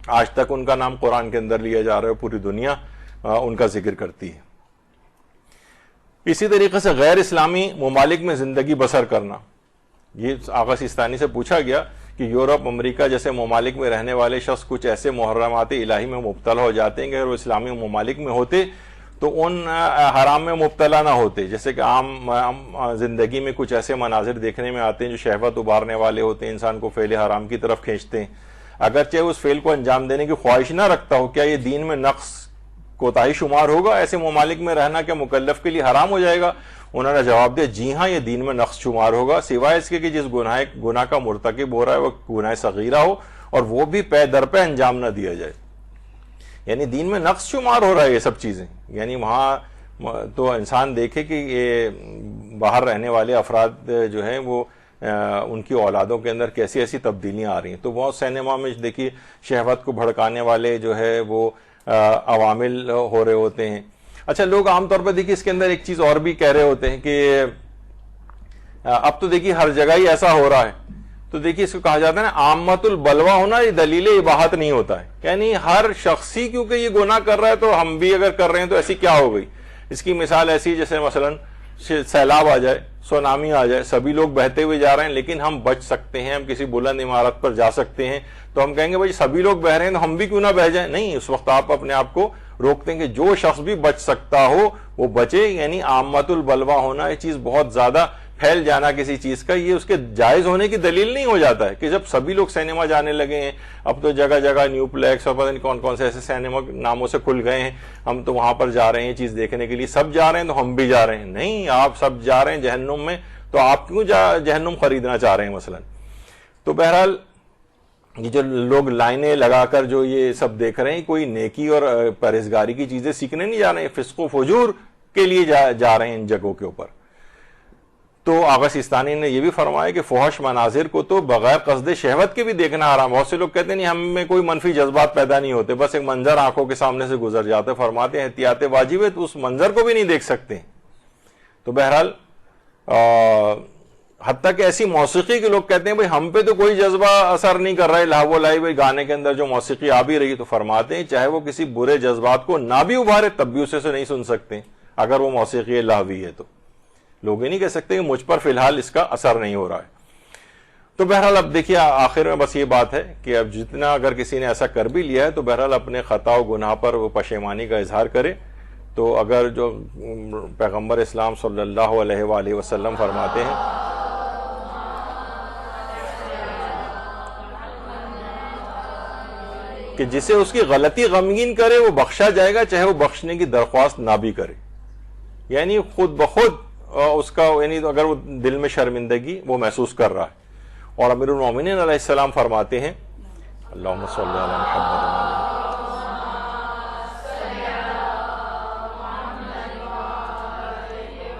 آج تک ان کا نام قرآن کے اندر لیا جا رہا ہے, پوری دنیا ان کا ذکر کرتی ہے. اسی طریقے سے غیر اسلامی ممالک میں زندگی بسر کرنا. یہ آغا سیستانی سے پوچھا گیا کہ یورپ, امریکہ جیسے ممالک میں رہنے والے شخص کچھ ایسے محرمات الہی میں مبتلا ہو جاتے ہیں کہ اگر وہ اسلامی ممالک میں ہوتے تو ان حرام میں مبتلا نہ ہوتے. جیسے کہ عام زندگی میں کچھ ایسے مناظر دیکھنے میں آتے ہیں جو شہوت ابھارنے والے ہوتے ہیں, انسان کو فعل حرام کی طرف کھینچتے ہیں, اگرچہ اس فعل کو انجام دینے کی خواہش نہ رکھتا ہو. کیا یہ دین میں نقص کوتاہی شمار ہوگا؟ ایسے ممالک میں رہنا کیا مکلف کے لیے حرام ہو جائے گا؟ انہوں نے جواب دیا, جی ہاں یہ دین میں نقص شمار ہوگا, سوائے اس کے کہ جس گناہ کا مرتکب ہو رہا ہے وہ گناہ صغیرہ ہو اور وہ بھی پے در پہ انجام نہ دیا جائے. یعنی دین میں نقص شمار ہو رہا ہے یہ سب چیزیں. یعنی وہاں تو انسان دیکھے کہ یہ باہر رہنے والے افراد جو ہیں وہ ان کی اولادوں کے اندر کیسی ایسی تبدیلیاں آ رہی ہیں. تو بہت سینما میں دیکھیے شہوت کو بھڑکانے والے جو ہے وہ عوامل ہو رہے ہوتے ہیں. اچھا, لوگ عام طور پر دیکھیے اس کے اندر ایک چیز اور بھی کہہ رہے ہوتے ہیں کہ اب تو دیکھیے ہر جگہ ہی ایسا ہو رہا ہے. تو دیکھیے اس کو کہا جاتا ہے نا عامت البلوا ہونا, یہ دلیل اباحت نہیں ہوتا ہے. یعنی ہر شخصی کیونکہ یہ گناہ کر رہا ہے تو ہم بھی اگر کر رہے ہیں تو ایسی کیا ہو گئی. اس کی مثال ایسی جیسے مثلا سیلاب آ جائے, سونامی آ جائے, سبھی لوگ بہتے ہوئے جا رہے ہیں لیکن ہم بچ سکتے ہیں, ہم کسی بلند عمارت پر جا سکتے ہیں, تو ہم کہیں گے بھائی سبھی لوگ بہ رہے ہیں تو ہم بھی کیوں نہ بہ جائیں. نہیں, اس وقت آپ اپنے آپ کو روکتے ہیں کہ جو شخص بھی بچ سکتا ہو وہ بچے. یعنی عامت البلوا ہونا, یہ چیز بہت زیادہ پھیل جانا کسی چیز کا, یہ اس کے جائز ہونے کی دلیل نہیں ہو جاتا ہے کہ جب سبھی لوگ سینما جانے لگے ہیں, اب تو جگہ جگہ نیو پلیکس اور پتہ نہیں کون کون سے ایسے سینما ناموں سے کھل گئے ہیں, ہم تو وہاں پر جا رہے ہیں چیز دیکھنے کے لیے, سب جا رہے ہیں تو ہم بھی جا رہے ہیں. نہیں, آپ سب جا رہے ہیں جہنم میں, تو آپ کیوں جہنم خریدنا چاہ رہے ہیں مثلا. تو بہرحال یہ جو لوگ لائنیں لگا کر جو یہ سب دیکھ رہے ہیں, کوئی نیکی اور پرہیزگاری کی چیزیں سیکھنے نہیں جا رہے ہیں, فسق و فجور کے لیے جا رہے ہیں ان جگہوں کے اوپر. تو آغا سیستانی نے یہ بھی فرمایا کہ فحش مناظر کو تو بغیر قصد شہوت کے بھی دیکھنا حرام. بہت سے لوگ کہتے ہیں نہیں ہم میں کوئی منفی جذبات پیدا نہیں ہوتے, بس ایک منظر آنکھوں کے سامنے سے گزر جاتے. فرماتے ہیں احتیاط واجب ہے, تو اس منظر کو بھی نہیں دیکھ سکتے. تو بہرحال حتیٰ کہ ایسی موسیقی کے لوگ کہتے ہیں بھئی ہم پہ تو کوئی جذبہ اثر نہیں کر رہا ہے, لاہو لائی بھئی گانے کے اندر جو موسیقی آ بھی رہی ہے, تو فرماتے ہیں چاہے وہ کسی برے جذبات کو نہ بھی ابھارے تب بھی اسے نہیں سن سکتے اگر وہ موسیقی لاہوی ہے. تو لوگ یہ نہیں کہہ سکتے کہ مجھ پر فی الحال اس کا اثر نہیں ہو رہا ہے. تو بہرحال اب دیکھیے آخر میں بس یہ بات ہے کہ اب جتنا اگر کسی نے ایسا کر بھی لیا ہے تو بہرحال اپنے خطا و گناہ پر وہ پشیمانی کا اظہار کرے. تو اگر جو پیغمبر اسلام صلی اللہ علیہ وآلہ وسلم فرماتے ہیں کہ جسے اس کی غلطی غمگین کرے وہ بخشا جائے گا چاہے وہ بخشنے کی درخواست نہ بھی کرے. یعنی خود بخود اس کا, یعنی اگر وہ دل میں شرمندگی وہ محسوس کر رہا ہے. اور امیر المومنین علیہ السلام فرماتے ہیں اللہم صلی علی محمد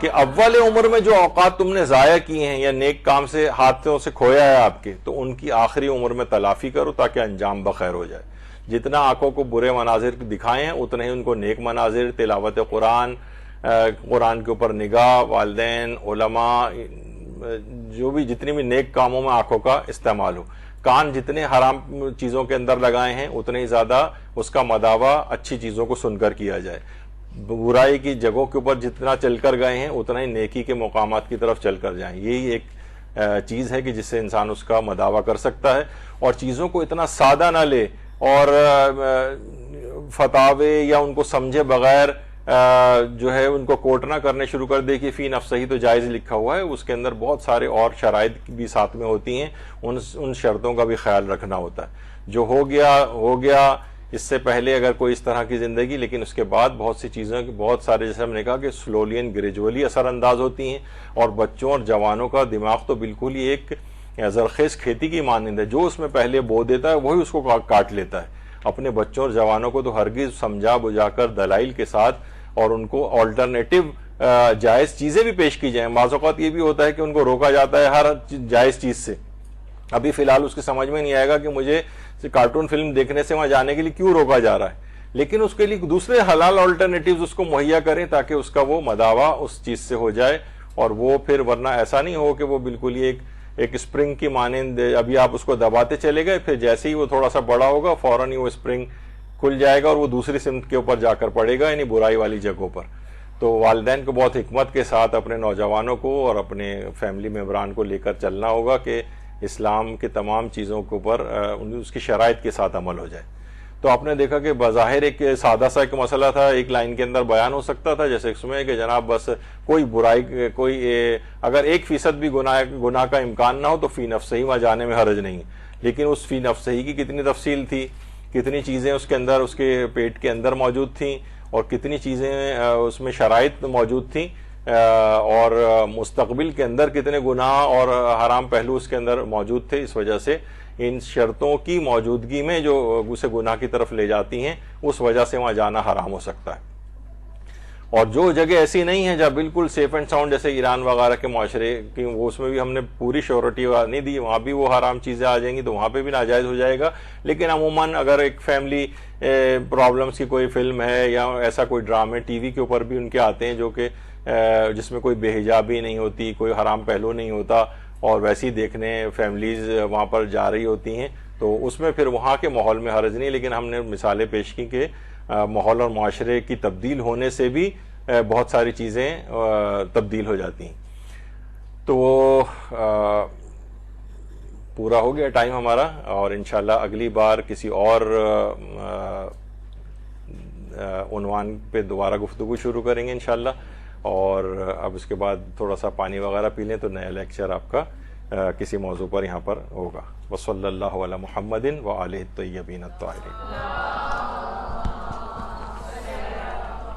کہ اول عمر میں جو اوقات تم نے ضائع کیے ہیں یا نیک کام سے ہاتھوں سے کھویا ہے آپ کے, تو ان کی آخری عمر میں تلافی کرو تاکہ انجام بخیر ہو جائے. جتنا آنکھوں کو برے مناظر دکھائے ہیں اتنے ہی ان کو نیک مناظر, تلاوت قرآن, قرآن کے اوپر نگاہ, والدین, علماء, جو بھی جتنی بھی نیک کاموں میں آنکھوں کا استعمال ہو. کان جتنے حرام چیزوں کے اندر لگائے ہیں اتنے ہی زیادہ اس کا مداوع اچھی چیزوں کو سن کر کیا جائے. برائی کی جگہوں کے اوپر جتنا چل کر گئے ہیں اتنا ہی نیکی کے مقامات کی طرف چل کر جائیں. یہی ایک چیز ہے کہ جس سے انسان اس کا مداوع کر سکتا ہے. اور چیزوں کو اتنا سادہ نہ لے اور فتاوے یا ان کو سمجھے بغیر جو ہے ان کو کوٹ نہ کرنے شروع کر دے کہ فی نفسہ ہی تو جائز لکھا ہوا ہے، اس کے اندر بہت سارے اور شرائط بھی ساتھ میں ہوتی ہیں، ان شرطوں کا بھی خیال رکھنا ہوتا ہے۔ جو ہو گیا اس سے پہلے اگر کوئی اس طرح کی زندگی، لیکن اس کے بعد بہت سی چیزیں، بہت سارے جیسے ہم نے کہا کہ سلولی اینڈ گریجولی اثر انداز ہوتی ہیں، اور بچوں اور جوانوں کا دماغ تو بالکل ہی ایک زرخیز کھیتی کی مانند ہے، جو اس میں پہلے بو دیتا ہے وہی اس کو کاٹ لیتا ہے۔ اپنے بچوں اور جوانوں کو تو ہرگز سمجھا بجھا کر دلائل کے ساتھ اور ان کو آلٹرنیٹو جائز چیزیں بھی پیش کی جائیں۔ بعض اوقات یہ بھی ہوتا ہے کہ ان کو روکا جاتا ہے ہر جائز چیز سے، ابھی فی الحال اس کی سمجھ میں نہیں آئے گا کہ مجھے کارٹون فلم دیکھنے سے وہاں جانے کے لیے کیوں روکا جا رہا ہے، لیکن اس کے لیے دوسرے حلال آلٹرنیٹیوز اس کو مہیا کریں تاکہ اس کا وہ مداوع اس چیز سے ہو جائے، اور وہ پھر ورنہ ایسا نہیں ہو کہ وہ بالکل ہی ایک اسپرنگ کی مانند ابھی آپ اس کو دباتے چلے گئے، پھر جیسے ہی وہ تھوڑا سا بڑا ہوگا فوراً ہی وہ اسپرنگ کھل جائے گا اور وہ دوسری سمت کے اوپر جا کر پڑے گا، یعنی برائی والی جگہوں پر۔ تو والدین کو بہت حکمت کے ساتھ اپنے نوجوانوں کو اور اپنے فیملی ممبران کو لے کر چلنا ہوگا کہ اسلام کے تمام چیزوں کے اوپر اس کی شرائط کے ساتھ عمل ہو جائے۔ تو آپ نے دیکھا کہ بظاہر ایک سادہ سا ایک مسئلہ تھا، ایک لائن کے اندر بیان ہو سکتا تھا، جیسے اس میں کہ جناب بس کوئی برائی، اگر 1% بھی گناہ کا امکان نہ ہو تو فی نفسہ ہی وہاں جانے میں حرج نہیں، لیکن اس فی نفسہ ہی کی کتنی تفصیل تھی، کتنی چیزیں اس کے اندر، اس کے پیٹ کے اندر موجود تھیں، اور کتنی چیزیں اس میں شرائط موجود تھیں، اور مستقبل کے اندر کتنے گناہ اور حرام پہلو اس کے اندر موجود تھے۔ اس وجہ سے ان شرطوں کی موجودگی میں جو اسے گناہ کی طرف لے جاتی ہیں، اس وجہ سے وہاں جانا حرام ہو سکتا ہے۔ اور جو جگہ ایسی نہیں ہے جہاں بالکل سیف اینڈ ساؤنڈ، جیسے ایران وغیرہ کے معاشرے کی، وہ اس میں بھی ہم نے پوری شیورٹی نہیں دی، وہاں بھی وہ حرام چیزیں آ جائیں گی تو وہاں پہ بھی ناجائز ہو جائے گا۔ لیکن عموماً اگر ایک فیملی پرابلمس کی کوئی فلم ہے یا ایسا کوئی ڈرامے ٹی وی کے اوپر بھی ان کے آتے ہیں جو کہ جس میں کوئی بے حجابی نہیں ہوتی، کوئی حرام پہلو نہیں ہوتا، اور ویسی دیکھنے فیملیز وہاں پر جا رہی ہوتی ہیں، تو اس میں پھر وہاں کے ماحول میں حرج نہیں، لیکن ہم نے مثالیں پیش کی کہ ماحول اور معاشرے کی تبدیل ہونے سے بھی بہت ساری چیزیں تبدیل ہو جاتی ہیں۔ تو وہ پورا ہو گیا ٹائم ہمارا، اور انشاءاللہ اگلی بار کسی اور عنوان پہ دوبارہ گفتگو شروع کریں گے انشاءاللہ، اور اب اس کے بعد تھوڑا سا پانی وغیرہ پی لیں تو نیا لیکچر آپ کا کسی موضوع پر یہاں پر ہوگا۔ وصلی اللہ علی محمد وآلہ الطیبین الطاہرین۔